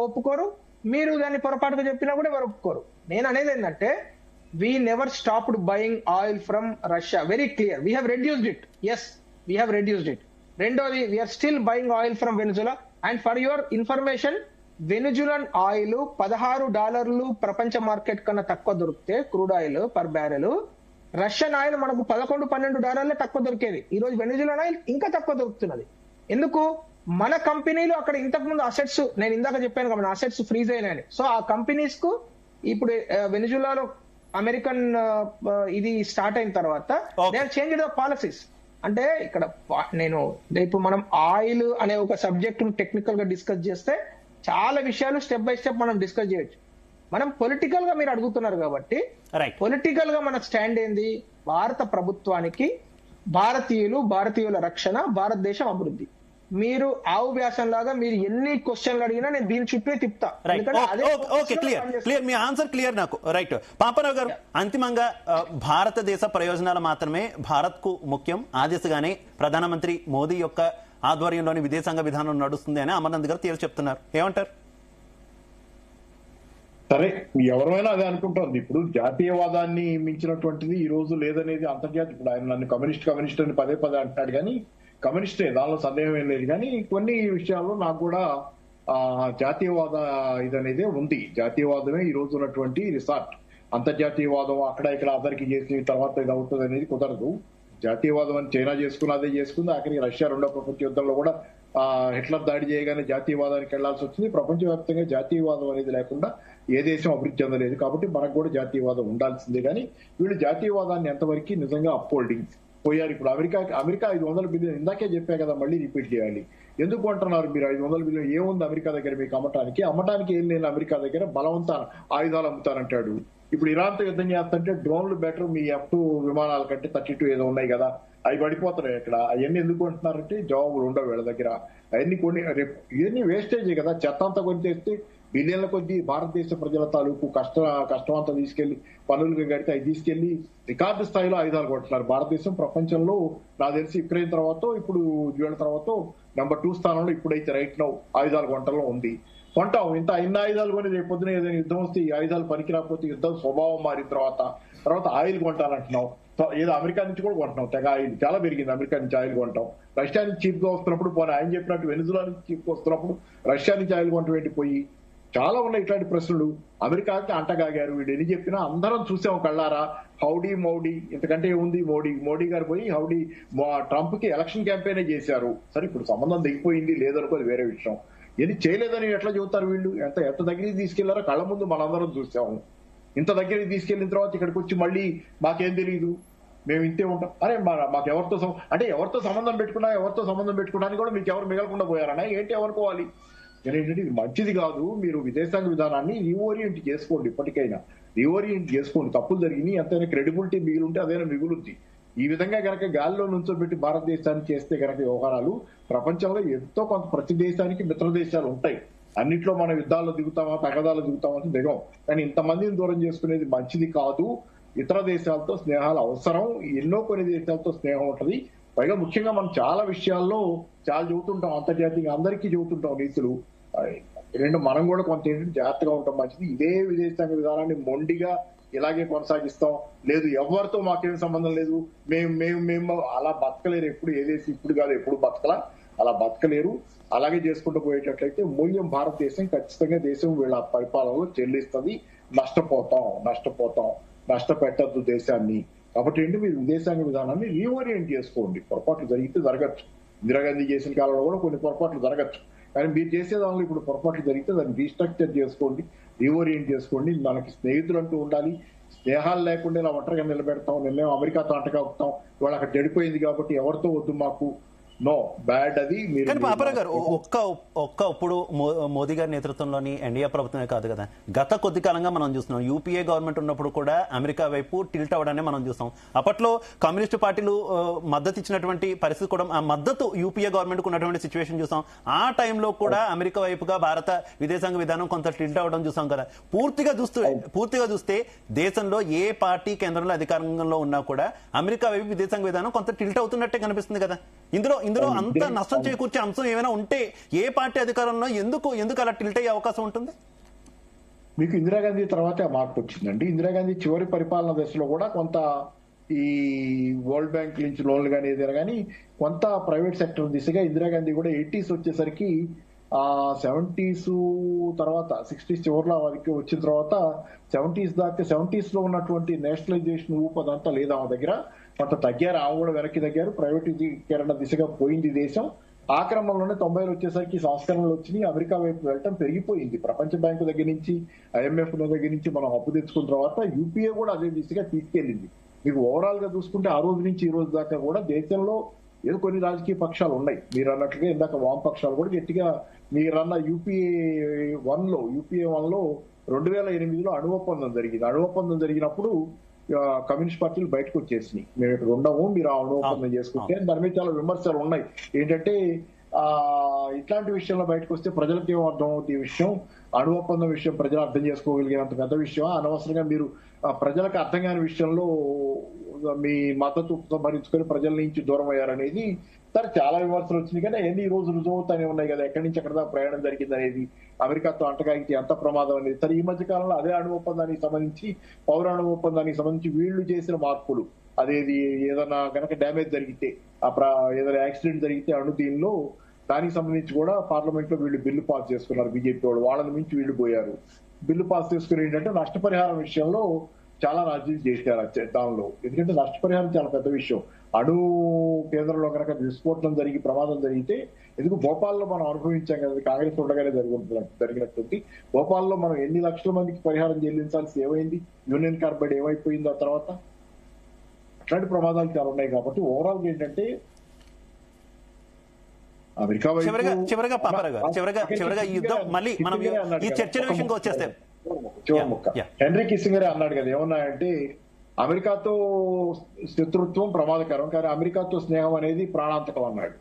ఒప్పుకోరు, మీరు దాన్ని పొరపాటుగా చెప్పినా కూడా ఎవరు ఒప్పుకోరు. నేను అనేది ఏంటంటే, we never stopped buying oil from Russia. Very clear. We have reduced it. Yes, we have reduced it. Rendovi, we are still buying oil from Venezuela. And for your information, Venezuelan oil $16 ప్రపంచ market కన్నా తక్కువ దొరికితే crude oil per barrel, Russian oil మనకు $11-12 తక్కువ దొరికేది. ఈ రోజు వెనిజులన్ oil ఇంకా తక్కువ దొరుకుతున్నది. ఎందుకు? మన కంపెనీలు అక్కడ ఇంతకు ముందు అసెట్స్, నేను ఇందాక చెప్పాను కదా, మన అసెట్స్ ఫ్రీజ్ అయినాయి. సో ఆ కంపెనీస్ కు ఇప్పుడు వెనిజులాలో అమెరికన్ ఇది స్టార్ట్ అయిన తర్వాత they have changed the policies. అంటే ఇక్కడ ఇప్పుడు మనం ఆయిల్ అనే ఒక సబ్జెక్ట్ టెక్నికల్ గా డిస్కస్ చేస్తే చాలా విషయాలు స్టెప్ బై స్టెప్ మనం డిస్కస్ చేయొచ్చు. మనం పొలిటికల్ గా మీరు అడుగుతున్నారు కాబట్టి పొలిటికల్ గా మన స్టాండ్ ఏంది? భారత ప్రభుత్వానికి భారతీయుల రక్షణ, భారతదేశం అభివృద్ధి. మీరు ఆవు వ్యాసం లాగా మీరు ఎన్ని క్వశ్చన్లు అడిగినా నేను దీని చుట్టూ తిప్పుతా. క్లియర్, మీ ఆన్సర్ క్లియర్ నాకు. రైట్ పాపారావు గారు, అంతిమంగా భారతదేశ ప్రయోజనాలు మాత్రమే భారత్ కు ముఖ్యం, ఆ దిశగానే ప్రధానమంత్రి మోదీ యొక్క ఆధ్వర్యంలోని విదేశాంగ విధానం నడుస్తుంది అని అమర్నాథ్ గారు తేల్చి చెప్తున్నారు. ఏమంటారు? సరే, ఎవరైనా అదే అనుకుంటోంది. ఇప్పుడు జాతీయవాదాన్ని మించినటువంటిది ఈ రోజు లేదనేది అంతర్జాతీయ. ఇప్పుడు ఆయన నన్ను కమ్యూనిస్ట్ అని పదే అంటున్నాడు, కానీ కమ్యూనిస్టే, దానిలో సందేహం ఏం లేదు. కానీ కొన్ని విషయాల్లో నాకు కూడా జాతీయవాద ఇదనేదే ఉంది. జాతీయవాదమే ఈ రోజు ఉన్నటువంటి రిసార్ట్. అంతర్జాతీయవాదం అక్కడ ఇక్కడ అందరికి చేసి తర్వాత ఇది అవుతుంది అనేది కుదరదు. జాతీయవాదం అని చైనా అదే చేసుకుంది. ఆఖరికి రష్యా 2వ ప్రపంచ యుద్ధంలో కూడా హిట్లర్ దాడి చేయగానే జాతీయవాదానికి వెళ్లాల్సి వచ్చింది. ప్రపంచవ్యాప్తంగా జాతీయవాదం అనేది లేకుండా ఏ దేశం అభివృద్ధి చెందలేదు. కాబట్టి మనకు కూడా జాతీయవాదం ఉండాల్సిందే. కానీ వీళ్ళు జాతీయవాదాన్ని ఎంతవరకు నిజంగా అప్హోల్డింగ్ పోయారు. ఇప్పుడు అమెరికా 500 బిలియన్, ఇందాకే చెప్పా కదా, మళ్ళీ రిపీట్ చేయాలి. ఎందుకు అంటున్నారు మీరు 500 బిలియన్? ఏముంది అమెరికా దగ్గర మీకు అమ్మటానికి ఏం లేదు. అమెరికా దగ్గర బలవంత ఆయుధాలు అమ్ముతారంటాడు. ఇప్పుడు ఇరాన్తో యుద్ధం చేస్తుంటే డ్రోన్లు బెటర్, మీ F2 విమానాల కంటే 32 ఏదో ఉన్నాయి కదా, అవి పడిపోతున్నాయి. ఇక్కడ అవన్నీ ఎందుకు అంటున్నారంటే జవాబులు ఉండవు వీళ్ళ దగ్గర. అవన్నీ కొన్ని రేపు ఇవన్నీ వేస్టేజే కదా, చెత్త అంతా కొని తెస్తే బిలియన్ల కొద్దీ భారతదేశ ప్రజల తాలూకు కష్టం అంతా తీసుకెళ్లి పనులుగా కడితే అవి తీసుకెళ్లి రికార్డు స్థాయిలో ఆయుధాలు కొంటున్నారు. భారతదేశం ప్రపంచంలో నాకు తెలిసి యుక్రెయిన్ తర్వాత ఇప్పుడు వీళ్ళ తర్వాత నెంబర్ 2 స్థానంలో ఇప్పుడైతే రైట్ నౌ ఆయుధాలు కొంటలో ఉంది. కొంటాం, ఇంత ఇన్ని ఆయుధాలు కొని రేపు పొద్దున ఏదైనా యుద్ధం వస్తే ఈ ఆయుధాలు పనికి రాకపోతే యుద్ధం స్వభావం మారిన తర్వాత ఆయిల్ కొంటానంటున్నాం. ఏదో అమెరికా నుంచి కూడా కొంటున్నాం, తెగ ఆయిల్ చాలా పెరిగింది. అమెరికా నుంచి ఆయిల్ కొంటాం. రష్యా నుంచి చీప్ గా వస్తున్నప్పుడు పోనీ ఆయన చెప్పినట్టు వెనిజులా నుంచి చీప్ గా వస్తున్నప్పుడు రష్యా నుంచి ఆయిల్ కొంట వెళ్ళిపోయి చాలా ఉన్నాయి ఇట్లాంటి ప్రశ్నలు. అమెరికాకి అంటగాగారు, వీడు ఎన్ని చెప్పినా అందరం చూసాం కళ్ళారా. హౌడీ మౌడీ, ఇంతకంటే ఏముంది. మోడీ గారు పోయి హౌడీ ట్రంప్ కి ఎలక్షన్ క్యాంపెయిన్ చేశారు. సరే ఇప్పుడు సంబంధం దిగిపోయింది లేదనుకోది వేరే విషయం. ఏది చేయలేదని ఎట్లా చెబుతారు వీళ్ళు? ఎంత దగ్గరికి తీసుకెళ్లారో కళ్ళ ముందు మనందరం చూసాము. ఇంత దగ్గరికి తీసుకెళ్లిన తర్వాత ఇక్కడికి వచ్చి మళ్ళీ మాకేం తెలియదు, మేము ఇంతే ఉంటాం. అరే మాకు ఎవరితో సంబంధం పెట్టుకోవడానికి కూడా మీకు ఎవరు మిగలకుండా పోయారన్నా ఏంటి? ఎవరుకోవాలి? ఏంటంటే ఇది మంచిది కాదు. మీరు విదేశాంగ విధానాన్ని రీఓరియంట్ చేసుకోండి. ఇప్పటికైనా రీఓరియంట్ చేసుకోండి. తప్పులు జరిగినాయి, ఎంతైనా క్రెడిబిలిటీ మిగిలింటే అదైనా మిగులుద్ది. ఈ విధంగా గనక గాలిలో నుంచోబెట్టి భారతదేశాన్ని చేస్తే గనక వ్యవహారాలు ప్రపంచంలో ఎంతో కొంత ప్రతి దేశానికి మిత్ర దేశాలు ఉంటాయి. అన్నిట్లో మనం యుద్ధాల్లో దిగుతామా తగదాల్లో దిగుతామా అంటే దిగం. కానీ ఇంతమందిని దూరం చేసుకునేది మంచిది కాదు. ఇతర దేశాలతో స్నేహాలు అవసరం. ఎన్నో కొన్ని దేశాలతో స్నేహం ఉంటది. పైగా ముఖ్యంగా మనం చాలా విషయాల్లో చాలా చెబుతుంటాం, అంతర్జాతీయంగా అందరికీ చెబుతుంటాం నీతులు. మనం కూడా కొంత జాగ్రత్తగా ఉంటాం మంచిది. ఇదే విదేశాంగ విధానాన్ని మొండిగా ఇలాగే కొనసాగిస్తాం, లేదు ఎవరితో మాకేం సంబంధం లేదు, మేము అలా బతకలేరు. ఎప్పుడు ఏదేసి ఇప్పుడు కాదు ఎప్పుడు బతకలా, అలా బతకలేరు. అలాగే చేసుకుంటూ పోయేటట్లయితే మూల్యం భారతదేశం ఖచ్చితంగా దేశం వీళ్ళ పరిపాలనలో చెల్లిస్తుంది. నష్టపెట్టద్దు దేశాన్ని. కాబట్టి ఏంటి, మీరు విదేశాంగ విధానాన్ని రీఓరియంట్ చేసుకోండి. పొరపాట్లు జరిగితే జరగచ్చు. ఇందిరాగాంధీ చేసిన కాలంలో కూడా కొన్ని పొరపాట్లు జరగచ్చు. కానీ మీరు చేసే దానిలో ఇప్పుడు పొరపాట్లు జరిగితే దాన్ని రీస్ట్రక్చర్ చేసుకోండి, రీఓరియంట్ చేసుకోండి. మనకి స్నేహితులు అంటూ ఉండాలి. స్నేహాలు లేకుండా ఇలా ఒంటరిగా నిలబెడతాం, నిన్నేమో అమెరికాతో అంటగవుతాం, వాళ్ళు అక్కడ చెడిపోయింది కాబట్టి ఎవరితో వద్దు మాకు, నో బ్యాడ్. అది కానీ పాపరావు గారు ఇప్పుడు మోదీ గారి నేతృత్వంలోని ఎన్డీఏ ప్రభుత్వమే కాదు కదా, గత కొద్ది కాలంగా మనం చూస్తున్నాం. యూపీఏ గవర్నమెంట్ ఉన్నప్పుడు కూడా అమెరికా వైపు టిల్ట్ అవడాన్ని మనం చూస్తాం. అప్పట్లో కమ్యూనిస్టు పార్టీలు మద్దతు ఇచ్చినటువంటి పరిస్థితి కూడా, ఆ మద్దతు యూపీఏ గవర్నమెంట్ కు ఉన్నటువంటి సిచ్యువేషన్ చూసాం. ఆ టైంలో కూడా అమెరికా వైపుగా భారత విదేశాంగ విధానం కొంత టిల్ట్ అవడం చూసాం కదా. పూర్తిగా చూస్తే దేశంలో ఏ పార్టీ కేంద్రంలో అధికారంలో ఉన్నా కూడా అమెరికా వైపు విదేశాంగ విధానం కొంత టిల్ట్ అవుతున్నట్టే కనిపిస్తుంది కదా. ఇందులో అంత నష్టం చేకూర్చే అంశం ఏమైనా ఉంటే ఏ పార్టీ అధికారంలో ఎందుకు అలా టిల్ట్ అయ్యే అవకాశం ఉంటుంది? మీకు ఇందిరాగాంధీ తర్వాతే మార్పు వచ్చిందండి. ఇందిరాగాంధీ చివరి పరిపాలన దశలో కూడా కొంత ఈ వరల్డ్ బ్యాంక్ నుంచి లోన్లు కానీ ఏదైనా కానీ కొంత ప్రైవేట్ సెక్టర్ దిశగా ఇందిరాగాంధీ కూడా 80s వచ్చేసరికి 70s తర్వాత 60s చివరిలో వరకు వచ్చిన తర్వాత 70s దాకా 70s లో ఉన్నటువంటి నేషనలైజేషన్ ఊపదంతా లేదు ఆమె దగ్గర. కొంత తగ్గారు, ఆమె కూడా వెనక్కి తగ్గారు. ప్రైవేటీకరణ దిశగా పోయింది దేశం. ఆ క్రమంలోనే 90లు వచ్చేసరికి సంస్కరణలు వచ్చినాయి. అమెరికా వైపు వెళ్ళటం పెరిగిపోయింది. ప్రపంచ బ్యాంకు దగ్గర నుంచి, IMF దగ్గర నుంచి మనం అప్పు తెచ్చుకున్న తర్వాత యూపీఏ కూడా అదే దిశగా తీసుకెళ్లింది. మీకు ఓవరాల్ గా చూసుకుంటే ఆ రోజు నుంచి ఈ రోజు దాకా కూడా దేశంలో ఏదో కొన్ని రాజకీయ పక్షాలు ఉన్నాయి. మీరు అన్నట్లుగా ఇందాక వామపక్షాలు కూడా గట్టిగా మీరన్న యూపీఏ 1లో 2008లో అణు ఒప్పందం జరిగినప్పుడు కమ్యూనిస్ట్ పార్టీలు బయటకు వచ్చేసినాయి. మేము ఇక్కడ ఉండము, మీరు ఆ అణు ఒప్పందం చేసుకుంటే. దాని మీద చాలా విమర్శలు ఉన్నాయి. ఏంటంటే ఇట్లాంటి విషయంలో బయటకు వస్తే ప్రజలకు ఏం అర్థం అవుతుంది? ఈ విషయం అణు ఒప్పందం విషయం ప్రజలు అర్థం చేసుకోగలిగినంత పెద్ద విషయం. అనవసరంగా మీరు ప్రజలకు అర్థం కాని విషయంలో మీ మద్దతు భరించుకొని ప్రజల నుంచి దూరం అయ్యారనేది సరే చాలా విమర్శలు వచ్చినాయి. కానీ ఎన్ని రోజులు రుజువు అవుతానే ఉన్నాయి కదా, ఎక్కడి నుంచి ఎక్కడ ప్రయాణం జరిగింది అనేది, అమెరికాతో అంటగాగితే ఎంత ప్రమాదం అనేది. సరే ఈ మధ్య కాలంలో అదే అణు ఒప్పందానికి సంబంధించి, పౌరాణు ఒప్పందానికి సంబంధించి వీళ్ళు చేసిన మార్పులు, అదేది ఏదైనా కనుక డ్యామేజ్ జరిగితే, ఏదైనా యాక్సిడెంట్ జరిగితే అణు దీనిలో దానికి సంబంధించి కూడా పార్లమెంట్ లో వీళ్ళు బిల్లు పాస్ చేసుకున్నారు. బీజేపీ వాళ్ళు వాళ్ళని మించి వీళ్ళు పోయారు. బిల్లు పాస్ చేసుకుని ఏంటంటే నష్టపరిహారం విషయంలో చాలా రాజీలు చేశారు దానిలో. ఎందుకంటే నష్టపరిహారం చాలా పెద్ద విషయం. అణు కేంద్రంలో కనుక విస్ఫోటనం జరిగి ప్రమాదం జరిగితే, ఎందుకు భోపాల్లో మనం అనుభవించాం కదా, కాంగ్రెస్ ఉండగానే జరిగినట్టుంది. భోపాల్లో మనం ఎన్ని లక్షల మందికి పరిహారం చెల్లించాల్సి ఏమైంది, యూనియన్ కార్బైడ్ ఏమైపోయిందో ఆ తర్వాత. అట్లాంటి ప్రమాదాలు చాలా ఉన్నాయి. కాబట్టి ఓవరాల్ ఏంటంటే అమెరికా చివరగా పాపారావు గారు, చివరగా ఈ యుద్ధం మళ్ళీ మనం ఈ చర్చల విషయంగా వచ్చేస్తే చివరి ముక్క. హెన్రీ కిస్సింగర్ అన్నాడు కదా, ఏమన్నాయంటే అమెరికాతో శత్రుత్వం ప్రమాదకరం, కానీ అమెరికాతో స్నేహం అనేది ప్రాణాంతకం అన్నాడు.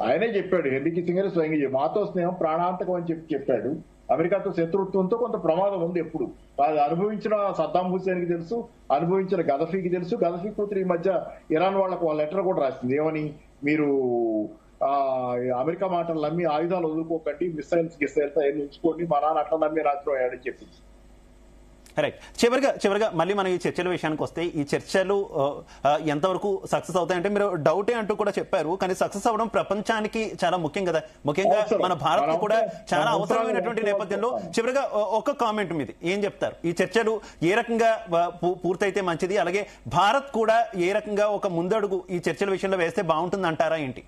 ఆయనే చెప్పాడు, హెన్రీ కిస్సింగర్ స్వయంగా మాతో స్నేహం ప్రాణాంతకం అని చెప్పాడు. అమెరికాతో శత్రుత్వంతో కొంత ప్రమాదం ఉంది. ఎప్పుడు అది అనుభవించిన సద్దాం హుస్సేన్ కి తెలుసు, అనుభవించిన గదఫీకి తెలుసు. గదఫీ కూతురు ఈ మధ్య ఇరాన్ వాళ్ళకు లెటర్ కూడా రాసింది, ఏమని, మీరు అమెరికా మాటలు నమ్మి ఆయుధాలు వదులుకోకండి, గిస్సైల్స్ అవన్నీ ఉంచుకోండి, మా నాన్న అట్లా నమ్మి రాత్రి అయ్యాడని చెప్పింది. రైట్. చివరిగా మళ్ళీ మనం ఈ చర్చల విషయానికి వస్తే, ఈ చర్చలు ఎంతవరకు సక్సెస్ అవుతాయంటే మీరు డౌటే అంటూ కూడా చెప్పారు, కానీ సక్సెస్ అవ్వడం ప్రపంచానికి చాలా ముఖ్యం కదా, ముఖ్యంగా మన భారత్ కూడా చాలా అవసరమైనటువంటి నేపథ్యంలో చివరిగా ఒక కామెంట్ మీద ఏం చెప్తారు? ఈ చర్చలు ఏ రకంగా పూర్తయితే మంచిది, అలాగే భారత్ కూడా ఏ రకంగా ఒక ముందడుగు ఈ చర్చల విషయంలో వేస్తే బాగుంటుంది అంటారా ఏంటి?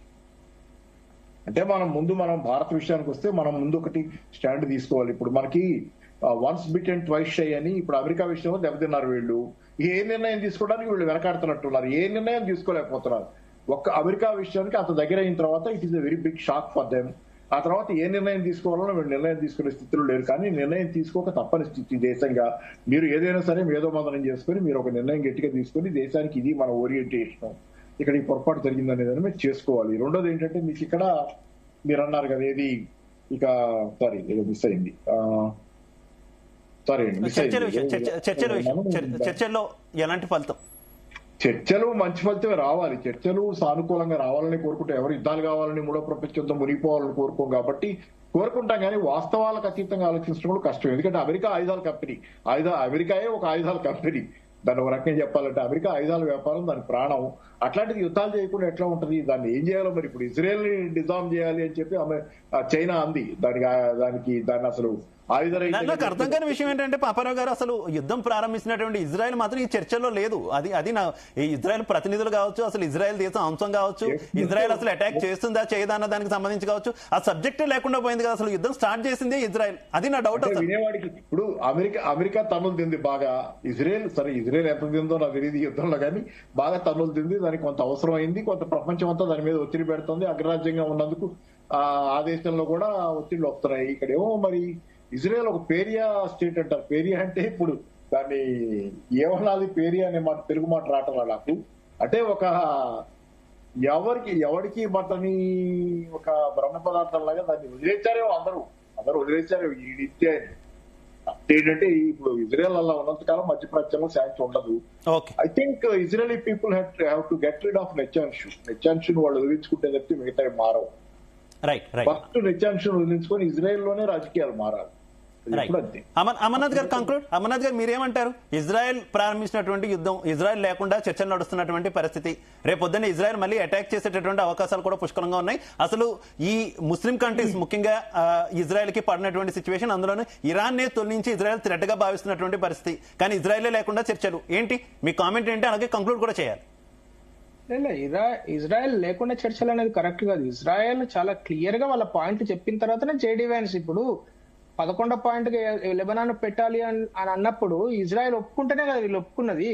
అంటే మనం భారత్ విషయానికి వస్తే మనం ముందు ఒకటి స్టాండ్ తీసుకోవాలి. ఇప్పుడు మనకి once bit and twice shy అని ఇప్పుడు అమెరికా విషయంలో దెబ్బతిన్నారు వీళ్ళు. ఏ నిర్ణయం తీసుకోవడానికి వీళ్ళు వెనకాడుతున్నట్టున్నారు, ఏ నిర్ణయం తీసుకోలేకపోతున్నారు. ఒక్క అమెరికా విషయానికి అంత దగ్గర అయిన తర్వాత it is a very big shock for them. ఆ తర్వాత ఏ నిర్ణయం తీసుకోవాలో వీళ్ళు నిర్ణయం తీసుకునే స్థితిలో లేరు. కానీ నిర్ణయం తీసుకోక తప్పని స్థితి దేశంగా. మీరు ఏదైనా సరే మేధోమదనం చేసుకుని మీరు ఒక నిర్ణయం గట్టిగా తీసుకుని దేశానికి ఇది మన ఓరియంటేషన్, ఇక్కడ ఈ పొరపాటు జరిగిందనేది మీరు చేసుకోవాలి. రెండోది ఏంటంటే మీకు ఇక్కడ మీరు అన్నారు కదా, ఏది ఇక సారీ ఏదో మిస్ అయింది, చర్చల్లో ఎలాంటి ఫలితం? చర్చలు మంచి ఫలితమే రావాలి, చర్చలు సానుకూలంగా రావాలని కోరుకుంటాం. ఎవరు యుద్ధాలు కావాలని, మూడో ప్రపంచంతో మునిగిపోవాలని కోరుకోం కాబట్టి కోరుకుంటాం, కానీ వాస్తవాలకు అతీతంగా ఆలోచించడం కూడా కష్టం. ఎందుకంటే అమెరికా ఆయుధాల కంపెనీ, అమెరికాయే ఒక ఆయుధాల కంపెనీ. దాన్ని ఒక రకంగా చెప్పాలంటే అమెరికా ఆయుధాల వ్యాపారం దాని ప్రాణం. అట్లాంటిది యుద్ధాలు చేయకుండా ఎట్లా ఉంటది? దాన్ని ఏం చేయాలో మరి ఇప్పుడు ఇజ్రాయెల్ ని డిజామ్ చేయాలి అని చెప్పి చైనా అంది. దాన్ని అసలు నాకు అర్థం కాని విషయం ఏంటంటే పాపారావు గారు, అసలు యుద్ధం ప్రారంభించినటువంటి ఇజ్రాయెల్ మాత్రం ఈ చర్చల్లో లేదు. అది నా ఇజ్రాయెల్ ప్రతినిధులు కావచ్చు, అసలు ఇజ్రాయెల్ దేశం అంశం కావచ్చు, ఇజ్రాయెల్ అసలు అటాక్ చేస్తుందా చేయదా అన్న దానికి సంబంధించి కావచ్చు, ఆ సబ్జెక్టే లేకుండా పోయింది కదా. అసలు యుద్ధం స్టార్ట్ చేసిందే ఇజ్రాయెల్. అది నా డౌట్. వినేవాడికి ఇప్పుడు అమెరికా తన్నులు తింది బాగా, ఇజ్రాయెల్ ఎంత తిందో నాకు తెలియదు యుద్ధంలో, కానీ బాగా తన్నులు తింది. దానికి కొంత అవసరం అయింది, కొంత ప్రపంచం అంతా దాని మీద ఒత్తిడి పెడుతుంది. అగ్రరాజ్యంగా ఉన్నందుకు ఆ దేశంలో కూడా ఒత్తిళ్లు వస్తున్నాయి. ఇక్కడేమో మరి ఇజ్రాయెల్ ఒక పేరియా స్టేట్ అంటారు. పేరియా అంటే ఇప్పుడు దాన్ని ఏమన్నది, పేరియా అనే మాట తెలుగు మాట రావటం నాకు. అంటే ఒక ఎవరికి బట్టని ఒక బ్రహ్మ పదార్థం లాగా దాన్ని వదిలేచారేమో అందరూ వదిలేచారు. ఇదే ఏంటంటే ఇప్పుడు ఇజ్రాయెల్ అలా ఉన్నంతకాలం మధ్యప్రాచ్యంలో శాంతి ఉండదు. I think Israeli people have to get rid of నెచ్చాన్షును వాళ్ళు వదిలించుకుంటే తప్పితే మిగతా మారవు. ఫస్ట్ నెచ్చాన్షును వదిలించుకొని ఇజ్రాయెల్ లోనే రాజకీయాలు మారాలి. అమర్నాథ్ గారు మీరేమంటారు? ఇజ్రాయెల్ ప్రారంభించినటువంటి యుద్ధం, ఇజ్రాయెల్ లేకుండా చర్చలు నడుస్తున్నటువంటి పరిస్థితి, రేపొద్దున ఇజ్రాయెల్ మళ్ళీ అటాక్ చేసేటటువంటి అవకాశాలు కూడా పుష్కలంగా ఉన్నాయి. అసలు ఈ ముస్లిం కంట్రీస్ ముఖ్యంగా ఇజ్రాయెల్ కి పడినటువంటి సిచ్యువేషన్, అందులోనూ ఇరాన్ నే తొలగించి ఇజ్రాయెల్ థ్రెట్ గా భావిస్తున్నటువంటి పరిస్థితి, కానీ ఇజ్రాయెల్ లేకుండా చర్చలు ఏంటి? మీ కామెంట్ ఏంటి? అలాగే కంక్లూడ్ కూడా చేయాలి. ఇజ్రాయెల్ లేకుండా చర్చలు అనేది కరెక్ట్ కాదు. ఇజ్రాయెల్ చాలా క్లియర్ గా వాళ్ళ పాయింట్ చెప్పిన తర్వాతనే జేడీ వ్యాన్స్ ఇప్పుడు 11వ పాయింట్ లెబనాన్ పెట్టాలి అని అన్నప్పుడు ఇజ్రాయెల్ ఒప్పుకుంటేనే కదా వీళ్ళు ఒప్పుకున్నది.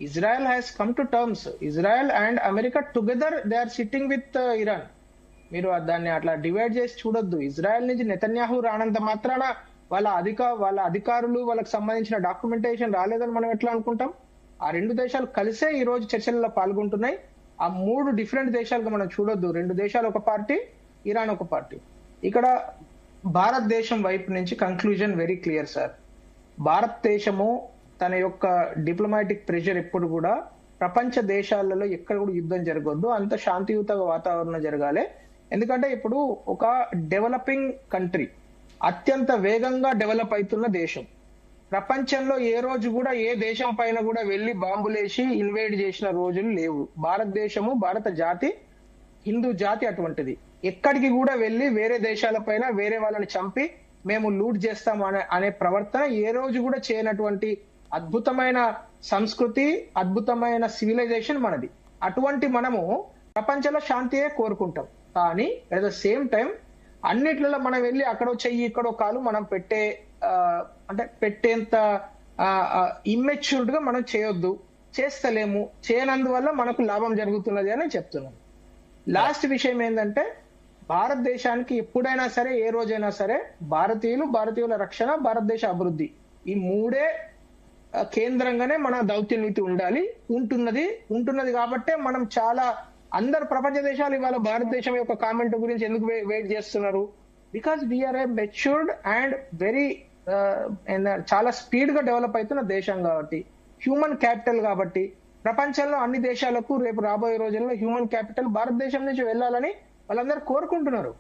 Israel has come to terms. Israel and America together they are sitting with Iran. మీరు దాన్ని అట్లా డివైడ్ చేసి చూడొద్దు. ఇజ్రాయెల్ నుంచి నెతన్యాహు రానంత మాత్రాన వాళ్ళ అధికారులు వాళ్ళకి సంబంధించిన డాక్యుమెంటేషన్ రాలేదని మనం ఎట్లా అనుకుంటాం? ఆ రెండు దేశాలు కలిసే ఈ రోజు చర్చలలో పాల్గొంటున్నాయి. ఆ మూడు డిఫరెంట్ దేశాలుగా మనం చూడొద్దు. రెండు దేశాలు ఒక పార్టీ, ఇరాన్ ఒక పార్టీ. ఇక్కడ భారతదేశం వైపు నుంచి కంక్లూజన్ వెరీ క్లియర్ సార్. భారతదేశము తన యొక్క డిప్లొమాటిక్ ప్రెషర్ ఎప్పుడు కూడా ప్రపంచ దేశాలలో ఎక్కడ కూడా యుద్ధం జరగొద్దు, అంత శాంతియుత వాతావరణం జరగాలి. ఎందుకంటే ఇప్పుడు ఒక డెవలపింగ్ కంట్రీ, అత్యంత వేగంగా డెవలప్ అవుతున్న దేశం, ప్రపంచంలో ఏ రోజు కూడా ఏ దేశం పైన కూడా వెళ్లి బాంబులేసి ఇన్వైడ్ చేసిన రోజులు లేవు. భారతదేశము, భారత జాతి, హిందూ జాతి అటువంటిది. ఎక్కడికి కూడా వెళ్లి వేరే దేశాల పైన వేరే వాళ్ళని చంపి మేము లూట్ చేస్తాం అనే ప్రవర్తన ఏ రోజు కూడా చేయనటువంటి అద్భుతమైన సంస్కృతి, అద్భుతమైన సివిలైజేషన్ మనది. అటువంటి మనము ప్రపంచంలో శాంతియే కోరుకుంటాం. కానీ అట్ ద సేమ్ టైం అన్నిట్లలో మనం వెళ్ళి అక్కడో చెయ్యి ఇక్కడో కాలు మనం పెట్టేంత ఇమ్మెచ్యూర్డ్ గా మనం చేయొద్దు, చేస్తలేము. చేయనందువల్ల మనకు లాభం జరుగుతున్నది అని చెప్తున్నాను. లాస్ట్ విషయం ఏంటంటే భారతదేశానికి ఎప్పుడైనా సరే, ఏ రోజైనా సరే, భారతీయుల రక్షణ, భారతదేశ అభివృద్ధి, ఈ మూడే కేంద్రంగానే మన దౌత్య నీతి ఉంటున్నది కాబట్టే మనం చాలా అందరు ప్రపంచ దేశాలు ఇవాళ భారతదేశం యొక్క కామెంట్ గురించి ఎందుకు వెయిట్ చేస్తున్నారు? Because we're a matured and very చాలా స్పీడ్ గా డెవలప్ అవుతున్న దేశం కాబట్టి, హ్యూమన్ క్యాపిటల్ కాబట్టి, ప్రపంచంలో అన్ని దేశాలకు రేపు రాబోయే రోజుల్లో హ్యూమన్ క్యాపిటల్ భారతదేశం నుంచి వెళ్ళాలని వాళ్ళందరూ కోరుకుంటున్నారు.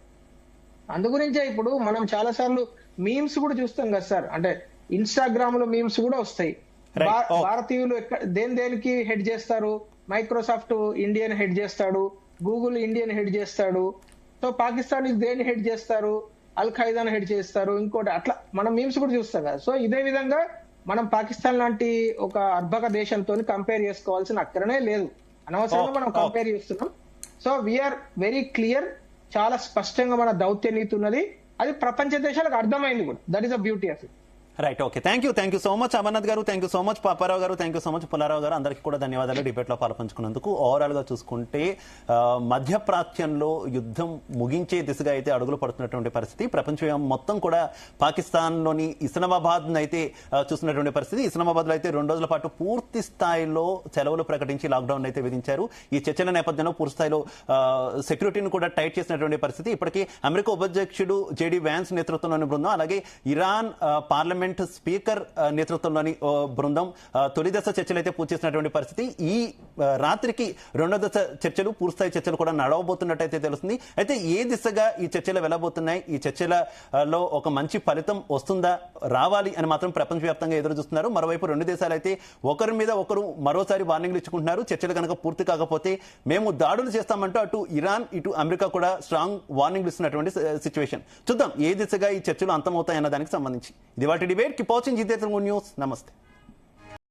అందు గురించే ఇప్పుడు మనం చాలా సార్లు మీమ్స్ కూడా చూస్తాం కదా సార్, అంటే ఇన్స్టాగ్రామ్ లో మీమ్స్ కూడా వస్తాయి. భారతీయులు దేనికి హెడ్ చేస్తారు? మైక్రోసాఫ్ట్ ఇండియన్ హెడ్ చేస్తాడు, గూగుల్ ఇండియన్ హెడ్ చేస్తాడు. సో పాకిస్తాన్ దేని హెడ్ చేస్తారు? అల్ ఖైదాను హెడ్ చేస్తారు, ఇంకోటి అట్లా మనం మీమ్స్ కూడా చూస్తాం కదా. సో ఇదే విధంగా మనం పాకిస్తాన్ లాంటి ఒక అర్భక దేశంతో కంపేర్ చేసుకోవాల్సిన అక్కరనే లేదు. అనవసరంగా మనం కంపేర్ చేస్తున్నాం. సో వీఆర్ వెరీ క్లియర్, చాలా స్పష్టంగా మన దౌత్య నీతి ఉన్నది. అది ప్రపంచ దేశాలకు అర్థమైంది కూడా. That is the beauty of it. Right, okay, thank you so much Amarnath garu, thank you so much Paparao garu, thank you so much Pullarao garu. అందరికీ కూడా ధన్యవాదాలు డిబేట్ లో పాల్పంచుకున్నందుకు. ఓవరాల్ గా చూసుకుంటే మధ్యప్రాచ్యంలో యుద్ధం ముగించే దిశగా అయితే అడుగులు పడుతున్నటువంటి పరిస్థితి. ప్రపంచం మొత్తం కూడా పాకిస్తాన్ లోని ఇస్లామాబాద్ అయితే చూస్తున్నటువంటి పరిస్థితి. ఇస్లామాబాద్ లో అయితే 2 రోజుల పాటు పూర్తి స్థాయిలో సెలవులు ప్రకటించి లాక్డౌన్ అయితే విధించారు. ఈ చర్చల నేపథ్యంలో పూర్తి స్థాయిలో సెక్యూరిటీని కూడా టైట్ చేసినటువంటి పరిస్థితి. ఇప్పటికీ అమెరికా ఉపాధ్యక్షుడు జేడీ వ్యాన్స్ నేతృత్వంలోని బృందం, అలాగే ఇరాన్ పార్లమెంట్ స్పీకర్ నేతృత్వంలోని బృందం తొలి దశ చర్చలు అయితే పూర్తి చేసినటువంటి పరిస్థితి. ఈ రాత్రికి 2వ దశ చర్చలు, పూర్తిస్థాయి చర్చలు కూడా నడవబోతున్నట్టయితే తెలుస్తుంది. అయితే ఏ దిశగా ఈ చర్చలు వెళ్ళబోతున్నాయి, ఈ చర్చలలో ఒక మంచి ఫలితం వస్తుందా, రావాలి అని మాత్రం ప్రపంచవ్యాప్తంగా ఎదురు చూస్తున్నారు. మరోవైపు 2 దేశాలు అయితే ఒకరి మీద ఒకరు మరోసారి వార్నింగ్లు ఇచ్చుకుంటున్నారు. చర్చలు కనుక పూర్తి కాకపోతే మేము దాడులు చేస్తామంటూ అటు ఇరాన్ ఇటు అమెరికా కూడా స్ట్రాంగ్ వార్నింగ్లు ఇస్తున్నటువంటి సిచ్యువేషన్. చూద్దాం ఏ దిశగా ఈ చర్చలు అంతమవుతాయన్న దానికి సంబంధించి. ఇది వాటి debate. Keep watching Zee Telugu news. నమస్తే.